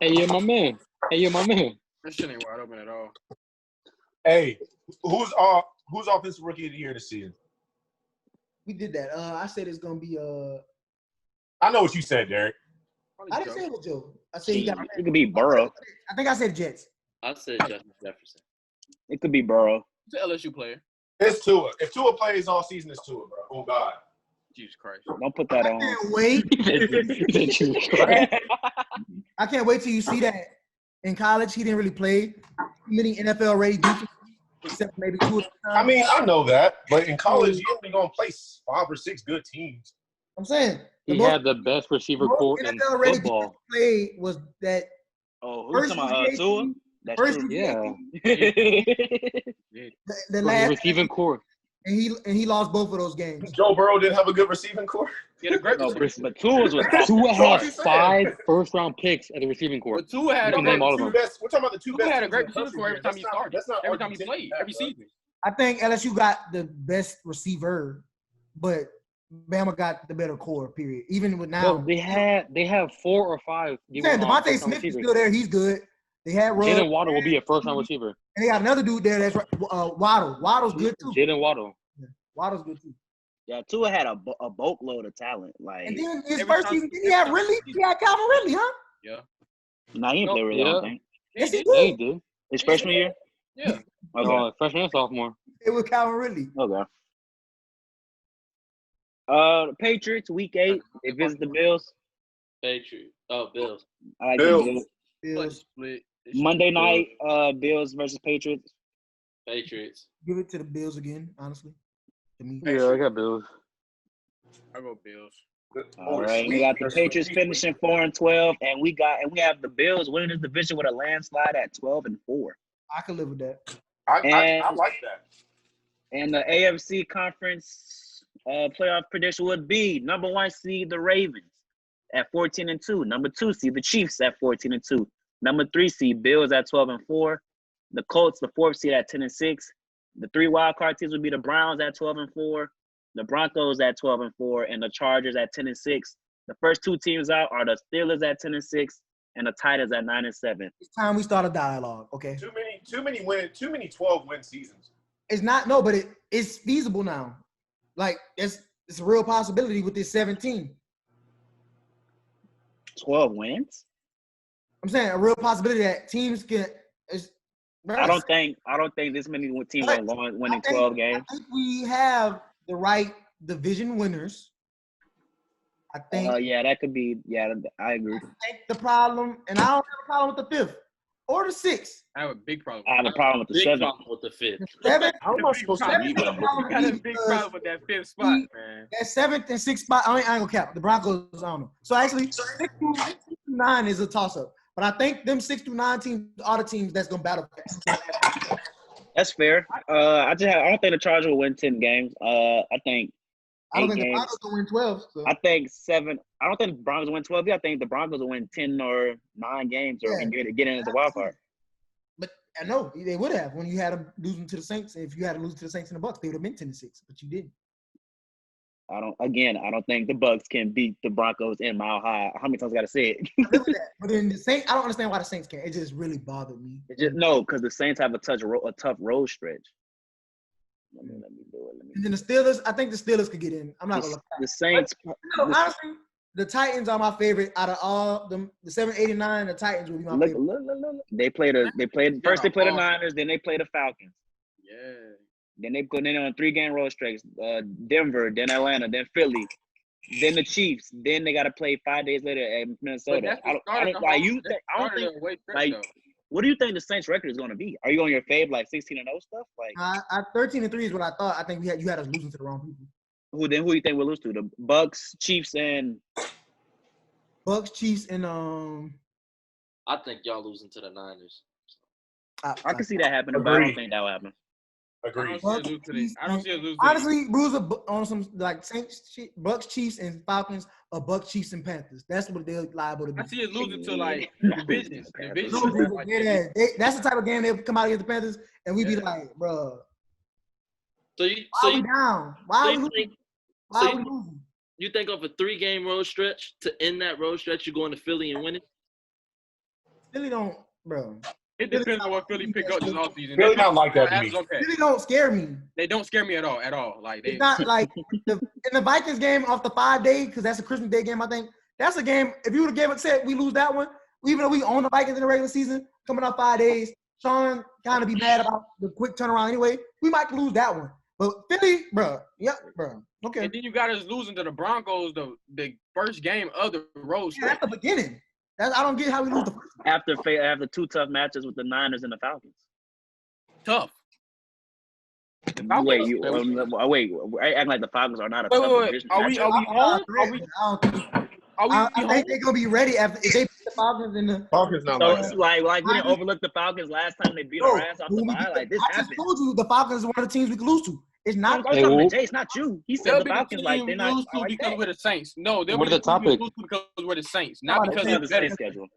Hey, you're my man. This shit ain't wide open at all. Hey, who's offensive rookie of the year this season? We did that. I said it's gonna be I know what you said, Derek. I didn't say it was Joe. I said he got. It could be Burrow. I think I said Jets. I said Justin Jefferson. It could be Burrow. It's an LSU player. It's Tua. If Tua plays all season, it's Tua, bro. Oh God. Jesus Christ. Don't put that I on. can't wait. I can't wait till you see that. In college, he didn't really play many NFL ready defenses, except maybe 2 at a time. I mean, I know that, but in college, you're only gonna play 5 or 6 good teams. I'm saying He had the best receiver core in NFL ready football. Played was that. Oh, who's talking about Tua? That's true. Yeah. The last receiving core. and he lost both of those games. Joe Burrow didn't have a good receiving core. He had a great No, receiver. but Tua's was Tua had 5 first-round picks at the receiving core. But Tua had You can name all of them. We're talking about the 2 Tua best. had a great teams in the receiver for every time he started. Every time he played, every season. I think LSU got the best receiver, but Bama got the better core. Period. Even with now, No, they have 4 or 5. Devontae first-round Smith is receivers. still there. He's good. They had Ruggs, Jalen Waddle will be a first-round receiver. and they got another dude there that's Waddle. Waddle's good too. Jalen Waddle. Waddle's good too. Yeah, Tua had a boatload of talent. Like, And then his Every first time- season, did he have Ridley? He had Calvin Ridley, huh? Yeah. nah, he didn't play really, I don't Yeah. think. Yes, he Yeah, he did. did. His freshman year? Yeah. Okay. Freshman and sophomore. It was Calvin Ridley. Okay. The Patriots, week 8, they visit the Bills. Patriots. Oh, Bills. I like Bills. the Bills. Bills. Split. Monday night, Bills versus Patriots. Patriots. Give it to the Bills again, honestly. To me. Yeah, I got Bills. I go Bills. All right, we got the Patriots finishing 4-12, and we have the Bills winning this division with a landslide at 12-4. I could live with that. I like that. And the AFC conference playoff prediction would be number 1 seed the Ravens at 14-2, number 2 seed the Chiefs at 14-2, number 3 seed Bills at 12-4, the Colts the 4th seed at 10-6, the 3 wild card teams would be the Browns at 12-4, the Broncos at 12-4, and the Chargers at 10-6. The first 2 teams out are the Steelers at 10-6 and the Titans at 9-7. It's time we start a dialogue, okay? Too many 12-win seasons. It's not but it's feasible now. Like it's a real possibility with this 17. 12 wins? I'm saying a real possibility that teams can. I don't think this many teams are winning 12 games. I think we have the right division winners. I think. Yeah, that could be. Yeah, I agree. I think the problem, and I don't have a problem with the 5th or the 6th. I have a big problem. I have a problem with the Big 7th. problem with the 5th. 7th. How am I supposed to read I them? got a big problem with that 5th spot, man. That 7th and 6th spot, I ain't gonna count. The Broncos, I don't know. So actually, 6 through 9 is a toss-up. But I think them 6 through 9 teams are the teams that's gonna battle. That's fair. I don't think the Chargers will win 10 games. I think I don't 8 think the games. Broncos will win 12. So. I think 7. I don't think the Broncos will win 12. Yeah, I think the Broncos will win 10 or 9 games or Yeah. get in as a wild card. But I know they would have when you had them losing to the Saints. If you had to lose to the Saints and the Bucks, they would have been 10-6, but you didn't. I don't think the Bucks can beat the Broncos in Mile High. How many times I gotta say it? But then the Saints, I don't understand why the Saints can't. It just really bothered me. Because the Saints have a tough road stretch. Let me do it. And then the Steelers, I think the Steelers could get in. I'm not gonna look. The Saints. Honestly, the Titans are my favorite out of all them. The 7, 8, and 9. The Titans will be my favorite. Look. They played first. They played the Niners. Then they played the Falcons. Yeah. Then they put in on a 3-game road stretch. Denver, then Atlanta, then Philly, then the Chiefs. Then they got to play 5 days later at Minnesota. What do you think the Saints record is going to be? Are you on your fave like 16-0 stuff? Like 13-3 is what I thought. I think you had us losing to the wrong people. Who do you think we'll lose to? The Bucks, Chiefs, and I think y'all losing to the Niners. I can see that happening, but I don't think that will happen. Agreed. I don't see us losing. Honestly, Bruce on some like Saints, Bucks, Chiefs, and Falcons, or Bucks, Chiefs, and Panthers. That's what they're liable to be. I see us losing to like divisions. That's the type of game they'll come out against the Panthers, and we be like, bro. So why are we down? Why are we losing? You think of a 3-game road stretch to end that road stretch, you're going to Philly and winning? Philly don't, bro. It depends on what Philly pick up this offseason. Philly don't like that to me. Okay. Philly don't scare me. They don't scare me at all. Like it's not like in the Vikings game off the 5-day, because that's a Christmas Day game. I think that's a game. If you would have said we lose that one, even though we own the Vikings in the regular season, coming off 5 days, Sean kind of be mad about the quick turnaround anyway. We might lose that one. But Philly, bro, okay. And then you got us losing to the Broncos the first game of the road stretch. That's the beginning. I don't get how we lose the first one. After 2 tough matches with the Niners and the Falcons. Tough. Wait, I act like the Falcons are not a tough division. Are we home? I think they're gonna be ready after if they beat the Falcons in the Falcons not so like we didn't overlook the Falcons last time they beat our ass off the bye. Like this I just told you the Falcons is one of the teams we could lose to. It's not. I'm talking to Jay. It's not you. He said the Falcons like they're not lose to because we're the Saints. No, they're What are the topic? lose to because we're the Saints, not because of of the the better schedule.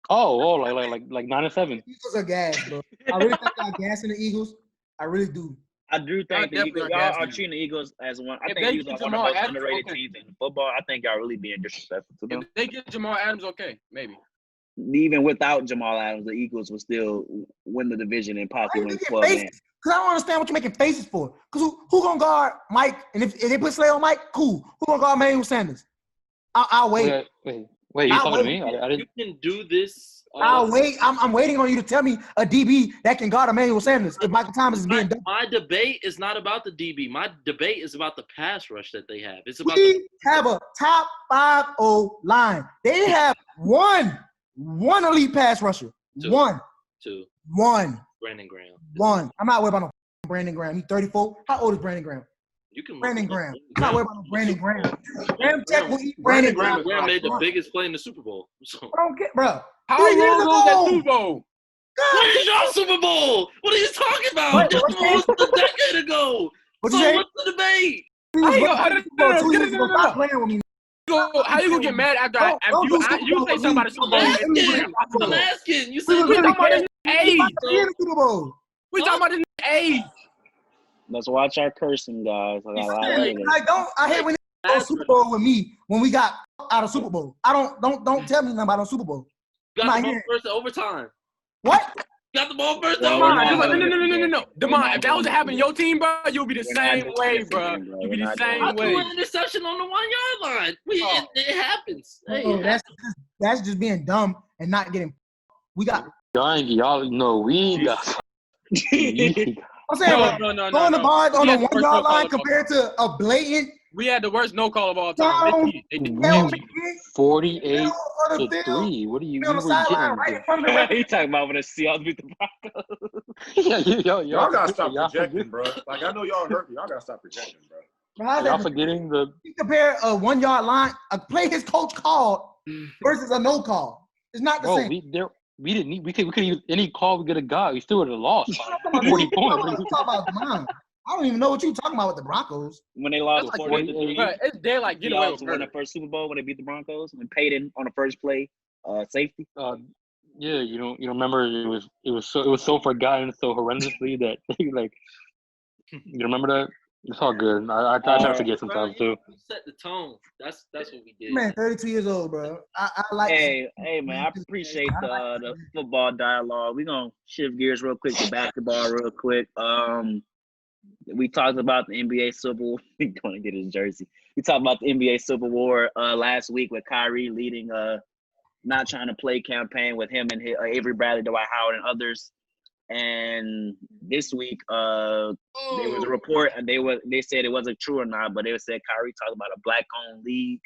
Like 9-7. Eagles are gas, bro. I really think they're gassing the Eagles. I really do. I do think the Eagles, y'all are treating the Eagles as one. I think the Eagles are one of the most underrated teams in football. I think y'all really being disrespectful to them. If they get Jamal Adams, okay, maybe. Even without Jamal Adams, the Eagles will still win the division and possibly win 12 games. Because I don't understand what you're making faces for. Because who gonna guard Mike? And if they put Slay on Mike, cool. Who gonna guard Emmanuel Sanders? I'll wait. Wait, you talking to me? I didn't. You can do this. I'll wait. I'm waiting on you to tell me a DB that can guard Emmanuel Sanders if Michael Thomas is being done. My debate is not about the DB. My debate is about the pass rush that they have. It's about we have a top 5 line. They have one elite pass rusher. Two. One. Brandon Graham. One. I'm not worried about no Brandon Graham. He's 34. How old is Brandon Graham? You can Brandon Graham. I'm not worried about no Brandon Graham. Brandon Graham made the biggest play in the Super Bowl. So. I don't get, bro. How long was that Super Bowl? What is your Super Bowl? What are you talking about? This was a decade ago. What's the debate? Stop playing with me. How you gonna get mad after you say something about the Super Bowl? I'm asking. You said we talking about this age. Super Bowl. We talking about this age. Let's watch our cursing, guys. I hate when they go Super Bowl with me when we got out of Super Bowl. Don't tell me nothing about no Super Bowl. Got the ball first in overtime. What? Got the ball first in overtime. overtime. No. Demond, if that was to happen to your team, bro, you'll be the same way, bro. You'll be the same way. I threw an interception on the 1-yard line. It happens. That's just being dumb and not getting. We got. Y'all know we got. I'm saying throwing the ball on the 1-yard line compared to a blatant. We had the worst no call of all time. 48-3. What are you? On the sideline, right in front of the He talking about when the Seahawks beat the Broncos. Y'all gotta stop projecting, bro. Like I know y'all hurt me. Y'all gotta stop projecting, bro. Y'all forgetting the. You compare a 1-yard line, a play his coach called versus a no call. It's not the Bro, same. we didn't need we could use any call we could have got. We still would have lost. I'm talking 40 about, points. I'm talking about mine. I don't even know what you're talking about with the Broncos. When they lost That's like 40-3, but it's dead like get he away also with won the murder. first Super Bowl when they beat the Broncos when Peyton on the first play, safety. Yeah, you don't remember it was so forgotten so horrendously that like you remember that? It's all good. I try to forget sometimes too. We set the tone. That's what we did. Man, 32 years old, bro. I like. Hey, man, I appreciate the football dialogue. We're gonna shift gears real quick to basketball real quick. We talked about the NBA Civil War. He's going to get his jersey. We talked about the NBA Civil War last week with Kyrie leading not trying to play campaign with him and Avery Bradley, Dwight Howard, and others. And this week, there was a report, and they said it wasn't true or not, but they said Kyrie talked about a black-owned league.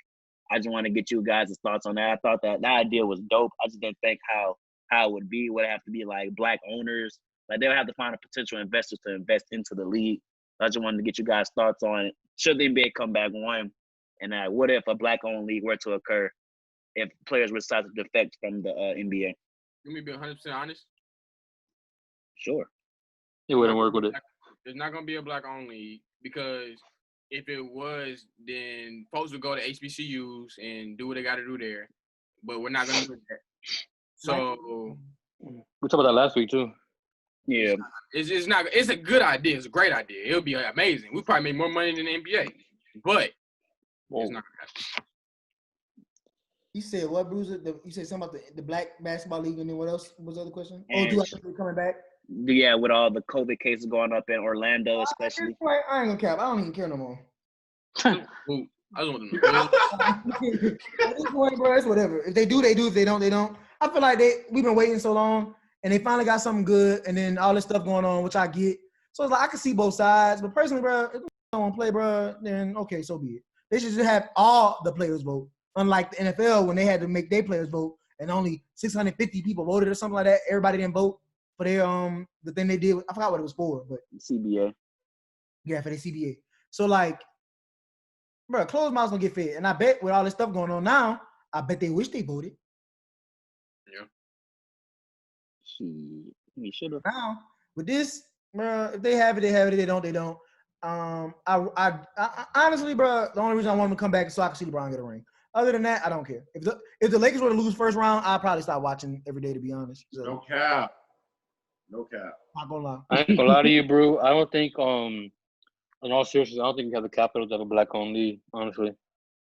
I just want to get you guys' thoughts on that. I thought that idea was dope. I just didn't think how it would be. Would it have to be like black owners? Like they would have to find a potential investors to invest into the league. I just wanted to get you guys' thoughts on it. Should the NBA come back one? And what if a black-owned league were to occur if players were decided to defect from the NBA? Let me be 100% honest. Sure. It wouldn't work with it. There's not gonna be a black-owned league because if it was, then folks would go to HBCUs and do what they got to do there. But we're not gonna do that. So We talked about that last week too. Yeah. it's not. It's a good idea. It's a great idea. It'll be amazing. We probably make more money than the NBA, but it's not gonna happen. You said what, Bruiser? You said something about the black basketball league, and then what else was the other question? And Do I think they're coming back? Yeah, with all the COVID cases going up in Orlando, especially. I ain't gonna cap. I don't even care no more. Ooh, I just want them to At this point, bro, it's whatever. If they do, they do. If they don't, they don't. I feel like we've been waiting so long, and they finally got something good, and then all this stuff going on, which I get. So it's like I can see both sides, but personally, bro, if they don't want to play, bro, then okay, so be it. They should just have all the players vote, unlike the NFL when they had to make their players vote, and only 650 people voted or something like that. Everybody didn't vote for their the thing they did. I forgot what it was for, but CBA. yeah, for the CBA. So like, bro, closed mouths don't get fed, and I bet with all this stuff going on now, I bet they wish they voted. Yeah. He should have. Now with this, bro, if they have it, they have it. If they don't, they don't. I honestly, bro, the only reason I want them to come back is so I can see LeBron get a ring. Other than that, I don't care. If the Lakers were to lose first round, I'd probably stop watching every day, to be honest. So, No cap. not gonna lie. I ain't gonna lie to you, bro. I don't think in all seriousness, I don't think we have the capital to have a black-owned league, honestly.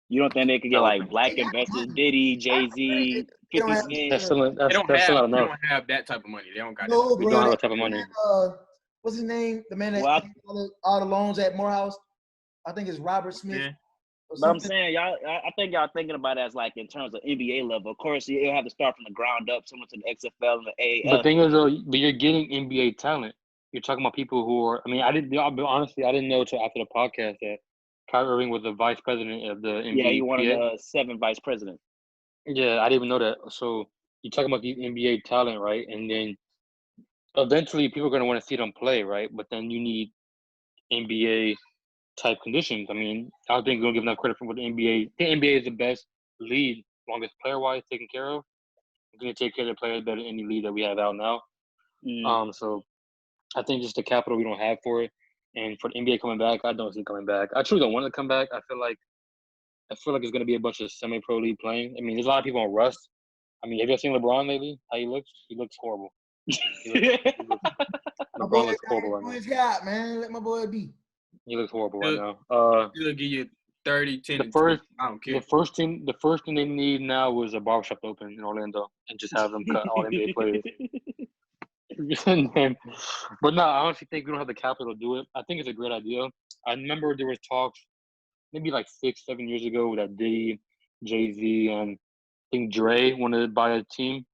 You don't think they could get like black investors, Diddy, Jay-Z, 50 Cent? That's still They don't not enough. have that type of money. They don't got No, that. We bro, don't have that type of money. What's his name? The man that Well, all the loans at Morehouse. I think it's Robert Smith. Yeah. or But I'm something. saying, I think y'all thinking about it as like in terms of NBA level. Of course, you'll have to start from the ground up, similar to the XFL and the The AAF. thing is, though, but you're getting NBA talent. You're talking about people who are. I mean, I didn't know until after the podcast that Kyrie Irving was the vice president of the NBA. Yeah, he one of the 7 vice presidents. Yeah, I didn't even know that. So you're talking about these NBA talent, right? And then eventually people are going to want to see them play, right? But then you need NBA type conditions. I mean, I don't think we're going to give enough credit for what the NBA. The NBA is the best league, longest player-wise taken care of. It's going to take care of the players better than any league that we have out now. So I think just the capital we don't have for it. And for the NBA coming back, I don't see it coming back. I truly don't want it to come back. I feel like it's going to be a bunch of semi-pro league playing. I mean, there's a lot of people on rust. I mean, have you ever seen LeBron lately? How he looks? He looks horrible. LeBron looks horrible right now. His hat, man. Let my boy be. He looks horrible right now. He'll give you 30, 10, The first, I don't care. the first thing they need now was a barbershop to open in Orlando and just have them cut all NBA players. But no, I honestly think we don't have the capital to do it. I think it's a great idea. I remember there was talks maybe like 6-7 years ago that Diddy, Jay-Z, and I think Dre wanted to buy a team.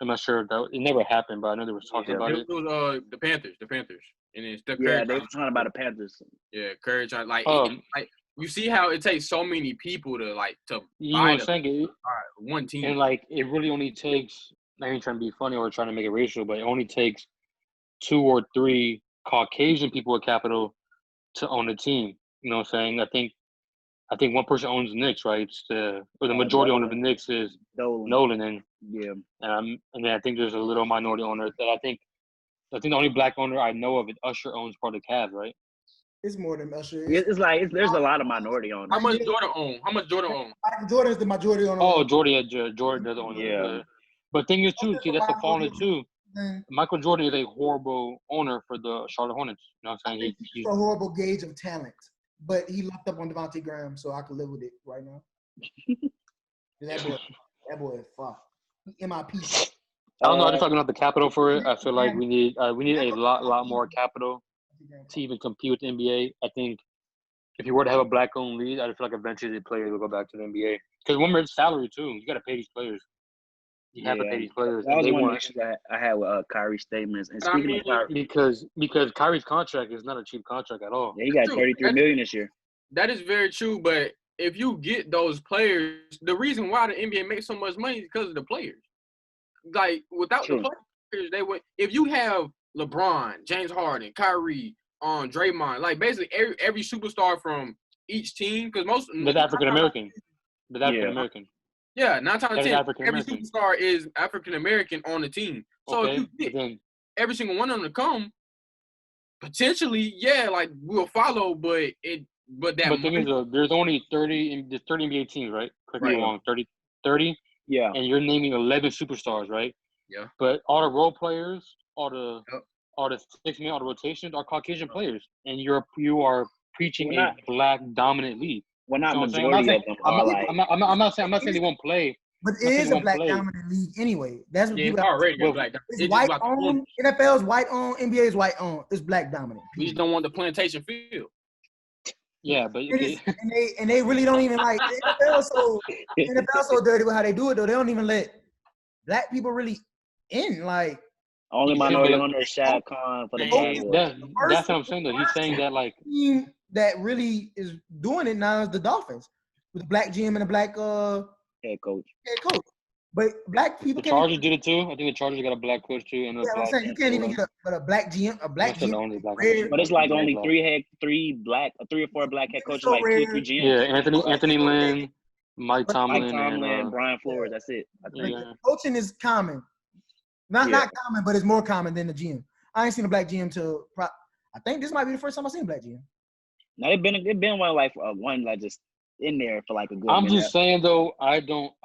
I'm not sure if that it never happened, but I know there was talks about it. It was the Panthers, and then Steph Curry. Yeah, they were trying to buy the Panthers. Yeah, Curry trying like you see how it takes so many people to You know buy what I'm saying? one team. And like it really only takes. I ain't trying to be funny or trying to make it racial, but it only takes 2 or 3 Caucasian people with capital to own a team. You know what I'm saying? I I think one person owns the Knicks, right? It's or the majority owner of the Knicks is Nolan, and then I think there's a little minority owner that I think the only black owner I know of is Usher owns part of the Cavs, right? It's more than Usher. It's like there's a lot of minority owners. How much Jordan own? Michael Jordan is the majority owner. Oh, Jordan does own it. Yeah. But thing is too, see that's the flaw in it too. Michael Jordan is a horrible owner for the Charlotte Hornets. You know what I'm saying? He's a horrible gauge of talent, but he locked up on Devontae Graham, so I can live with it right now. that boy is fuck. MIP. I don't know. I'm just talking about the capital for it. I feel like we need a lot more capital to even compete with the NBA. I think if you were to have a black-owned league, I feel like eventually the players will go back to the NBA. Because one more, it's salary too. You got to pay these players. You have to pay these players. That was one of the issues I had with Kyrie's statements. And speaking of Kyrie, because Kyrie's contract is not a cheap contract at all. Yeah, he got $33 million this year. That is very true, but if you get those players, the reason why the NBA makes so much money is because of the players. Like without the players, they would. If you have LeBron, James Harden, Kyrie, Draymond, like basically every superstar from each team, because most but African American. Yeah, 9 times out of 10, every superstar is African American on the team. So if you get every single one of them to come, potentially, like we'll follow, but thing is, there's only 30 NBA teams, right? Correct me if I'm wrong. 30. Yeah. And you're naming 11 superstars, right? Yeah. But all the role players, all the 6 men, all the rotations are Caucasian players, and you are preaching a black dominant league. Well, not majority of them. I'm not saying they won't play. But it is a black dominant league anyway. That's what it's already black. It's white owned. NFL is white owned. NBA is white owned. It's black dominant. We just don't want the plantation field. Yeah, but and they really don't even like the NFL so dirty with how they do it though. They don't even let black people really in. Like only minority owner Shad Khan for the game. That's what I'm saying though. He's saying that like team that really is doing it now is the Dolphins with a black GM and a black head coach. But black people. The Chargers did it too. I think the Chargers got a black coach too. And I'm saying you can't even get a black GM, But it's like only 3 or 4 black head coaches, like 2 or 3 GMs. Yeah, Anthony Lynn, Mike Tomlin, and Brian Flores. That's it. Coaching is common, not common, but it's more common than the GM. I ain't seen a black GM till I think this might be the first time I've seen a black GM. No, it been one just in there for like a good. I'm just saying though,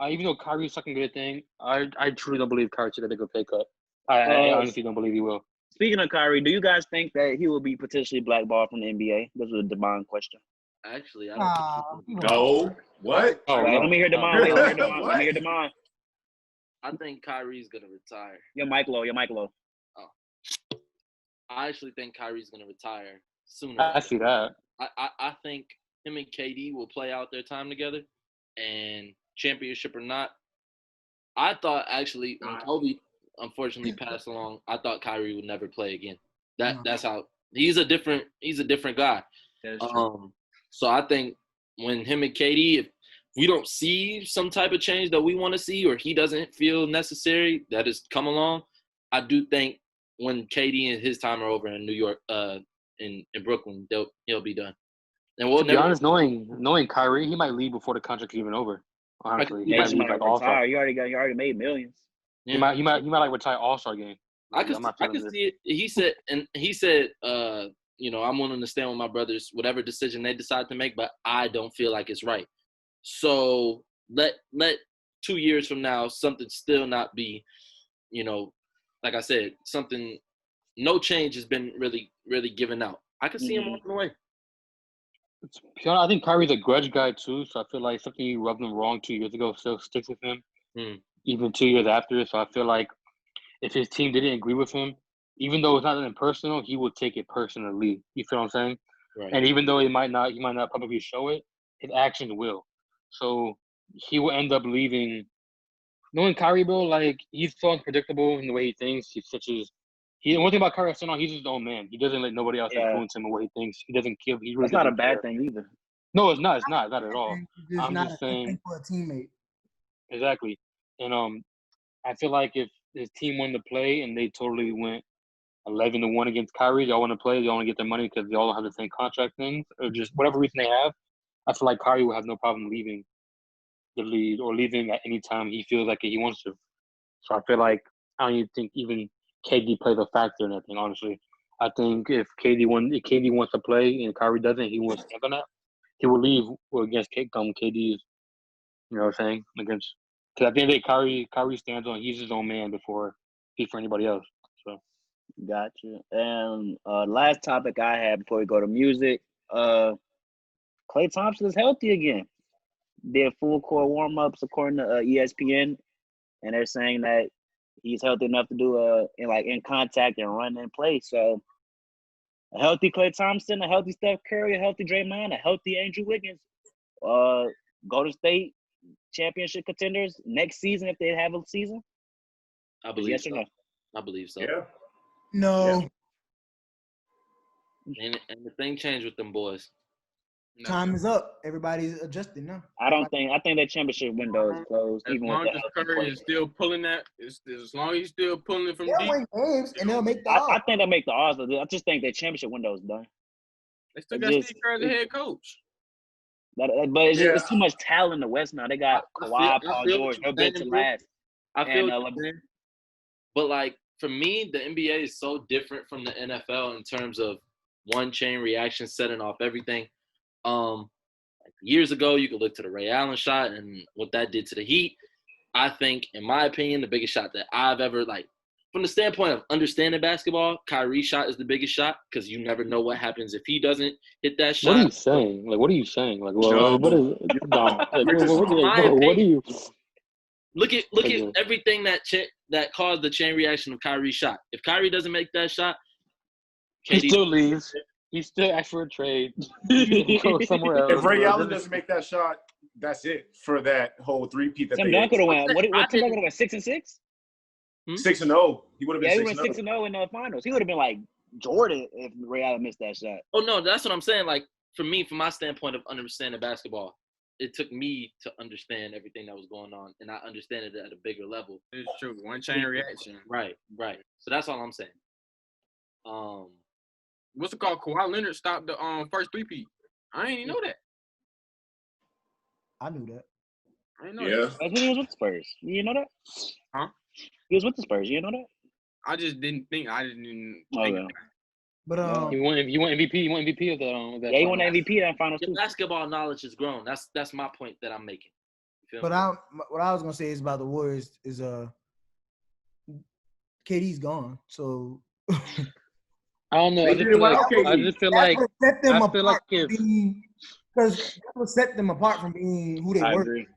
even though Kyrie's sucking good thing, I truly don't believe Kyrie should take a pay cut. I honestly don't believe he will. Speaking of Kyrie, do you guys think that he will be potentially blackballed from the NBA? This was a Devon question. Actually, I don't think no. What? Let me hear Devon. Let me hear Devon. I think Kyrie's gonna retire. Your mic low. Oh. I actually think Kyrie's gonna retire sooner. I see that. I think him and KD will play out their time together, and championship or not. I thought actually when Kobe unfortunately passed along, I thought Kyrie would never play again. That's how he's a different guy. So I think when him and KD, if we don't see some type of change that we want to see, or he doesn't feel necessary that has come along, I do think when KD and his time are over in New York, in Brooklyn, he'll be done. And to be honest, knowing Kyrie, he might leave before the contract's even over. Honestly, he might leave like All-Star. He already made millions. Yeah. He might like retire All-Star game. I can see it. He said, I'm willing to stand with my brothers, whatever decision they decide to make, but I don't feel like it's right. So let 2 years from now something still not be, like I said, something. No change has been really, really given out. I can see him walking away. I think Kyrie's a grudge guy too, so I feel like something you rubbed him wrong 2 years ago still sticks with him, even 2 years after. So I feel like if his team didn't agree with him, even though it's not anything personal, he will take it personally. You feel what I'm saying? Right. And even though he might not publicly show it, his actions will. So he will end up leaving. Knowing Kyrie, bro, like he's so unpredictable in the way he thinks. One thing about Kyrie, he's his own man. He doesn't let nobody else influence him or what he thinks. He doesn't give. That's not a bad thing either. No, it's not. It's not at all. I'm just saying. For a teammate. Exactly, and I feel like if his team wanted to play and they totally went 11-1 against Kyrie, they all want to play. They all want to get their money because they all have the same contract things, or just whatever reason they have. I feel like Kyrie will have no problem leaving the league or leaving at any time he feels like he wants to. So I feel like I don't even think even KD plays a factor in that thing, honestly. I think if KD wants to play and Kyrie doesn't, he wants to stand on that, he will leave against KD's, you know what I'm saying? Because at the end of the day, Kyrie stands on he's his own man before he's for anybody else. So Gotcha. And last topic I had before we go to music, Klay Thompson is healthy again. Did full court warm-ups according to ESPN, and they're saying that he's healthy enough to do in contact and run and play. So a healthy Klay Thompson, a healthy Steph Curry, a healthy Draymond, a healthy Andrew Wiggins. Golden State championship contenders next season if they have a season. I believe yes so. Or no? I believe so. Yeah. No. And the thing changed with them boys. No. Time is up. Everybody's adjusting now. I think that championship window is closed. As Even long with as the Curry is still pulling that, as long as he's still pulling it from They'll deep, win games and they'll make the I odds. think they'll make the odds. I just think that championship window is done. they still got Steve Kerr as the head coach. But it's too much talent in the West now. They got Kawhi, Paul George. They're built to last. I feel And, what you're saying. But like for me, the NBA is so different from the NFL in terms of one chain reaction setting off everything. Years ago, you could look to the Ray Allen shot and what that did to the Heat. I think, in my opinion, the biggest shot that I've ever from the standpoint of understanding basketball, Kyrie's shot is the biggest shot because you never know what happens if he doesn't hit that shot. what are you saying? Like, what are you saying? Like, well, Joe. what is Dom? Like, what are you? Look at everything that caused the chain reaction of Kyrie's shot. If Kyrie doesn't make that shot, He KD still leaves. He still asks for a trade. He goes somewhere else. If Ray Allen doesn't make that shot, that's it for that whole three-peat that Tim they Duncan would have won. What Tim didn't- Duncan would have won 6-6? 6-0. He would have been Yeah, he went 6-0. 6-0 in the finals. He would have been like Jordan if Ray Allen missed that shot. Oh no, that's what I'm saying. Like for me, from my standpoint of understanding basketball, it took me to understand everything that was going on, and I understand it at a bigger level. It's true. One chain reaction. Right. So that's all I'm saying. What's it called? Kawhi Leonard stopped the first three-peat. I didn't even know that. I knew that. I didn't know Yeah. that. That's when he was with the Spurs. You know that? Huh? He was with the Spurs. You know that? I just didn't think. I didn't even Oh, think yeah. of that. But He won MVP. He won MVP of that. Yeah, he won the MVP in that finals Your too. basketball knowledge has grown. That's my point that I'm making. You feel but me? what I was gonna say is about the Warriors is KD's gone. So I don't know. They did it without KD. I just feel that's like what set them I apart feel like if because that's what set them apart from being who they I were. agree.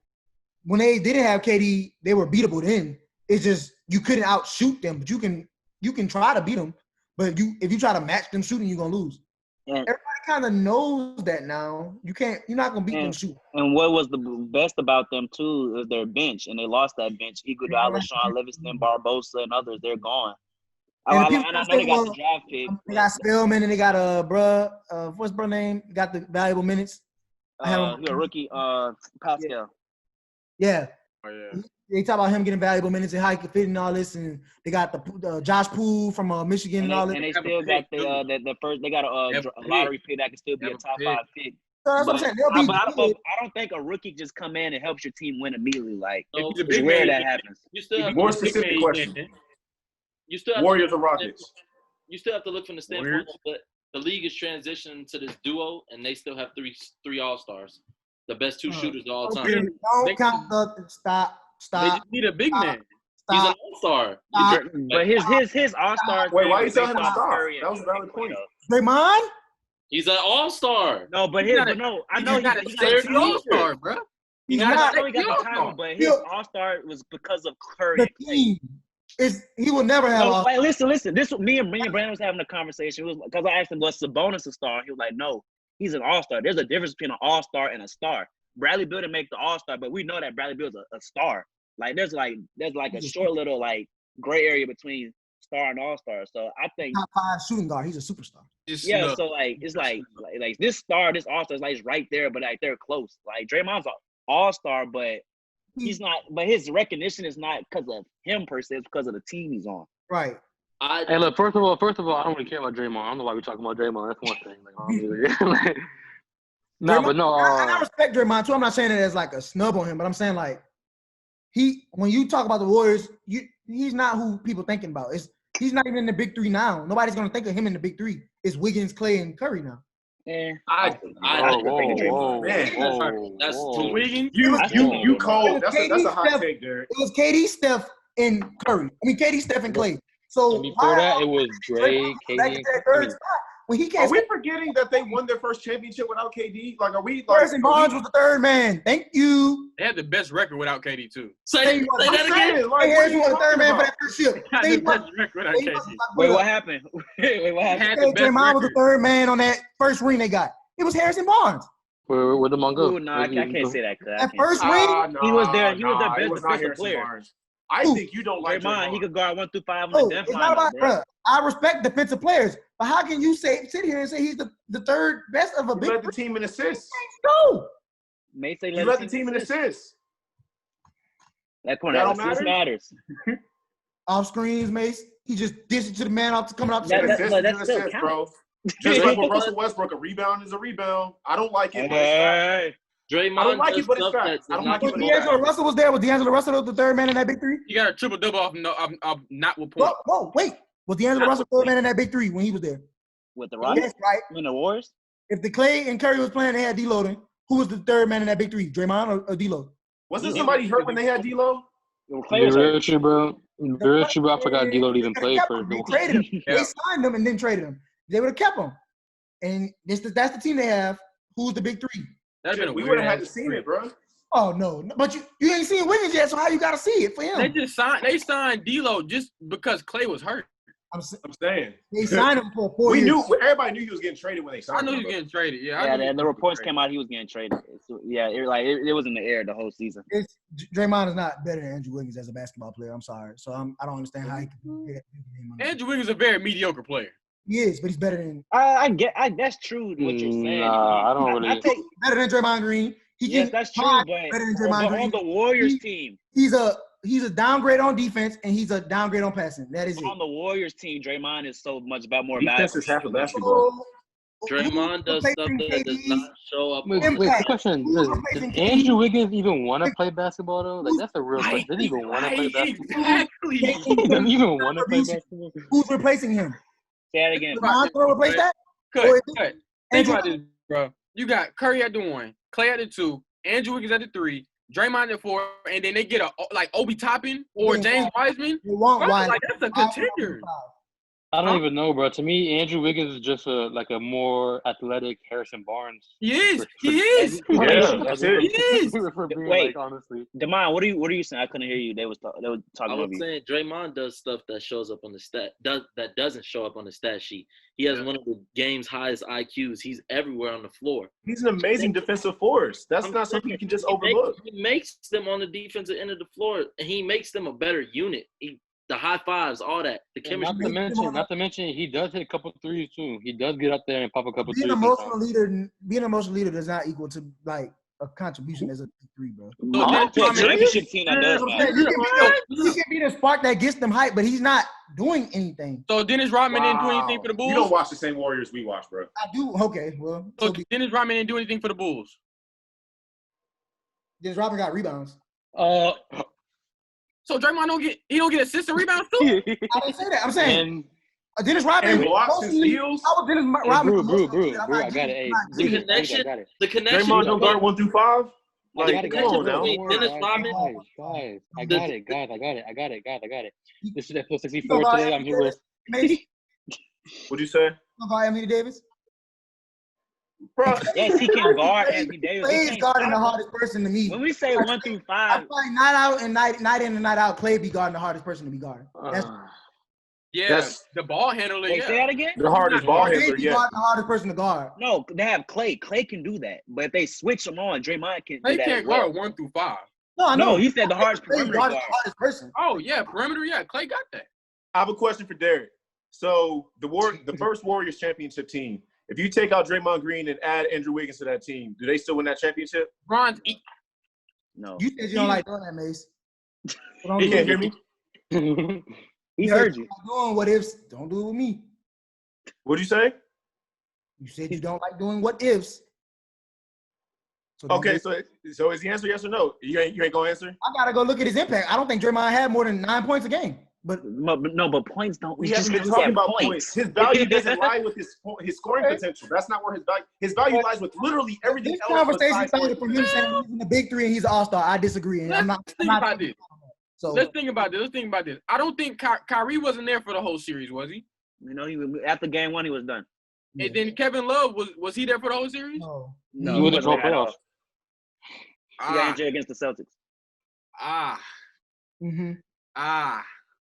When they didn't have KD, they were beatable then. It's just you couldn't outshoot them, but you can try to beat them. But if you try to match them shooting, you're gonna lose. And, Everybody kind of knows that now. You're not gonna beat them and, shooting. and what was the best about them too is their bench, and they lost that bench. Iguodala, Sean Livingston, Barbosa, and others. They're gone. And the I people know say, they got well, the draft pick. they got Spellman and they got what's bro name? Got the valuable minutes. He a rookie. Pascal. Yeah. Oh yeah. They talk about him getting valuable minutes and how he can fit and all this, and they got the Josh Poole from Michigan and all this. And they still got the first. They got a lottery pick that can still be a top 5 pick. So that's what I'm saying. They'll be good. I don't think a rookie just come in and helps your team win immediately. Like So, He's a it's big rare man. that happens. you still have More to, specific question. you still have Warriors to or Rockets? You still have to look from the standpoint Warriors. that the league is transitioning to this duo, and they still have three all-stars, the best two shooters of all time. Okay, don't count the stop. They just need a big man. He's an Stop. all-star. Stop. But his all-star. Wait, why you telling him to based on stop? Curry and That was a valid point. Draymond? He's an all-star. No, but He's not I know He's not a he's third got all-star, bro. He's I not know he got the all-star. title, but his Yo. all-star was because of Curry the and Clay. team. He will never have No, all. wait, listen. This me and Brandon was having a conversation. It was because I asked him, "Was Sabonis a star?" He was like, "No, he's an all-star." There's a difference between an all-star and a star. Bradley Beal didn't make the all-star, but we know that Bradley Beal's a star. Like there's a short little gray area between star and all-star. So I think Top 5 shooting guard. He's a superstar. Just yeah. look. So it's like this star, this all-star is it's right there, but they're close. Like Draymond's an all-star, but he's not. But his recognition is not because of him per se. It's because of the team he's on. Right. Hey, look. First of all, I don't really care about Draymond. I don't know why we're talking about Draymond. That's one thing. Like, No, but no. And I respect Draymond too. I'm not saying it as like a snub on him, but I'm saying like when you talk about the Warriors, he's not who people thinking about. He's not even in the big three now. Nobody's gonna think of him in the big three. It's Wiggins, Clay, and Curry now. Yeah. That's To Wiggins. You cold. That's a hot Steph, take, Derek. It was KD, Steph, and Curry. I mean, KD, Steph, and Clay. So And before that, it was Dre, KD, and Curry. When he came, Are we forgetting that they won their first championship without KD? Like, are we? Harrison Barnes was the third man. Thank you. They had the best record without KD too. Say that again. Like, Harrison was the third man for that first ship. They had the best record without KD. Wait, what happened? Wait, what happened? Had the best Draymond was the record. third man on that first ring they got. It was Harrison Barnes. Where'd the man go? Ooh, no, I can't say that. That first ring. He was their It best was not defensive Harrison player. Barnes. I think you don't like Draymond, he Draymond. could guard 1 through 5 on No, the death it's not line. about. I respect defensive players, but how can you sit here and say he's the third best of a You big led the team in assists. No. Mason You led the team in assists. That That don't assist matters. Off screens, Mace. He just dished it to the man coming out the That- screen. Assists but is that an still assist, counts. bro. Just like with Russell Westbrook, a rebound is a rebound. I don't like it, but it's Hey. Draymond I don't like does it, but it's stuff facts. that I don't does like not it, but get it's D'Angelo Russell was there. Was D'Angelo Russell the third man in that big three? You got a triple double off not with points. Whoa, wait. Was D'Angelo Russell the third man in that big three when he was there? With the Rockets? Yes, right. In the Warriors? If the Clay and Curry was playing, they had D-Lo then. Who was the third man in that big three? Draymond or D-Lo? Wasn't somebody hurt when they had D'Lo? Clay was hurt. Virgil, bro. Virgil, bro. I forgot D'Lo even played for They the traded him. Yeah. They signed him and then traded him. They would have kept him. And that's the team they have. Who's the big three? That'd been a We weird would have had to ass seen it, bro. Oh no, but you ain't seen Wiggins yet, so how you gotta see it for him? They signed D'Lo just because Clay was hurt. I'm saying. They signed him for 4 We years. knew everybody knew he was getting traded when they I signed knew him. he was getting traded. Yeah, Yeah, and the reports came out he was getting traded. So, yeah, it was in the air the whole season. Draymond is not better than Andrew Wiggins as a basketball player. I'm sorry, so I don't understand how he can. Andrew Wiggins is a very mediocre player. He is, but he's better than That's true what you're saying. Nah, I don't really. I take, better than Draymond Green. yes, that's true, better but than Draymond Green. on the Warriors team, He's a downgrade on defense and he's a downgrade on passing. That is it. on the Warriors team, Draymond is so much more Defense valuable. is half of basketball. Draymond does stuff that does not show up. Wait, Impact. quick question. Does replacing Andrew Wiggins even want to play basketball though? Like that's a real question. Does he even want to play basketball? Exactly. Does he even want to play basketball? Who's replacing him? Say that again. Draymond gonna replace that? Cut. Think about this, bro. You got Curry at the 1, Clay at the 2, Andrew Wiggins at the 3, Draymond at 4, and then they get Obi Toppin or James Wiseman. You want Bro, Wiseman. like that's a contender. I don't even know, bro. To me, Andrew Wiggins is just a more athletic Harrison Barnes. He is. He is. Yeah, that's it. He is. For being, Wait. honestly. Demond, what are you saying? I couldn't hear you. They were talking I over was you. saying Draymond does stuff that shows up on the that doesn't show up on the stat sheet. He has one of the game's highest IQs. He's everywhere on the floor. He's an amazing defensive force. That's not something you can just overlook. He makes them on the defensive end of the floor, and he makes them a better unit. The high fives, all that, the chemistry. Not to mention, he does hit a couple threes too. He does get up there and pop a couple Being threes. being an emotional leader does not equal to like a contribution as a three, bro. Championship team that does matter. He can be the spark that gets them hype, but he's not doing anything. So Dennis Rodman didn't do anything for the Bulls? You don't watch the same Warriors we watch, bro. I do. Okay, well. So Dennis Rodman didn't do anything for the Bulls? Dennis Rodman got rebounds. So Draymond don't get assists and rebounds too? I didn't say that. I'm saying Dennis Rodman. And blocks and steals. I was Dennis Rodman. Bro, I got it. The connection. The connection. Draymond don't guard 1 through 5. The Like, come on now. Dennis Rodman. Guys, I got it. This is episode 64 today. I'm here with. What'd you say? Anthony Davis. Bro, Yes, he can guard Anthony Davis. Clay is guarding the hardest person to me. When we say 1 through I 5, feel like night out and night in and night out, Clay be guarding the hardest person to be guarding. That's Yeah, the ball handler. wait, say that again? the hardest ball Clay handler, be yeah. guarding the hardest person to guard. No, they have Clay. Clay can do that, but if they switch them on, Draymond can do They that. can't as well. guard 1 through 5. No, I know. No, he said the hardest Clay perimeter guarding guard. the hardest person. Oh yeah, perimeter. Yeah, Clay got that. I have a question for Derek. So the first Warriors championship team, if you take out Draymond Green and add Andrew Wiggins to that team, do they still win that championship? Bronze. No. You said you don't like doing that, Mace. So don't He do can't it. hear me? He You said heard you you. like doing what ifs. Don't do it with me. What'd you say? You said you don't like doing what ifs. Okay, so is the answer yes or no? You ain't gonna answer? I gotta go look at his impact. I don't think Draymond had more than 9 points a game. But points don't. We haven't been talking about points. His value doesn't lie with his scoring potential. That's not where his value lies with literally everything this else. conversation started from him saying he's in the big three and he's an all-star. I disagree. And Let's think about this. Let's think about this. I don't think Kyrie wasn't there for the whole series, was he? You know, he was, after game 1, he was done. And then Kevin Love, was he there for the whole series? No. He wouldn't drop off. He got injured against the Celtics.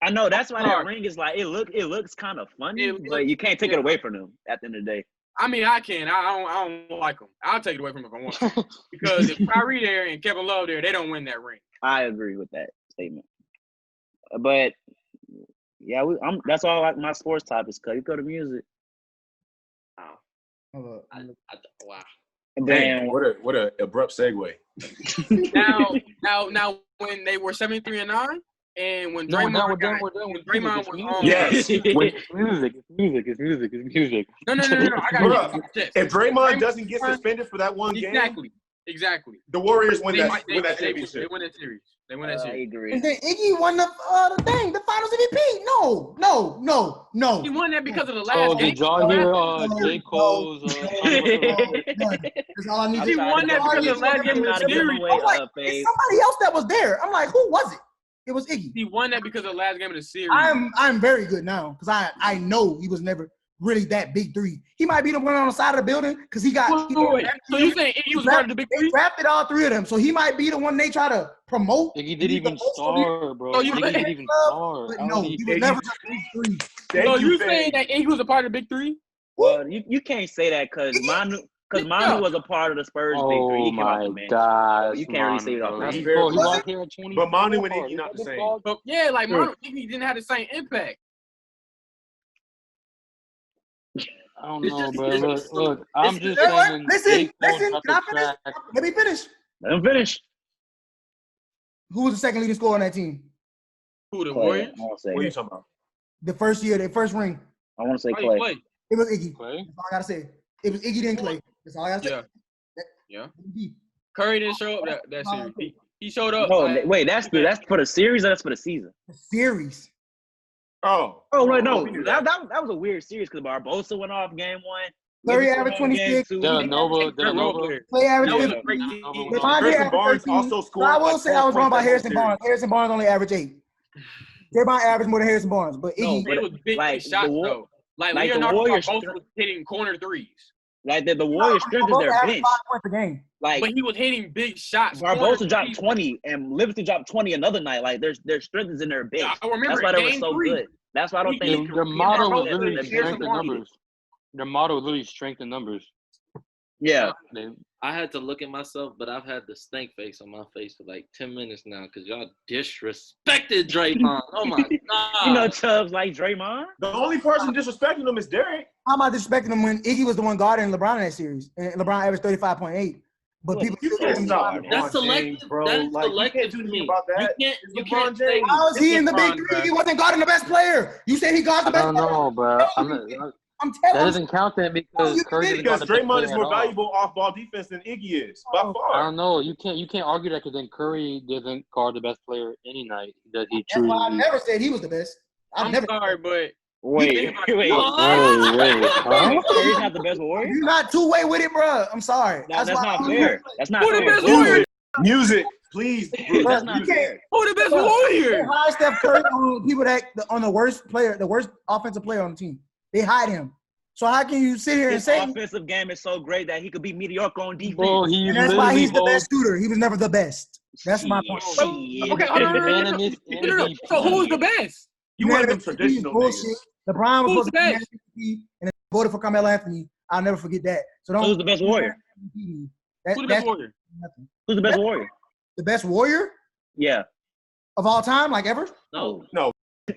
I know that's why that ring is like it looks kind of funny, but you can't take it away from him at the end of the day. I mean, I can. I don't like him. I'll take it away from him if I want to. Because if Kyrie there and Kevin Love there, they don't win that ring. I agree with that statement. But yeah, that's all like my sports topics. Cause you go to music. Wow. Damn, what a abrupt segue. Now, when they were 73-9. And when Draymond, we're done. was on, yes, it's music. No. I got it. If Draymond doesn't get suspended for that one game, exactly. The Warriors win that championship. They win that series. I agree. And then Iggy won the Finals MVP. No. He won that because of the last game. Did y'all hear J. Cole's? That's all I need. He won that because of the last game of the series. It's somebody else that was there. I'm like, who was it? It was Iggy. He won that because of the last game of the series. I'm very good now because I know he was never really that big three. He might be the one on the side of the building because he got. So you saying Iggy was part of the big three? They drafted all 3 of them, so he might be the one they try to promote. Iggy didn't even start, bro. Iggy didn't even start. But no, he was never the big three. So you saying that Iggy was a part of the big three? Well, you can't say that because Manu was a part of the Spurs big three. He came out the bench. God, you can't really say it off. That's He fair. was here at 20. But Manu and Iggy not the same. But yeah, like Manu and Iggy didn't have the same impact. I don't know, bro. Look. I'm just saying. Listen. Can I finish? Let me finish. Let him finish. Who was the second leading scorer on that team? Who, the Warriors? What are you talking about? The first year, their first ring. I want to say Clay. It was Iggy. Clay? That's all I gotta say. It was Iggy then Clay. That's all I gotta say. Yeah. Curry didn't show up that series. He showed up. No, wait, that's for the series or that's for the season? The series. Oh, right, no. That was a weird series because Barbosa went off game 1. Curry averaged 26. Villanova. Clay averaged 50. Harrison Barnes also scored. I will say I was wrong about Harrison Barnes. Harrison Barnes only averaged 8. Draymond averaged more than Harrison Barnes, but Iggy. It was big shots though. Like Leonardo both was hitting corner threes. Like the Warriors strength is their bench. 5 points a game. Like, but he was hitting big shots. Barbosa dropped 20 and Livingston dropped 20 another night. Like their strength is in their bench. I remember that's why they were so good. That's why I don't think their motto was literally strength in numbers. Their motto was literally strength in numbers. Yeah. I had to look at myself, but I've had the stank face on my face for like 10 minutes now because y'all disrespected Draymond. Oh my God. You know Chubbs like Draymond? The only person disrespecting him is Derek. How am I disrespecting him when Iggy was the one guarding LeBron in that series? And LeBron averaged 35.8. But people that's selective, bro. That's selective to me. You can't say how is he in the big three? He wasn't guarding the best player. You said he guarded the best player. I don't know, bro. I'm telling that doesn't count then because Draymond is more valuable off-ball defense than Iggy is by far. I don't know. You can't argue that because then Curry doesn't guard the best player any night that he That's why I never said he was the best. I'm sorry, but wait. Curry's not the best Warrior? You're not two-way with it, bro. I'm sorry. That's not fair. That's not fair. Who the best Warrior? Music, please. That's not fair. Who the best Warrior? They hide Steph Curry on people on the worst offensive player on the team. They hide him. So how can you sit here and say his offensive game is so great that he could be mediocre on defense? Bro, and that's why he's the best shooter. He was never the best. That's my point. Okay, so who's the best? You want them traditional bullshit. LeBron was supposed to be MVP and then voted for Carmelo Anthony. I'll never forget that. So who's the best Warrior? Who's the best Warrior? Who's the best Warrior? The best Warrior? Yeah. Of all time, like ever? No. We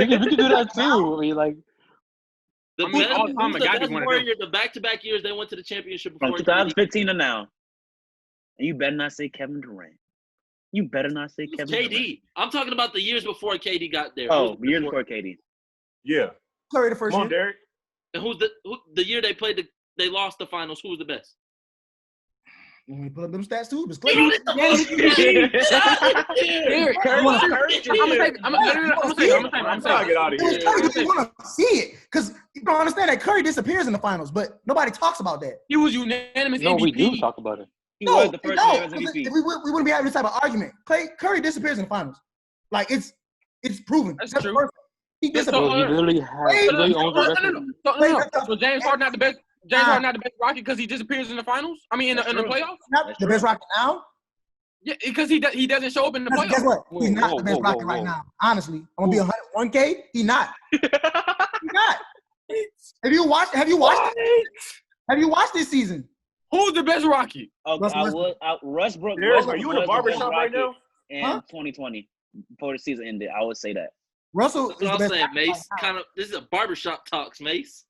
can do that too. I mean, like. The best Warrior, the back-to-back years they went to the championship before. From 2015 to now. And you better not say Kevin Durant. You better not say Kevin KD. Durant. I'm talking about the years before KD got there. Oh, years before KD. Yeah. Curry the first year. Come on, Derek. And who's the year they played they lost the finals? Who was the best? Let me pull up them stats too. I'm gonna get out of here. You want to see it because you don't understand that Curry disappears in the finals, but nobody talks about that. He was unanimous MVP. No, we do talk about it. He was the first unanimous MVP. We wouldn't be having this type of argument. Curry disappears in the finals. Like it's proven. That's true. He disappears. Bro, he literally owns the record. So James Harden not the best. James Harden not the best Rocket because he disappears in the finals. I mean, in the playoffs. Not the best Rocket now. Yeah, because he doesn't show up in the playoffs. Guess what? He's not the best Rocket right now. Honestly, I'm gonna be 101K. He's not. He's not. Have you watched this season? Who's the best Rocket? Westbrook. Are you in a barbershop right now? In 2020, before the season ended, I would say that. Russell That's is what the I'm best. saying, Mace. This is a barbershop talks, Mace.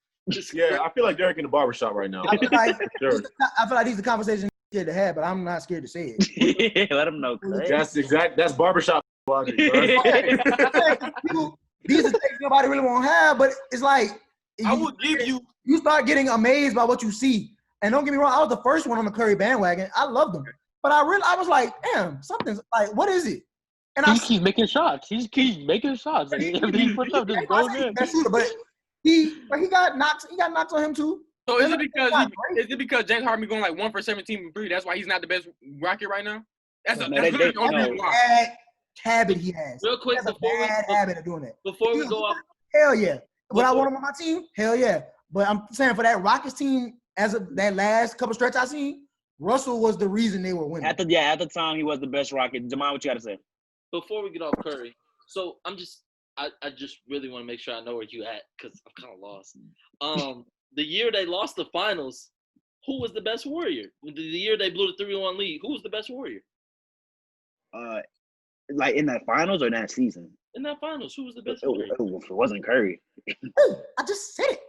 Yeah, I feel like Derek in the barbershop right now. I feel like Sure. these are conversations I'm scared to have, but I'm not scared to say it. Let him know. That's barbershop logic, bro. These are things nobody really won't have, but it's like I will give you. You start getting amazed by what you see. And don't get me wrong, I was the first one on the Curry bandwagon. I loved him. But I was like, damn, something's like, what is it? And he keeps making shots. He just keeps making shots. Everything he puts up just goes in. But he got knocks. He got knocks on him too. So is it because James Harden going like 1 for 17 from 3? That's why he's not the best Rocket right now. That's literally the only reason why. Bad habit he has. Real quick, he has a bad habit of doing that. Before we go off, hell yeah. Would I want him on my team? Hell yeah. But I'm saying for that Rockets team, as of that last couple stretch I seen, Russell was the reason they were winning. At the time, he was the best Rocket. Jamal, what you got to say? Before we get off Curry, so I just really want to make sure I know where you at because I'm kind of lost. The year they lost the finals, who was the best Warrior? The year they blew the 3-1 lead, who was the best Warrior? Like in that finals or that season? In that finals, who was the best Warrior? It wasn't Curry. I just said it.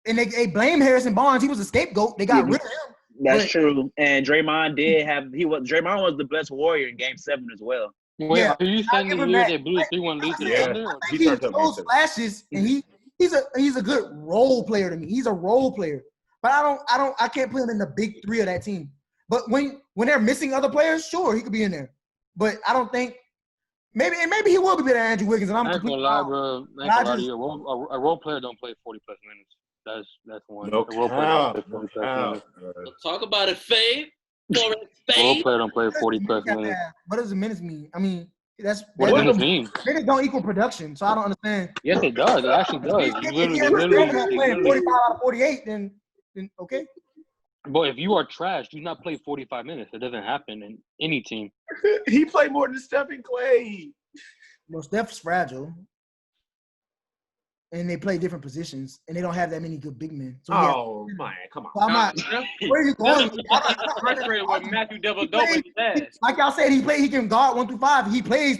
And they blame Harrison Barnes. He was a scapegoat. They got rid of him. That's true. And Draymond Draymond was the best Warrior in Game 7 as well. Wait, Yeah, are you saying the year they blew the 3-1 lead to the Thunder? I think he shows flashes, and he's a good role player to me. He's a role player, but I can't put him in the big three of that team. But when they're missing other players, sure he could be in there. But I don't think maybe he will be better than Andrew Wiggins. And I'm completely wrong. Bro. A role player don't play 40 plus minutes. That's one. No a role player don't play 40 plus minutes. Talk about it, Fade. A role player don't play 40 plus minutes. What does the minutes mean? I mean, What does minutes mean? Minutes don't equal production, so I don't understand. Yes, it does. It actually does. If you're playing 45 out of 48, then okay. But if you are trash, do not play 45 minutes. It doesn't happen in any team. He played more than Steph and Clay. Well, Steph's fragile. And they play different positions, and they don't have that many good big men. So man, come on. So I'm not. Where are you going? With Matthew Dellavedova. Like y'all said, he can guard 1 through 5. He plays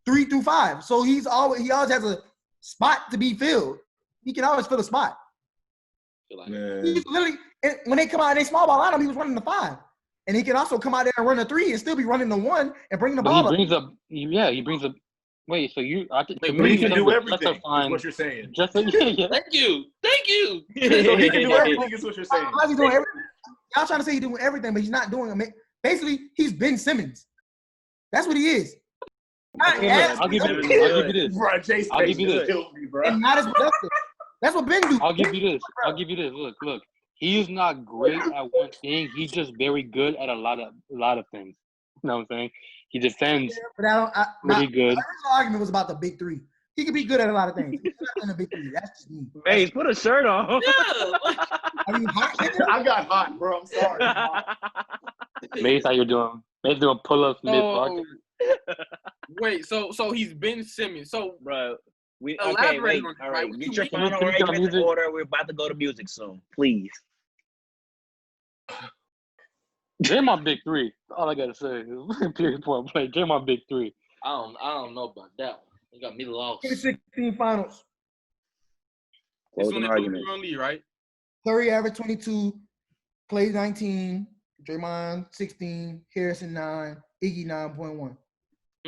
3 through 5. So he always has a spot to be filled. He can always fill a spot. He's literally when they come out in a small ball lineup, he was running the 5, and he can also come out there and run the 3 and still be running the 1 and bring the ball. He brings up. Wait, so you? But he can do everything. Is what you're saying. Thank you. So he can do everything. Is what you're saying. How's he doing everything? Y'all trying to say he's doing everything, but he's not doing it. Basically, he's Ben Simmons. That's what he is. I'll give you this. Bro, Jason, I'll give you this. Killed me, bro. And not as productive. That's what Ben do. I'll give you this. Look. He is not great at one thing. He's just very good at a lot of things. You know what I'm saying? He defends pretty good. My argument was about the big 3. He could be good at a lot of things. He's not in the big 3. That's just me. Hey, put a shirt on. I got hot, bro. I'm sorry. Mace, how you doing? Mace doing pull-ups mid-park. Wait, so he's Ben Simmons. So, bro, wait. All right, get your final argument in order. We're about to go to music soon, please. They're my big 3. All I gotta say is period point play. They're my big 3. I don't know about that one. You got me lost. 2016 finals. What was an argument? Lead, right? Curry averaged 22, Clay 19, Draymond 16, Harrison 9, Iggy 9.1.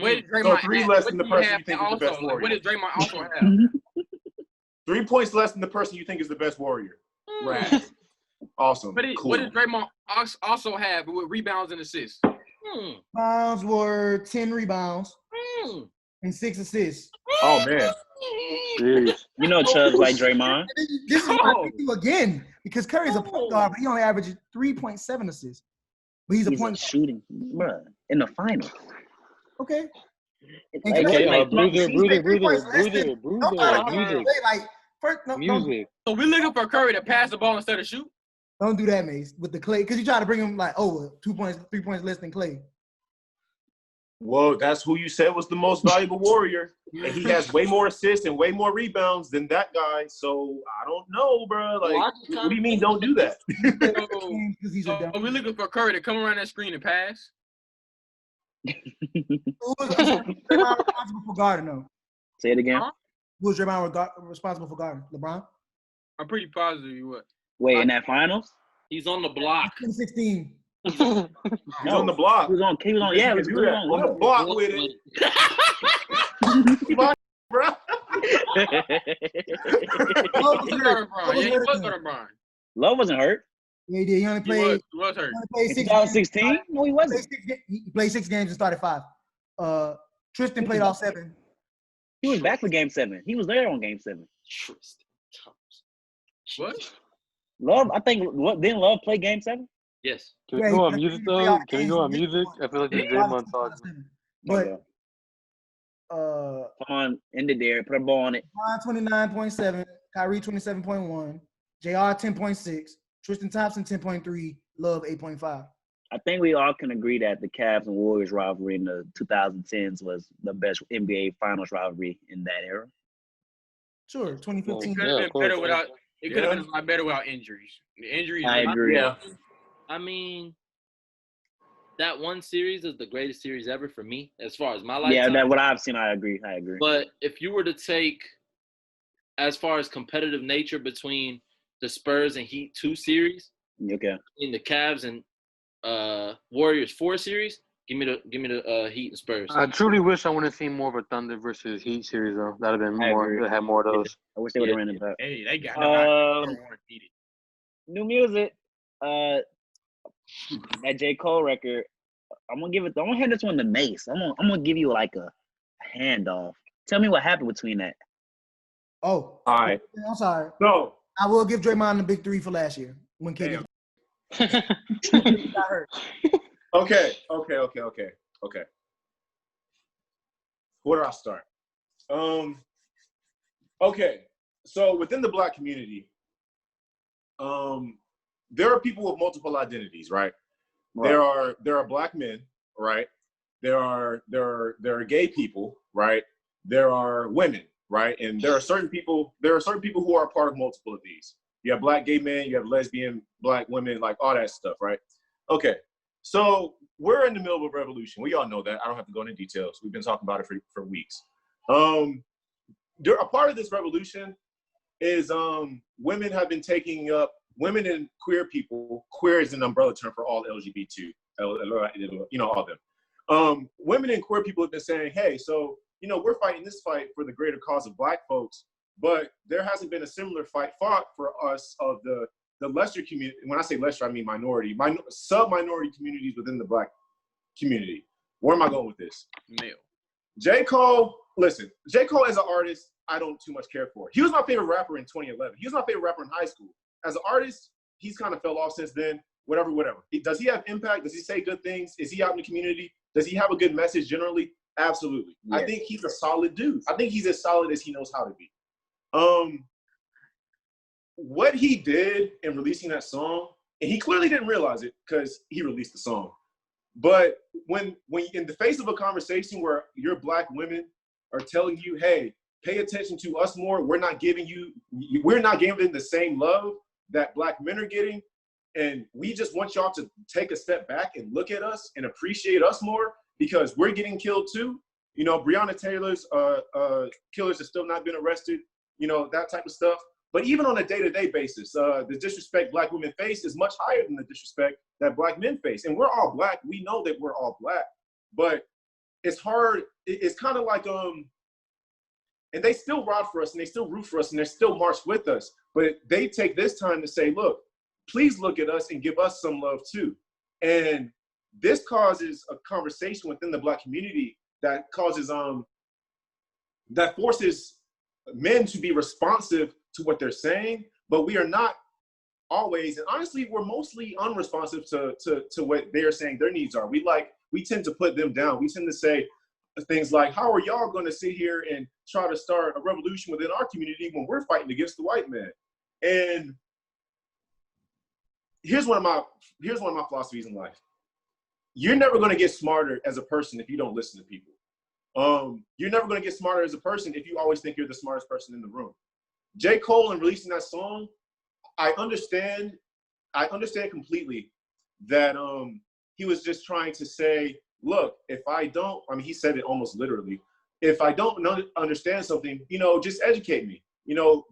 Where did Draymond 3 less than the person you think is the best Warrior. What did Draymond also have? 3 points less than the person you think is the best Warrior. Right. Awesome. What did Draymond also have with rebounds and assists? Rebounds were 10 rebounds and 6 assists. Oh man. Jeez. You know Chubbs like Draymond. This is what I do again because Curry's a point guard, but he only averages 3.7 assists. But he's a point shooting, bruh, in the finals. Okay. Okay, Bruiser. Music. So we're looking for Curry to pass the ball instead of shoot? Don't do that, Mace, with the Clay, because you try to bring him like over 2 points, 3 points less than Clay. Well, that's who you said was the most valuable Warrior, and he has way more assists and way more rebounds than that guy. So I don't know, bro. Like, what do you mean? Don't do that? So we're looking for Curry to come around that screen and pass. Who was Draymond responsible for guarding though? Say it again. Who was Draymond responsible for guarding? LeBron? I'm pretty positive you would. Wait, in that finals? He's on the block. 2016. He's on the block. He was on. Yeah, he was on the block with it. Come on, bro. Love wasn't hurt. Yeah, he did. He only played. He was hurt. He played 2016? No, he wasn't. He played 6 games and started 5. Tristan played all 7. He was back for Game 7. He was there on Game 7. Tristan Thompson. What? Love, I think. What didn't Love play Game 7? Yes. Can we go on music though? Can we go on music? I feel like this Draymond talk. But come on, end it there. Put a ball on it. 29.7, Kyrie 27.1, JR 10.6, Tristan Thompson 10.3, Love 8.5. I think we all can agree that the Cavs and Warriors rivalry in the 2010s was the best NBA Finals rivalry in that era. Sure, 2015. It could have been better without. It could have been a lot better without injuries. The injuries. I agree. Yeah. I mean, that one series is the greatest series ever for me, as far as my lifetime. Yeah, that what I've seen. I agree. But if you were to take, as far as competitive nature between the Spurs and Heat 2 series, okay, in the Cavs and Warriors 4 series, give me the Heat and Spurs. I truly wish I would have seen more of a Thunder versus Heat series though. That'd have been more. They had more of those. I wish they would have ran it back. Hey, they got new music. That J. Cole record. I'm gonna hand this one to Mace. I'm gonna give you like a handoff. Tell me what happened between that. Oh, all right. I'm sorry. No, I will give Draymond the big 3 for last year when KD got hurt. Okay. Where do I start? Okay. So within the Black community, there are people with multiple identities, right? There are Black men, right? There are gay people, right? There are women, right? And there are certain people who are a part of multiple of these. You have Black gay men, you have lesbian Black women, like all that stuff, right? Okay. So we're in the middle of a revolution. We all know that. I don't have to go into details. We've been talking about it for weeks. A part of this revolution is women have been taking up, women and queer people, queer is an umbrella term for all LGBT, all of them. Women and queer people have been saying, hey, so, we're fighting this fight for the greater cause of Black folks, but there hasn't been a similar fight fought for us of the lesser community. When I say lesser, I mean minority, sub-minority communities within the Black community. Where am I going with this? Male. J. Cole as an artist, I don't too much care for. He was my favorite rapper in 2011. He was my favorite rapper in high school. As an artist, he's kind of fell off since then. Whatever. Does he have impact? Does he say good things? Is he out in the community? Does he have a good message generally? Absolutely. Yes. I think he's a solid dude. I think he's as solid as he knows how to be. What he did in releasing that song, and he clearly didn't realize it because he released the song. But when in the face of a conversation where your Black women are telling you, hey, pay attention to us more, we're not giving the same love that Black men are getting, and we just want y'all to take a step back and look at us and appreciate us more because we're getting killed too. Breonna Taylor's killers have still not been arrested, that type of stuff. But even on a day-to-day basis, the disrespect Black women face is much higher than the disrespect that Black men face. And we're all Black. We know that we're all Black. But it's hard. It's kind of like, and they still ride for us, and they still root for us, and they still march with us. But they take this time to say, look, please look at us and give us some love too. And this causes a conversation within the Black community that causes that forces men to be responsive to what they're saying, but we are not always, and honestly, we're mostly unresponsive to what they are saying their needs are. We tend to put them down. We tend to say things like, how are y'all going to sit here and try to start a revolution within our community when we're fighting against the white man? And here's one of my philosophies in life. You're never going to get smarter as a person if you don't listen to people. You're never going to get smarter as a person if you always think you're the smartest person in the room. J. Cole, in releasing that song, I understand completely that he was just trying to say, look, if I don't, I mean, he said it almost literally, if I don't understand something, just educate me,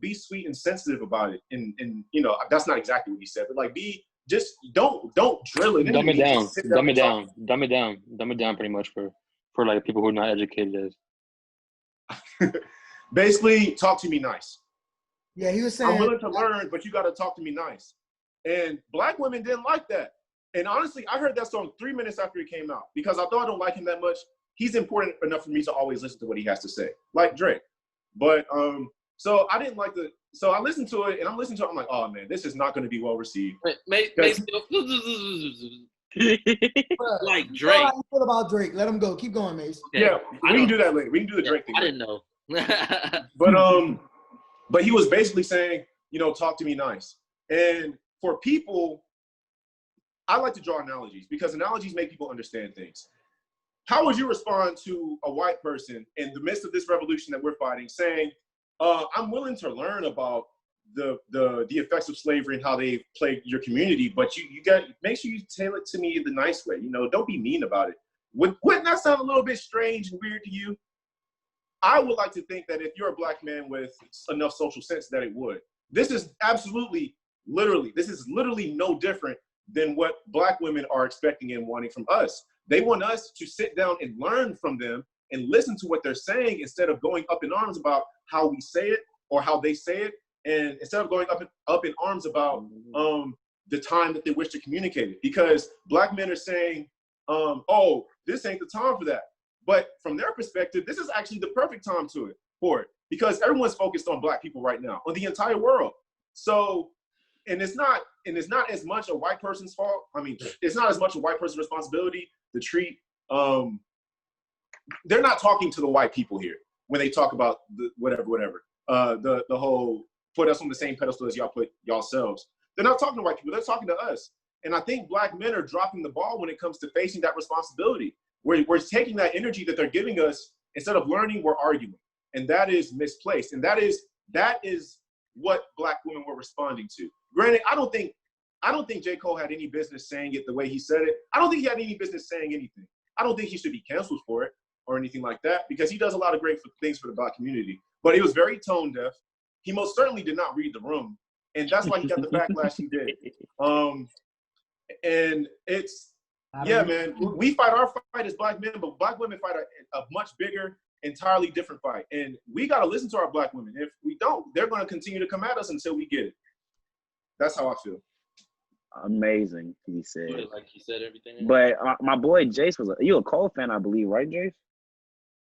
be sweet and sensitive about it. And that's not exactly what he said, but like, don't drill it. Dumb it down pretty much for like people who are not educated as. Basically, talk to me nice. Yeah, he was saying, I'm willing to learn, but you got to talk to me nice. And Black women didn't like that. And honestly, I heard that song 3 minutes after it came out because I thought I don't like him that much. He's important enough for me to always listen to what he has to say, like Drake. But so I didn't like so I listened to it, and I'm listening to it. I'm like, oh man, this is not going to be well received. Like Drake. How you feel about Drake? Let him go. Keep going, Mace. Okay. Yeah, we can do that later. We can do the Drake thing. I didn't know. But he was basically saying, talk to me nice. And for people, I like to draw analogies because analogies make people understand things. How would you respond to a white person in the midst of this revolution that we're fighting saying, I'm willing to learn about the effects of slavery and how they plagued your community, but you got make sure you tell it to me the nice way. Don't be mean about it. Wouldn't that sound a little bit strange and weird to you? I would like to think that if you're a Black man with enough social sense that it would. This is literally no different than what Black women are expecting and wanting from us. They want us to sit down and learn from them and listen to what they're saying instead of going up in arms about how we say it or how they say it. And instead of going up in arms about the time that they wish to communicate it. Because Black men are saying, oh, this ain't the time for that. But from their perspective, this is actually the perfect time for it because everyone's focused on Black people right now, on the entire world. So, and it's not as much a white person's fault. I mean, it's not as much a white person's responsibility to treat. They're not talking to the white people here when they talk about the whatever. The whole put us on the same pedestal as y'all put yourselves. They're not talking to white people. They're talking to us. And I think Black men are dropping the ball when it comes to facing that responsibility. We're taking that energy that they're giving us, instead of learning, we're arguing. And that is misplaced. And that is what Black women were responding to. Granted, I don't think J. Cole had any business saying it the way he said it. I don't think he had any business saying anything. I don't think he should be canceled for it or anything like that because he does a lot of great things for the Black community. But he was very tone deaf. He most certainly did not read the room. And that's why he got the backlash he did. And it's, yeah, man, we fight our fight as Black men, but Black women fight a much bigger, entirely different fight. And we got to listen to our Black women. If we don't, they're going to continue to come at us until we get it. That's how I feel. Amazing, he said. Like he said everything. But my boy Jace you a Cole fan, I believe, right, Jace?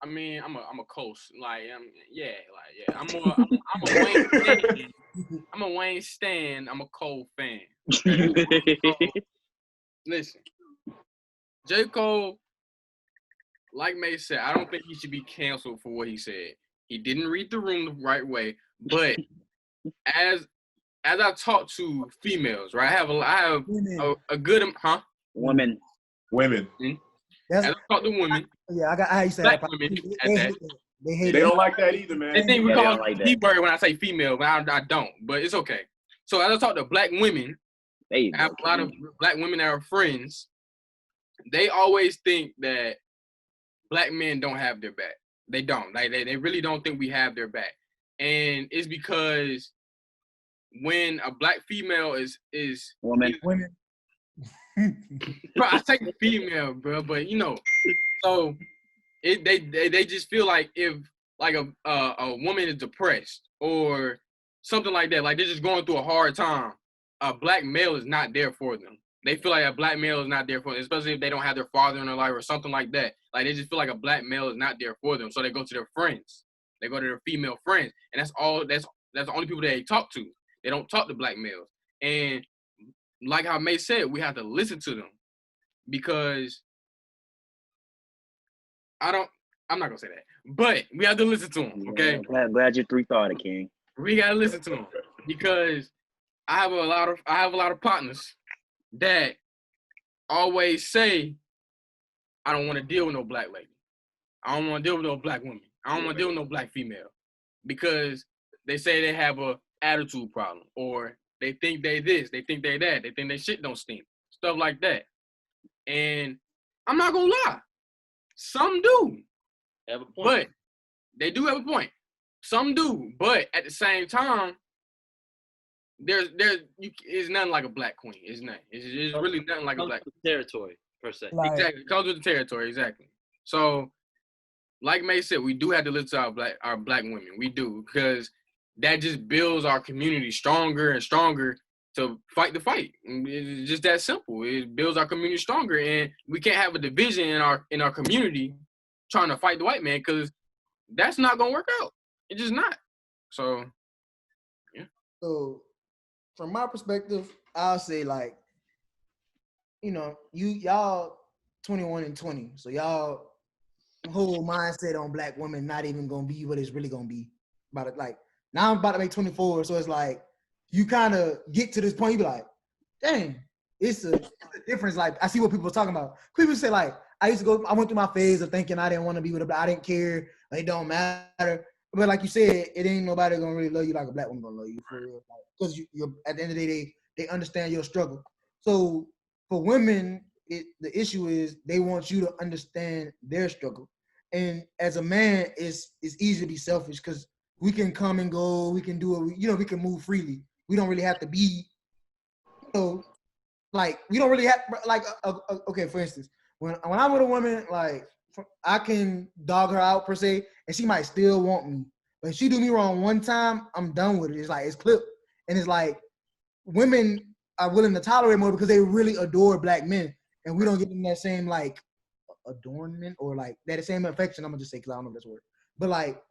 I mean, I'm a Cole, I'm a Wayne Stan. I'm a Wayne Stan. I'm a Cole fan. Listen, J. Cole, like May said, I don't think he should be canceled for what he said. He didn't read the room the right way, but as I talk to females, right? I have a good women. As I talk to women. Yeah, I used to say Black women They don't like that either, man. They think we call it P-word when I say female, but I don't. But it's okay. So as I talk to Black women, I have a lot of Black women that are friends. They always think that Black men don't have their back. They don't. Like they really don't think we have their back. And it's because when a Black female is women. Bro, I take the female, bro, but so they just feel like if like a woman is depressed or something like that, like they're just going through a hard time, a black male is not there for them. They feel like a black male is not there for them, especially if they don't have their father in their life or something like that. Like, they just feel like a black male is not there for them. So they go to their friends. They go to their female friends. And that's the only people they talk to. They don't talk to black males. And like how May said, we have to listen to them because I'm not going to say that. But we have to listen to them, okay? Yeah, glad you thought it, King. We got to listen to them because I have a lot of partners that always say, I don't want to deal with no black lady. I don't want to deal with no black woman. I don't want to deal with no black female because they say they have a attitude problem or they think they this, they think they that, they think they shit don't stink, stuff like that. And I'm not going to lie. Some do. Have a point. But they do have a point. Some do. But at the same time, it's nothing like a black queen. It's nothing. It's really nothing like a black queen. Territory, per se. Like, Exactly. It comes with the territory, exactly. So, like May said, we do have to listen to our black women. We do, because that just builds our community stronger and stronger to fight the fight. It's just that simple. It builds our community stronger, and we can't have a division in our community trying to fight the white man, because that's not gonna work out. It's just not. So, yeah. So, from my perspective, I'll say, like, y'all 21 and 20, so y'all whole mindset on black women not even gonna be what it's really gonna be. About it, like, now I'm about to make 24, so it's like you kind of get to this point, you be like, dang, it's a difference. Like, I see what people are talking about. People say, like, I went through my phase of thinking I didn't want to be with a black, I didn't care, like, it don't matter. But like you said, it ain't nobody gonna really love you like a black woman gonna love you, for real. Because you're at the end of the day, they understand your struggle. So for women, the issue is they want you to understand their struggle. And as a man, it's easy to be selfish because we can come and go, we can do it, we can move freely. We don't really have to be, like, we don't really have, like, okay, for instance, when I'm with a woman, like, I can dog her out per se, and she might still want me. But if she do me wrong one time, I'm done with it. It's like, it's clipped. And it's like, women are willing to tolerate more because they really adore black men. And we don't give them that same, like, adornment or, like, that same affection. I'm going to just say, because I don't know if that's a word. But, like,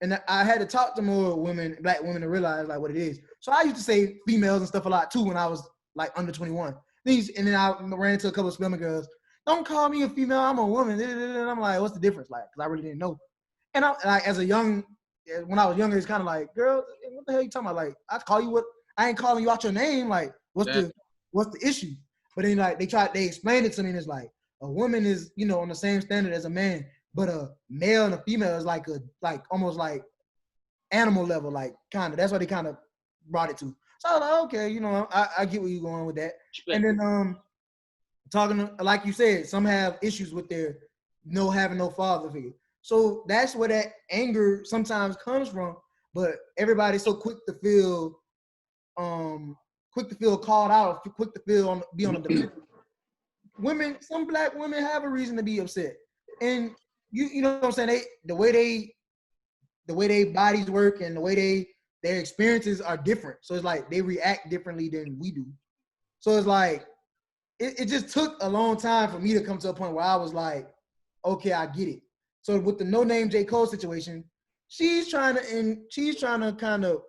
and I had to talk to more black women to realize, like, what it is. So I used to say females and stuff a lot, too, when I was, like, under 21. And then I ran into a couple of Spelman girls. Don't call me a female, I'm a woman. And I'm like, what's the difference? Like, because I really didn't know. And I, like, when I was younger, it's kind of like, girl, what the hell you talking about? Like, I ain't calling you out your name. Like, what's the issue? But then, like, they explained it to me, and it's like, a woman is, on the same standard as a man, but a male and a female is like almost like animal level, like, kind of. That's why they kind of brought it to. So I was like, okay, I get where you're going with that. And then talking, like you said, some have issues with their having no father figure. So that's where that anger sometimes comes from. But everybody's so quick to feel called out, quick to be on the defensive. Some black women have a reason to be upset, and you know what I'm saying. The way they bodies work and the way their experiences are different. So it's like they react differently than we do. So it's like it just took a long time for me to come to a point where I was like, okay, I get it. So with the No Name J. Cole situation, she's trying to kind of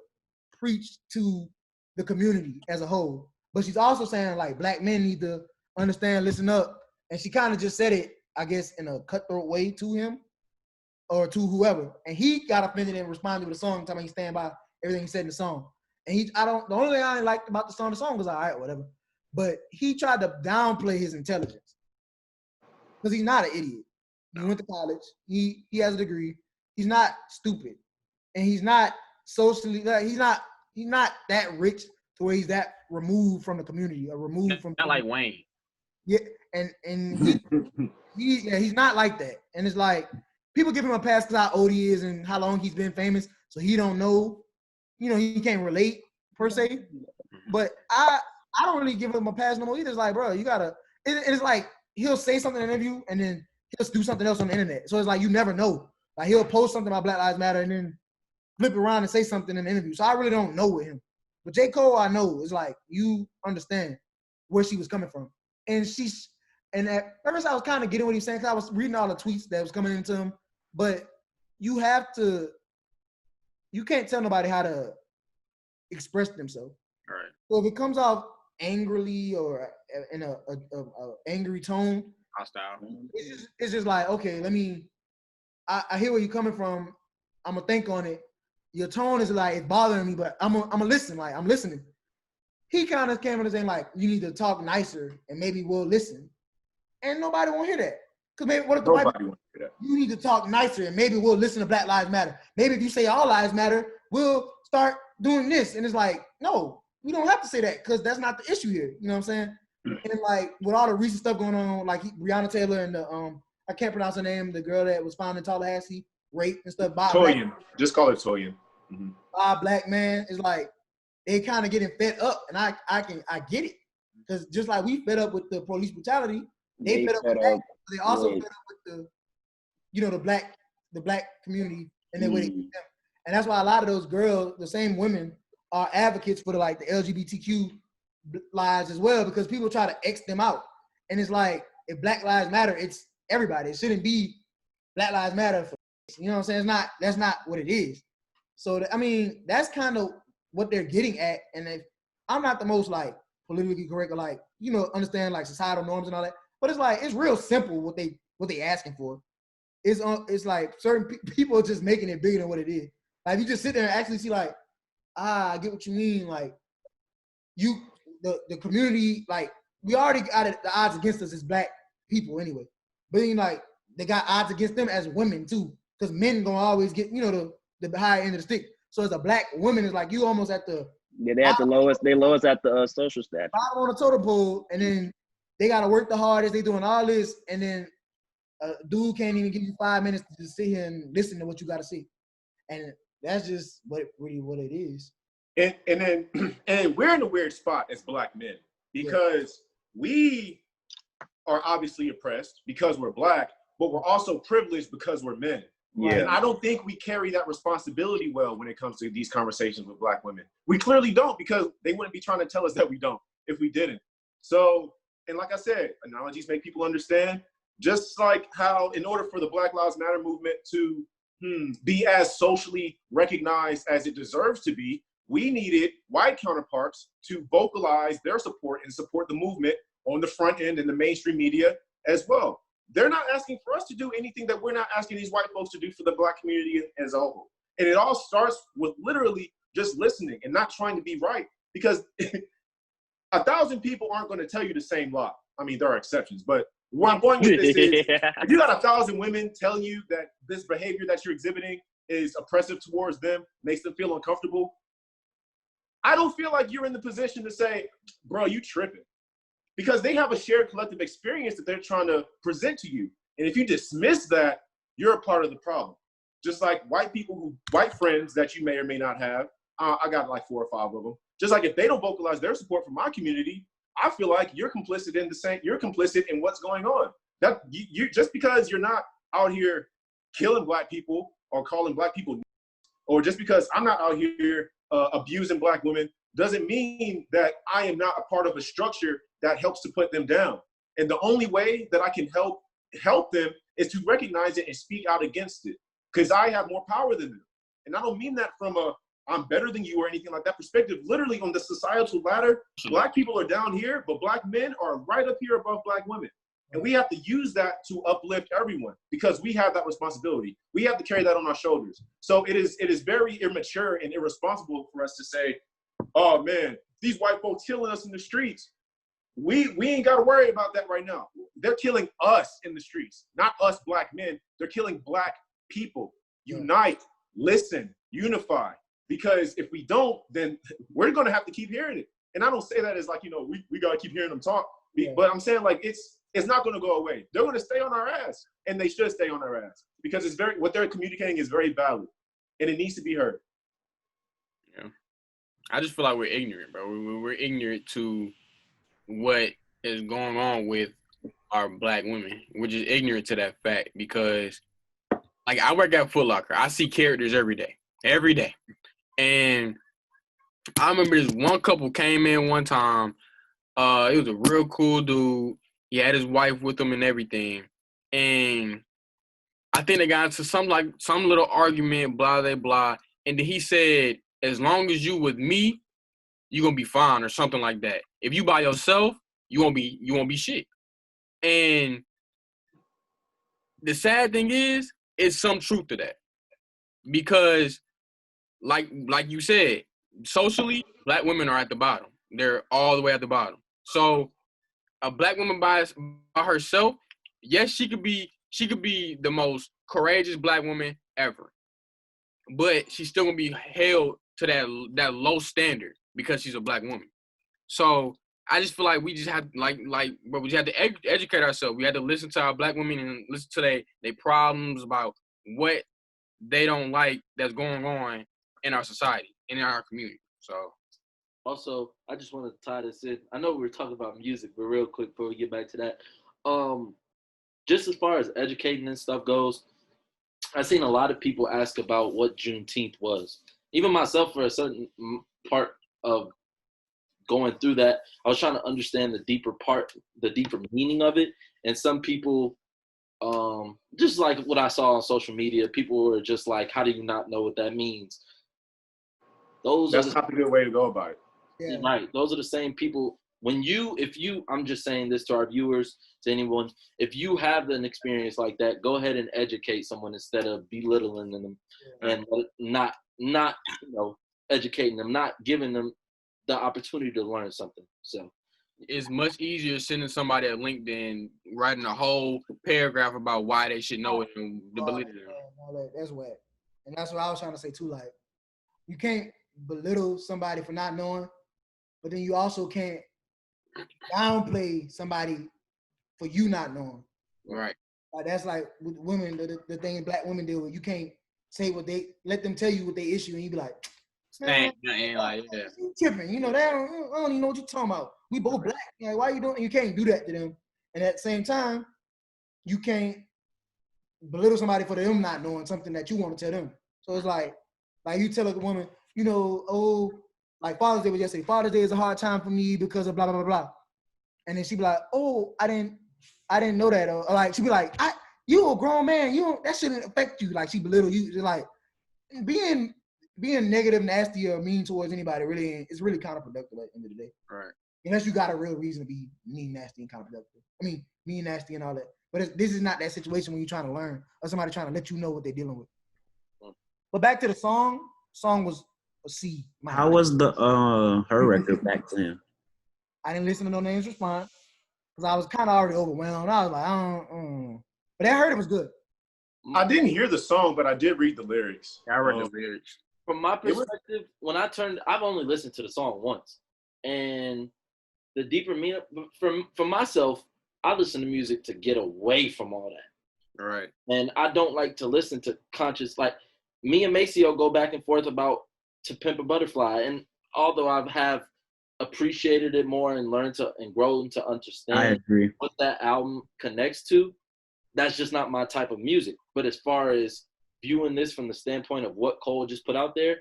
preach to the community as a whole, but she's also saying, like, black men need to understand, listen up, and she kind of just said it, I guess, in a cutthroat way to him or to whoever, and he got offended and responded with a song telling me he stand by everything he said in the song. And the only thing I liked about the song was all right, whatever, but he tried to downplay his intelligence because he's not an idiot. He went to college. He has a degree. He's not stupid, and he's not socially. He's not that rich to where he's that removed from the community or removed from. Not like Wayne. Yeah, and he's not like that. And it's like people give him a pass because how old he is and how long he's been famous, so he don't know. He can't relate per se. But I don't really give him a pass no more either. It's like, bro, you gotta. It's like he'll say something in an interview and then he'll do something else on the internet. So it's like you never know. Like he'll post something about Black Lives Matter and then flip around and say something in the interview. So I really don't know with him. But J. Cole, I know, is like, you understand where she was coming from. And at first I was kind of getting what he was saying because I was reading all the tweets that was coming into him. But you can't tell nobody how to express themselves. All right. So if it comes off angrily or in a angry tone, Hostile. it's just like, okay, I hear where you're coming from. I'm gonna think on it. Your tone is like, it's bothering me, but I'm gonna listen. Like, I'm listening. He kind of came in and saying like, you need to talk nicer and maybe we'll listen. And nobody won't hear that. Because maybe what if the white people, you need to talk nicer and maybe we'll listen to Black Lives Matter. Maybe if you say all lives matter, we'll start doing this. And it's like, no, we don't have to say that because that's not the issue here. You know what I'm saying? And like with all the recent stuff going on, like Breonna Taylor and the I can't pronounce her name, the girl that was found in Tallahassee, raped and stuff. Toyin. Just call it Toyin. Mm-hmm. By a black man, it's like they kind of getting fed up, and I get it. Because just like we fed up with the police brutality, they fed up with that. But they also fed up with the black community and the way they treat them. And that's why a lot of those girls, the same women, are advocates for the LGBTQ lives as well, because people try to X them out. And it's like, if Black Lives Matter, it's everybody. It shouldn't be Black Lives Matter for, you know what I'm saying? That's not what it is. So I mean, that's kind of what they're getting at. And if I'm not the most like politically correct or like, you know, understand like societal norms and all that, but it's like, it's real simple what they asking for. It's like certain people are just making it bigger than what it is. Like you just sit there and actually see like, I get what you mean. Like the community, like we already got the odds against us as black people anyway. But then like they got odds against them as women too, because men gonna always get, you know, the higher end of the stick. So as a black woman, it's like you almost at the they at the lowest. They lowest at the social status. Bottom on the totem pole, and then they gotta work the hardest. They doing all this, and then a dude can't even give you 5 minutes to just sit here and listen to what you gotta see. And that's just what it is. And then we're in a weird spot as black men because we are obviously oppressed because we're black, but we're also privileged because we're men. Yeah. And I don't think we carry that responsibility well when it comes to these conversations with black women. We clearly don't, because they wouldn't be trying to tell us that we don't if we didn't. So, and like I said, analogies make people understand. Just like how in order for the Black Lives Matter movement to be as socially recognized as it deserves to be, we needed white counterparts to vocalize their support and support the movement on the front end in the mainstream media as well. They're not asking for us to do anything that we're not asking these white folks to do for the black community as a whole. And it all starts with literally just listening and not trying to be right, because 1,000 people aren't going to tell you the same lie. I mean, there are exceptions, but where I'm going with this is, if you got 1,000 women telling you that this behavior that you're exhibiting is oppressive towards them, makes them feel uncomfortable, I don't feel like you're in the position to say, bro, you tripping. Because they have a shared collective experience that they're trying to present to you. And if you dismiss that, you're a part of the problem. Just like white friends that you may or may not have, I got like 4 or 5 of them. Just like if they don't vocalize their support for my community, I feel like you're complicit in you're complicit in what's going on. That you just because you're not out here killing black people or calling black people, or just because I'm not out here abusing black women, doesn't mean that I am not a part of a structure that helps to put them down. And the only way that I can help them is to recognize it and speak out against it, because I have more power than them. And I don't mean that from I'm better than you or anything like that perspective. Literally on the societal ladder, black people are down here, but black men are right up here above black women. And we have to use that to uplift everyone, because we have that responsibility. We have to carry that on our shoulders. So it is very immature and irresponsible for us to say, oh man, these white folks killing us in the streets. We ain't got to worry about that right now. They're killing us in the streets, not us black men. They're killing black people. Unite, listen, unify. Because if we don't, then we're going to have to keep hearing it. And I don't say that as like, you know, we got to keep hearing them talk. But I'm saying like it's not going to go away. They're going to stay on our ass, and they should stay on our ass, because what they're communicating is very valid, and it needs to be heard. Yeah. I just feel like we're ignorant, bro. We're ignorant to what is going on with our black women. We're just ignorant to that fact, because like I work at Foot Locker. I see characters every day. And I remember this one couple came in one time. It was a real cool dude. He had his wife with him and everything. And I think they got into some little argument, blah, blah, blah. And then he said, as long as you with me, you're gonna be fine or something like that. If you by yourself, you won't be shit. And the sad thing is, it's some truth to that. Because like you said, socially, black women are at the bottom. They're all the way at the bottom. So a black woman by herself, yes, she could be the most courageous black woman ever. But she's still gonna be held to that low standard because she's a black woman. So I just feel like we just have but we have to educate ourselves. We have to listen to our black women and listen to their problems about what they don't like that's going on in our society and in our community. So also, I just want to tie this in. I know we were talking about music, but real quick before we get back to that, just as far as educating and stuff goes, I've seen a lot of people ask about what Juneteenth was. Even myself, for a certain part of going through that, I was trying to understand the deeper meaning of it. And some people, just like what I saw on social media, people were just like, how do you not know what that means? That's not a good way to go about it. Yeah. Right. Those are the same people. I'm just saying this to our viewers, to anyone, if you have an experience like that, go ahead and educate someone instead of belittling them and not educating them, not giving them the opportunity to learn something. So it's much easier sending somebody a link than writing a whole paragraph about why they should know it and the validity. That's whack. And that's what I was trying to say too. Like, you can't belittle somebody for not knowing, but then you also can't downplay somebody for you not knowing. Right. Like, that's like with women, the thing black women deal with. You can't say let them tell you what they issue, and you be like, man, you tripping. You know, I don't even know what you're talking about. We both black. Like, why you doing? You can't do that to them. And at the same time, you can't belittle somebody for them not knowing something that you want to tell them. So it's like you tell a woman, you know, oh, like Father's Day was yesterday. Father's Day is a hard time for me because of blah blah blah blah. And then she be like, oh, I didn't know that. Or like she be like, you a grown man, that shouldn't affect you. Like, she belittle you. Just like being negative, nasty, or mean towards anybody it's really counterproductive at the end of the day. Right. Unless you got a real reason to be mean, nasty, and counterproductive. I mean, mean, nasty, and all that. But this is not that situation when you're trying to learn or somebody trying to let you know what they're dealing with. But back to the song. Song was a C. How was the her record back then? I didn't listen to No Names response because I was kind of already overwhelmed. I was like, But I heard it was good. I didn't hear the song, but I did read the lyrics. I read the lyrics. From my perspective, I've only listened to the song once, and the deeper meaning for myself, I listen to music to get away from all that. Right. And I don't like to listen to conscious, like me and Maceo go back and forth about To Pimp a Butterfly. And although I have appreciated it more and learned to and grown to understand what that album connects to, that's just not my type of music. But as far as viewing this from the standpoint of what Cole just put out there,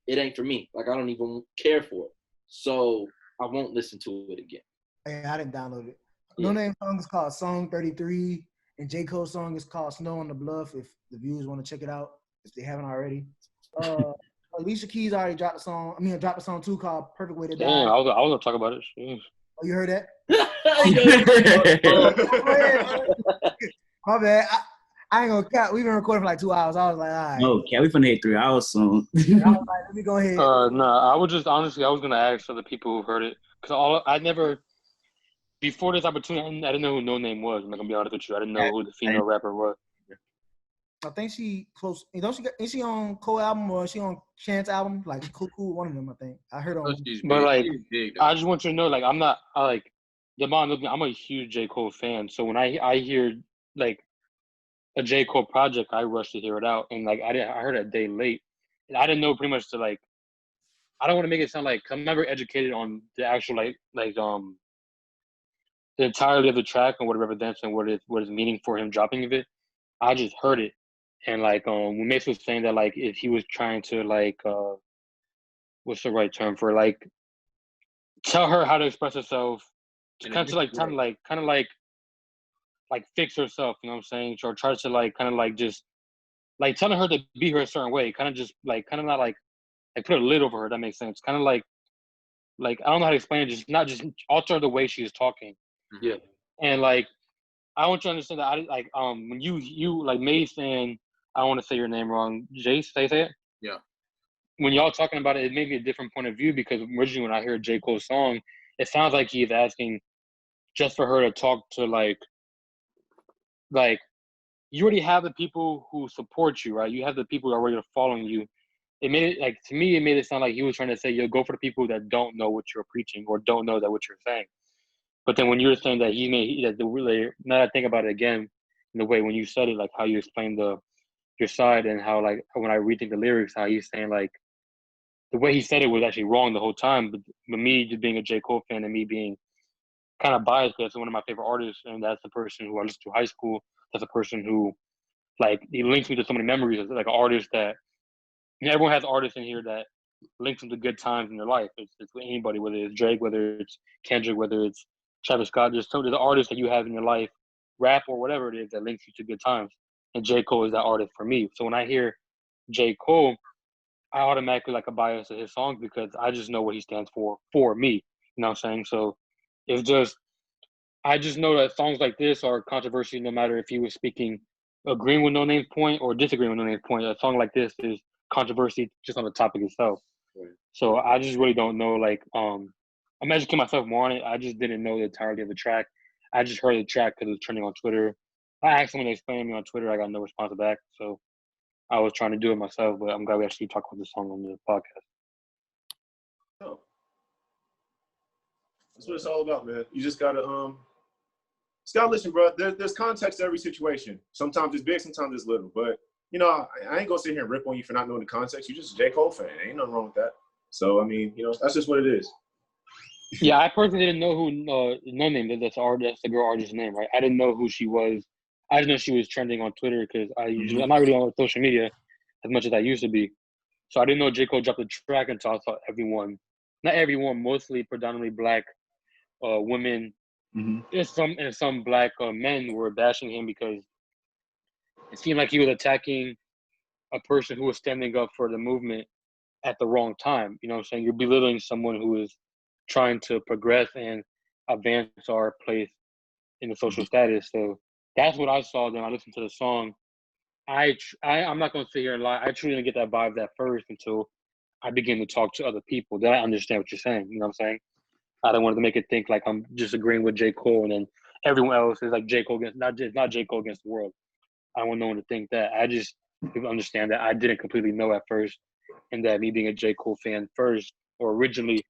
it ain't for me. Like, I don't even care for it. So I won't listen to it again. Hey, I didn't download it. No Name song is called Song 33, and J. Cole's song is called Snow on the Bluff, if the viewers want to check it out, if they haven't already. Alicia Keys already dropped the song too, called Perfect Way to Die. Damn, I was gonna talk about it. Jeez. Oh, you heard that? My bad. I ain't gonna count. We've been recording for like 2 hours. I was like, all right. No, we finna hit 3 hours soon. I was like, let me go ahead. I was just honestly, I was gonna ask other people who've heard it because before this opportunity, I didn't know who No Name was. I'm not gonna be honest with you. I didn't know who the female rapper was. I think she close. Is she on Cole album or is she on Chance album? Like Cool, one of them. I think I heard on. But like, I just want you to know, like, I'm a huge J. Cole fan. So when I hear like a J. Cole project, I rush to hear it out. And like I heard it a day late, and I didn't know pretty much to like. I don't want to make it sound like I'm never educated on the actual the entirety of the track and what it represents and what is meaning for him dropping of it. I just heard it, and like when Mace was saying that like if he was trying to like what's the right term for like tell her how to express herself, In a kind of like different kind of like fix herself. You know what I'm saying? Or try to like kind of like just like telling her to be her a certain way. Kind of just like kind of not like put a lid over her. That makes sense. Kind of like I don't know how to explain it. Just not just alter the way she is talking. Yeah. And like I want you to understand that I like when you like Mason. I don't want to say your name wrong. Jace, say it. Yeah. When y'all talking about it, it made me a different point of view because originally when I heard J. Cole's song, it sounds like he's asking just for her to talk to like you already have the people who support you, right? You have the people who are already following you. It made it like to me, it made it sound like he was trying to say, "Yo, go for the people that don't know what you're preaching or don't know that what you're saying." But then when you were saying that that the really now that I think about it again, in the way when you said it, like how you explained your side and how like when I rethink the lyrics, how he's saying like the way he said it was actually wrong the whole time. But me just being a J. Cole fan and me being kind of biased because that's one of my favorite artists, and that's the person who I listened to high school. That's a person who like he links me to so many memories. It's like an artist that everyone has artists in here that links them to good times in their life. It's with anybody, whether it's Drake, whether it's Kendrick, whether it's Travis Scott. There's an artist that you have in your life, rap or whatever it is, that links you to good times. And J. Cole is that artist for me. So when I hear J. Cole, I automatically like a bias of his songs because I just know what he stands for me. You know what I'm saying? So it's just I just know that songs like this are controversial no matter if he was speaking agreeing with No Name's point or disagreeing with No Name's point. A song like this is controversy just on the topic itself. Right. So I just really don't know like I'm educating myself more on it. I just didn't know the entirety of the track. I just heard the track because it was trending on Twitter. I asked someone to explain to me on Twitter. I got no response back. So I was trying to do it myself, but I'm glad we actually talked about this song on the podcast. Oh. That's what it's all about, man. You just gotta listen, bro. There's context to every situation. Sometimes it's big, sometimes it's little. But you know, I ain't gonna sit here and rip on you for not knowing the context. You're just a J. Cole fan. Ain't nothing wrong with that. So I mean, you know, that's just what it is. Yeah, I personally didn't know who No Name. That's the girl artist's name, right? I didn't know who she was. I just know she was trending on Twitter because I'm not really on social media as much as I used to be. So I didn't know J. Cole dropped the track until I saw not everyone, mostly predominantly black women, and some black men were bashing him because it seemed like he was attacking a person who was standing up for the movement at the wrong time. You know what I'm saying? You're belittling someone who is trying to progress and advance our place in the social status. So that's what I saw. Then I listened to the song. I'm not going to sit here and lie. I truly didn't get that vibe at first until I began to talk to other people. Then I understand what you're saying. You know what I'm saying? I don't want to make it think like I'm just agreeing with J. Cole and then everyone else is like J. Cole against not J. Cole against the world. I don't want no one to think that. I just understand that I didn't completely know at first, and that me being a J. Cole fan first or originally,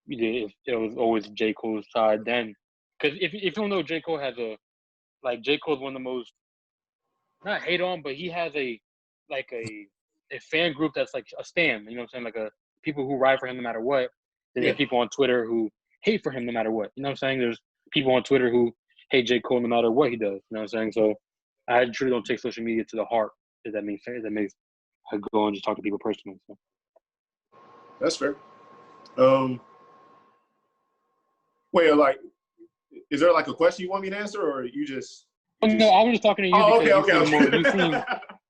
it was always J. Cole's side then. Because if you don't know, J. Cole has J. Cole's one of the most not hate on, but he has a fan group that's like a stan. You know what I'm saying? Like a people who ride for him no matter what. Then there's people on Twitter who hate for him no matter what. You know what I'm saying? There's people on Twitter who hate J. Cole no matter what he does. You know what I'm saying? So I truly don't take social media to the heart. If that makes sense. I go and just talk to people personally. So. That's fair. Wait, like, is there like a question you want me to answer, or you just? No, I was just talking to you because okay.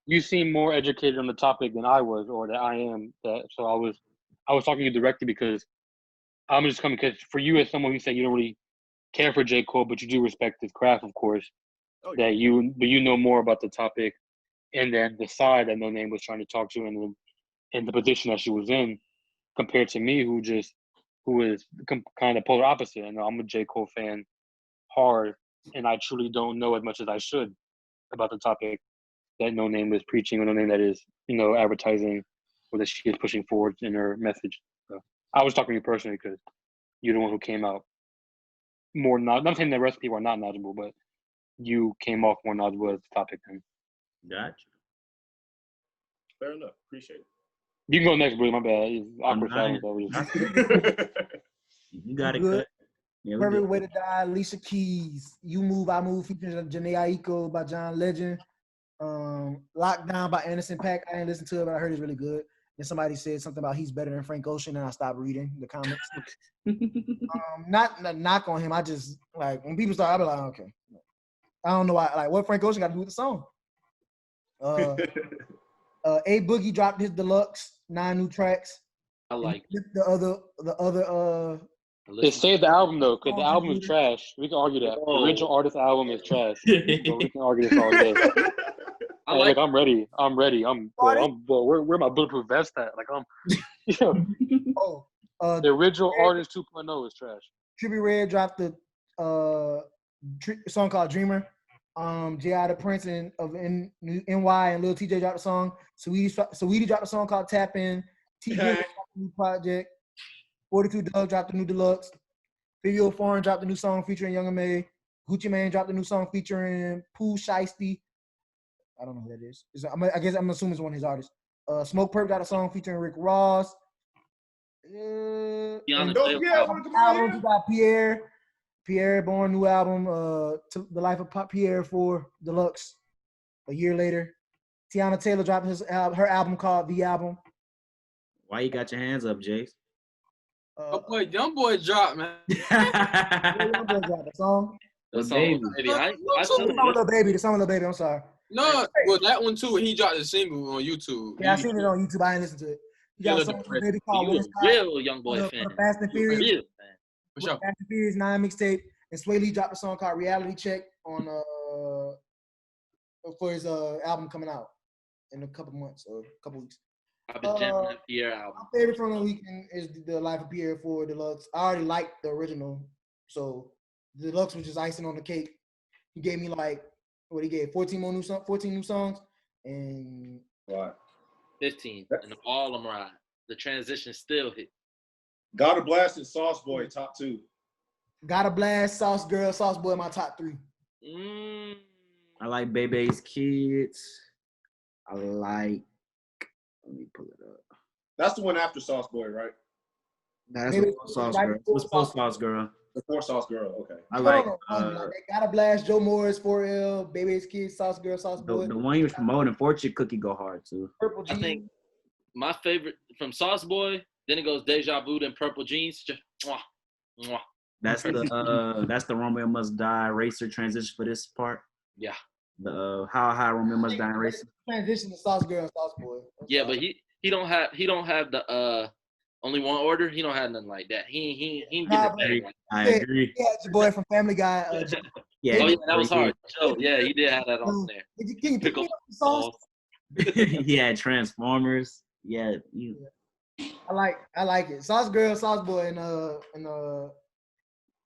You seem more educated on the topic than I was, or that I am. So I was talking to you directly because I'm just coming because for you as someone who said you don't really care for J. Cole, but you do respect his craft, of course. But you know more about the topic, and then the side that No Name was trying to talk to, and the position that she was in, compared to me, who is kind of polar opposite. And I'm a J. Cole fan, hard, and I truly don't know as much as I should about the topic that No Name is preaching, or No Name that is advertising, or that she is pushing forward in her message. So I was talking to you personally because you're the one who came out more not. I'm saying the rest of people are not knowledgeable, but you came off more knowledgeable as the topic. Then. Gotcha. Fair enough. Appreciate it. You can go next, bro. My bad. It's awkward silence. You got it Good. cut. Yeah, Perfect Way to Die, Alicia Keys. You Move, I Move, featuring Janae Aiko by John Legend. Lockdown by Anderson .Paak. I didn't listen to it, but I heard it's really good. Then somebody said something about he's better than Frank Ocean, and I stopped reading the comments. Not a knock on him. I just like when people start, I be like, okay. I don't know why. Like, what Frank Ocean got to do with the song? A Boogie dropped his deluxe 9 new tracks. I like the other. Just save the album though, because the album is trash. We can argue that. The original artist album is trash. So we can argue this all day. I like. I'm ready. Where my bulletproof vest at? Like the original artist 2.0 is trash. Trippie Redd dropped the song called Dreamer. J.I. the Prince of NY and Lil TJ dropped a song. Saweetie dropped a song called Tap In. TJ dropped a new project. 42 Dugg dropped a new deluxe. Video Foreign dropped a new song featuring Young M.A. Gucci Mane dropped a new song featuring Pooh Shiesty. I don't know who that is. I guess I'm assuming it's one of his artists. Smoke Perp got a song featuring Rick Ross. Don't Album, you got Pierre Bourne new album, The Life of Pop Pierre 4 Deluxe. A year later, Tiana Taylor dropped her album called The Album. Why you got your hands up, Jace? Young boy dropped, man. Young boy dropped a song. The song, baby. The song Little Baby. I'm sorry. No, well, that one too. He dropped a single on YouTube. Yeah, I seen it on YouTube. I didn't listen to it. He got a song with Baby called You a real Young Boy fan. Fast and Furious. Real fan. For sure. Fast and Furious 9 mixtape. And Sway Lee dropped a song called Reality Check on for his album coming out in a couple months or a couple weeks. I've been jamming that Pierre album. My favorite from the weekend is The Life of Pierre 4 Deluxe. I already liked the original, so the Deluxe was just icing on the cake. He gave me 14 new songs, and What? 15, and all of them ride. The transition still hit. Gotta Blast and Sauce Boy, top 2. Gotta Blast, Sauce Girl, Sauce Boy, my top 3. I like Bebe's Kids. Let me pull it up. That's the one after Sauce Boy, right? That's the Sauce Girl. What's post Sauce Girl? Before Sauce Girl, okay. I like Gotta Blast, Joe Morris, 4L, Baby's Kids, Sauce Girl, Sauce Boy. The one he was promoting, Fortune Cookie, go hard too. Purple Jeans. I think my favorite from Sauce Boy, then it goes Deja Vu, then Purple Jeans. Just mwah. That's the Romeo Must Die Racer transition for this part. Yeah. The How High Romeo Must Die Racer. Transition to Sauce Girl and Sauce Boy. Yeah, but he don't have the only one order. He don't have nothing like that. He ain't getting it back. I agree. Yeah, it's your boy from Family Guy. Yeah. Oh yeah, that was hard. Joe, yeah, he did have that on there. Can you pick up the sauce? Yeah, Transformers. Yeah. I like it. Sauce Girl, Sauce Boy, and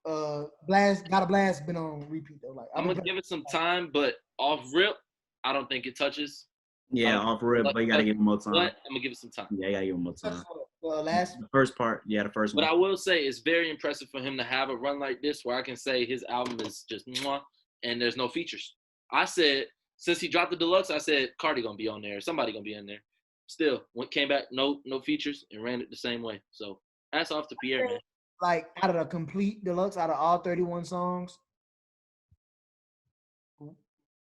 Gotta Blast been on repeat though. Like I'm gonna give it some time, but off rip, I don't think it touches. Yeah, off rip, but you gotta give him more time. But I'm gonna give it some time. Yeah, you gotta give him more time. The first part, the first one. But I will say it's very impressive for him to have a run like this, where I can say his album is just mwah, and there's no features. I said since he dropped the deluxe, I said Cardi gonna be on there, somebody gonna be in there. Still, came back, no features, and ran it the same way. So hats off to Pierre, man. Like out of the complete deluxe, out of all 31 songs,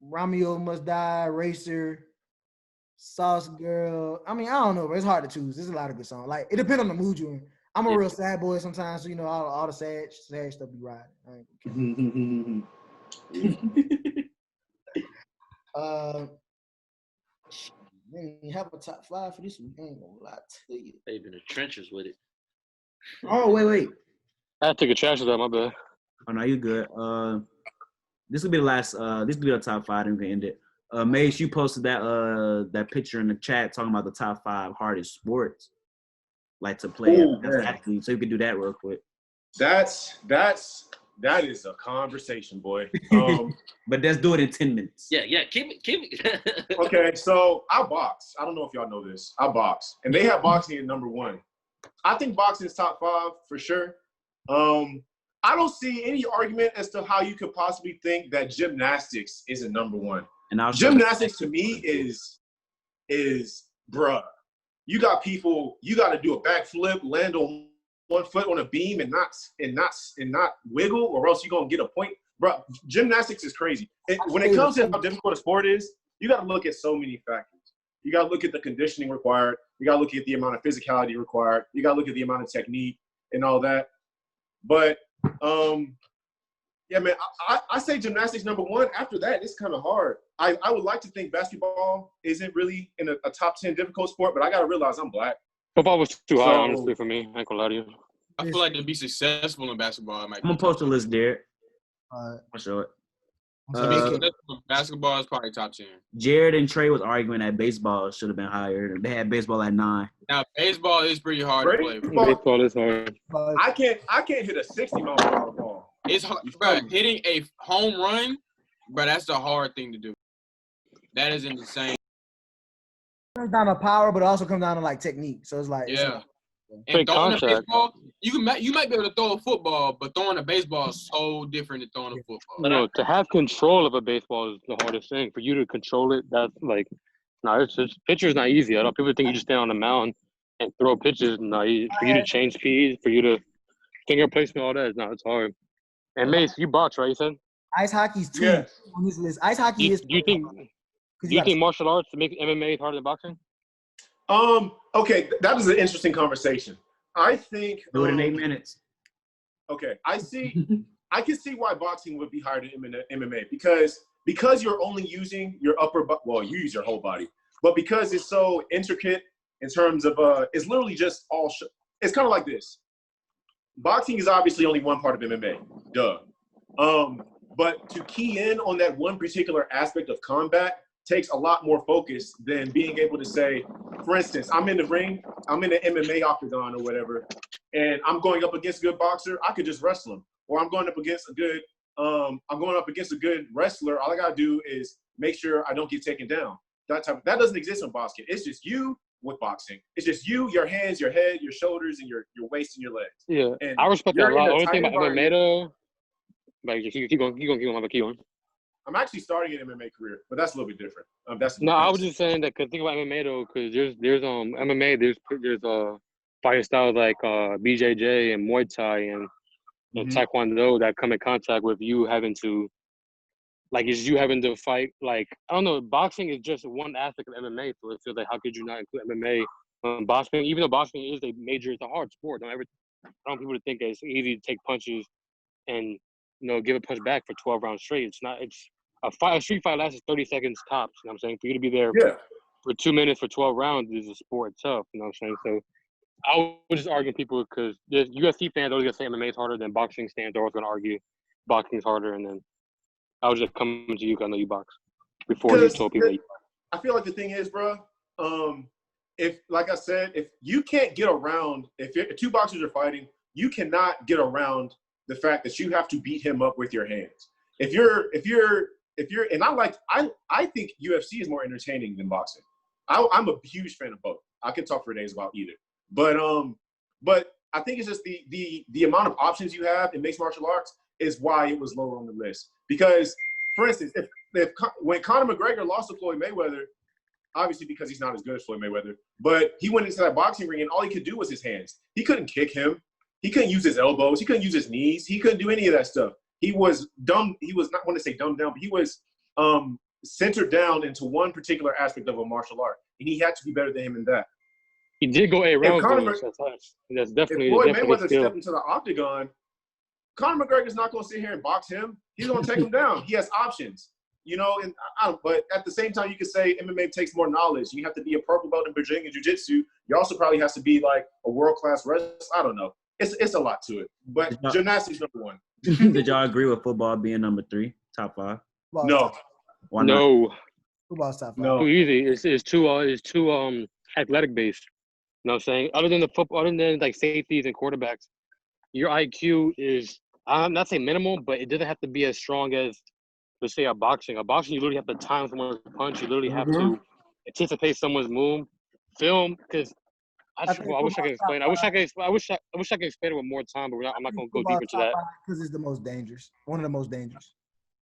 Romeo Must Die, Racer, Sauce Girl. I mean, I don't know, but it's hard to choose. There's a lot of good songs. Like it depends on the mood you're in. I'm a real sad boy sometimes, so all the sad stuff be riding. Man, have a top 5 for this week. I ain't gonna lie to you. They've been in the trenches with it. Oh wait. I took a trash of that. My bad. Oh no, you good. This will be the last. This will be the top 5, and we can end it. Mace, you posted that picture in the chat talking about the top 5 hardest sports, like to play as an athlete. So you can do that real quick. That is a conversation, boy. But let's do it in 10 minutes. Yeah. Keep it. Okay, so I box. I don't know if y'all know this. I box, and they have boxing at number 1. I think boxing is top 5 for sure. I don't see any argument as to how you could possibly think that gymnastics isn't number 1. And gymnastics to me is bruh. You got people. You got to do a backflip, land on one foot on a beam, and not wiggle, or else you're gonna get a point. Bruh, gymnastics is crazy. When it comes to how difficult a sport is, you got to look at so many factors. You got to look at the conditioning required. You got to look at the amount of physicality required. You got to look at the amount of technique and all that. But, yeah, man, I say gymnastics number one. After that, it's kind of hard. I would like to think basketball isn't really in a top 10 difficult sport, but I got to realize I'm black. Football was too high, honestly, for me. I ain't gonna lie to you. I feel like to be successful in basketball, I'm gonna post a list, Derek. Uh, I'll show it. Basketball is probably top 10. Jared and Trey was arguing that baseball should have been higher. They had baseball at 9. Now baseball is pretty hard to play. Baseball is hard. I can't hit a 60-mile-per-hour ball. It's hard, bro. Hitting a home run, bro. That's the hard thing to do. That is insane. It comes down to power, but it also comes down to like technique. So it's like Yeah. Big And throwing a contact. baseball, you might be able to throw a football, but throwing a baseball is so different than throwing a football. You know, to have control of a baseball is the hardest thing. For you to control it, that's like, pitcher's not easy. I know people think you just stand on the mound and throw pitches. No, for you to change speed, for you to finger placement, all that, no, it's hard. And Mace, you box, right? You said. ice hockey's too Yes. on his list. Ice hockey is. Do you think martial arts to make MMA harder than boxing? Okay, that is an interesting conversation. I think Do it in 8 minutes. Okay, I can see why boxing would be higher than MMA because you're only using your you use your whole body, but because it's so intricate in terms of it's literally just it's kind of like this. Boxing is obviously only one part of MMA, duh. But to key in on that one particular aspect of combat takes a lot more focus than being able to say, for instance, I'm in the ring, I'm in the MMA octagon or whatever, and I'm going up against a good boxer, I could just wrestle him. Or I'm going up against a good wrestler, all I gotta do is make sure I don't get taken down. That doesn't exist in boxing. It's just you with boxing. It's just you, your hands, your head, your shoulders, and your waist and your legs. Yeah, And I respect that a you're in lot. a Only tight thing about MMA though, like keep going. I'm actually starting an MMA career, but that's a little bit different. I was just saying that because think about MMA though, because there's MMA, there's fighting styles like BJJ and Muay Thai and Taekwondo that come in contact with you having to, like, it's you having to fight. Like, I don't know, boxing is just one aspect of MMA, so it feels like how could you not include MMA? Boxing, even though boxing is it's a hard sport. I don't want people to think that it's easy to take punches and give a punch back for 12 rounds straight. It's not. It's a street fight lasts 30 seconds tops. You know what I'm saying? For you to be there for 2 minutes for 12 rounds is a sport itself. You know what I'm saying? So I was just arguing people because there's UFC fans always gonna say MMA is harder than boxing. Stands are always gonna argue boxing is harder, and then I was just coming to you because I know you box before you told people. I feel like the thing is, bro, if like I said, if you can't get around, if two boxers are fighting, you cannot get around the fact that you have to beat him up with your hands. If you're, and I think UFC is more entertaining than boxing. I'm a huge fan of both. I could talk for days about either. But I think it's just the amount of options you have in mixed martial arts is why it was lower on the list. Because, for instance, when Conor McGregor lost to Floyd Mayweather, obviously because he's not as good as Floyd Mayweather, but he went into that boxing ring and all he could do was his hands. He couldn't kick him. He couldn't use his elbows. He couldn't use his knees. He couldn't do any of that stuff. He was dumb. He was not want to say dumbed down, but he was centered down into one particular aspect of a martial art, and he had to be better than him in that. He did go 8 rounds. That's definitely. If Floyd Mayweather skill. stepped into the octagon, Conor McGregor's not going to sit here and box him. He's going to take him down. He has options, but at the same time, you could say MMA takes more knowledge. You have to be a purple belt in Brazilian Jiu-Jitsu. You also probably has to be like a world-class wrestler. I don't know. It's a lot to it. But gymnastics number one. Did y'all agree with football being number 3, top 5? No. Why not? No. Football's top 5. No. Too easy. It's too athletic based. You know what I'm saying? Other than the football, other than like safeties and quarterbacks, your IQ is, I'm not saying minimal, but it doesn't have to be as strong as, let's say, a boxing. A boxing, you literally have to time someone's punch. You literally have to anticipate someone's move, film. Because I wish I could explain. I wish I could explain it with more time, but I'm not going to go deep into that. Because it's the most dangerous. One of the most dangerous.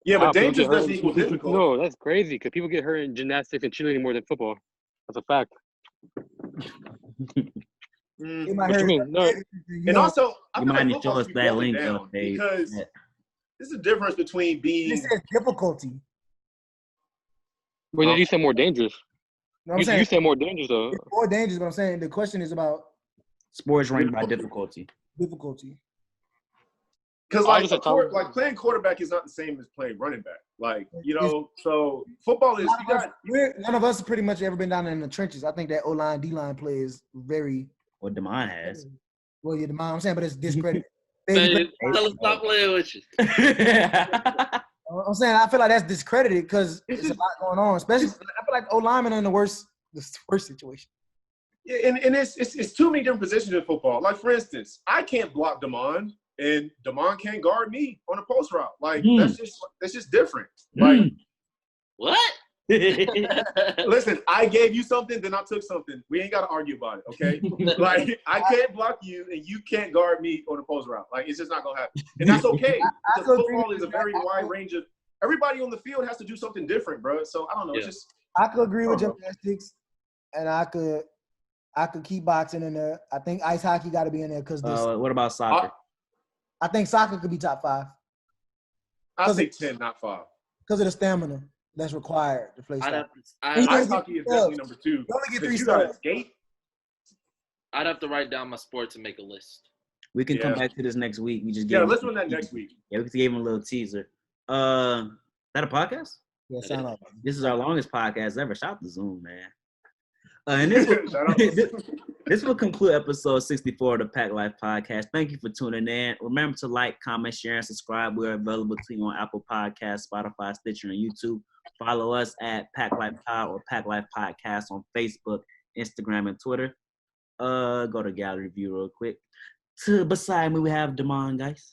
Yeah, but dangerous doesn't equal difficult. No, that's crazy because people get hurt in gymnastics and cheerleading more than football. That's a fact. It might What hurt. you mean? No. And also, I You feel might like need to show football us should be that broken link, down Dave. because there's a difference between being. It says difficulty. Well, you said more dangerous. what I'm You saying? said more dangerous though. It's more dangerous, but I'm saying the question is about Sports ranked by difficulty. difficulty. Because I like, was just talking- playing quarterback is not the same as playing running back. Like, you know, so football is None of us have pretty much ever been down in the trenches. I think that O-line, D-line play is very What Demond has. well. Yeah, I'm saying, but it's discredited. Man, tell us stop playing with you. I'm saying I feel like that's discredited because it's a lot going on. Especially, I feel like O-linemen are in the worst situation. Yeah, and it's too many different positions in football. Like, for instance, I can't block Demond, and Demond can't guard me on a post route. Like, that's just different. Like, What? listen, I gave you something, then I took something. We ain't got to argue about it, okay? Like, I can't block you, and you can't guard me on a post route. Like, it's just not going to happen. And that's okay. Because football is a very wide range of – everybody on the field has to do something different, bro. So, I don't know. Yeah. It's just – I could agree with gymnastics, and I could keep boxing in there. I think ice hockey got to be in there because What about soccer? I think soccer could be top 5 I say 10, not 5. because of the stamina that's required to play soccer. Ice hockey is definitely number 2. You only get 3 you got to subs. skate. I'd have to write down my sports and make a list. We can come back to this next week. We just gave let's do that next week. Yeah, we just gave him a little teaser. That a podcast? Yeah, sign up. This is our longest podcast ever. Shout out to Zoom, man. And this will conclude episode 64 of the Pack Life Podcast. Thank you for tuning in. Remember to like, comment, share, and subscribe. We're available to you on Apple Podcasts, Spotify, Stitcher, and YouTube. Follow us at Pack Life Pod or Pack Life Podcast on Facebook, Instagram, and Twitter. Go to gallery view real quick. Beside me, we have Damon, guys.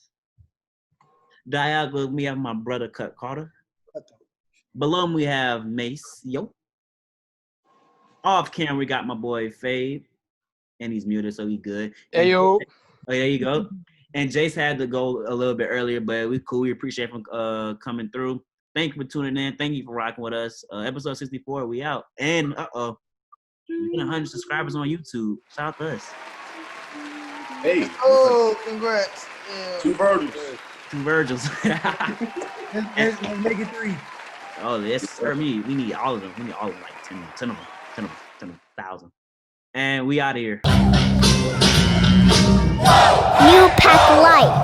Diagonal, we have my brother Cut Carter. Below me, we have Mace. Yo. Off camera, we got my boy Fave. And he's muted, so he good. Hey, yo. Oh, there you go. And Jace had to go a little bit earlier, but we cool. We appreciate him coming through. Thank you for tuning in. Thank you for rocking with us. Episode 64, we out. And, we got 100 subscribers on YouTube. Shout out to us. Hey. Oh, congrats. Yeah. 2 Virgils. 2 Virgils. Let's make it 3. Oh, yes, sir. We need all of them. We need all of them, like 10 of them. 10,000. And we out of here. New Pack Life.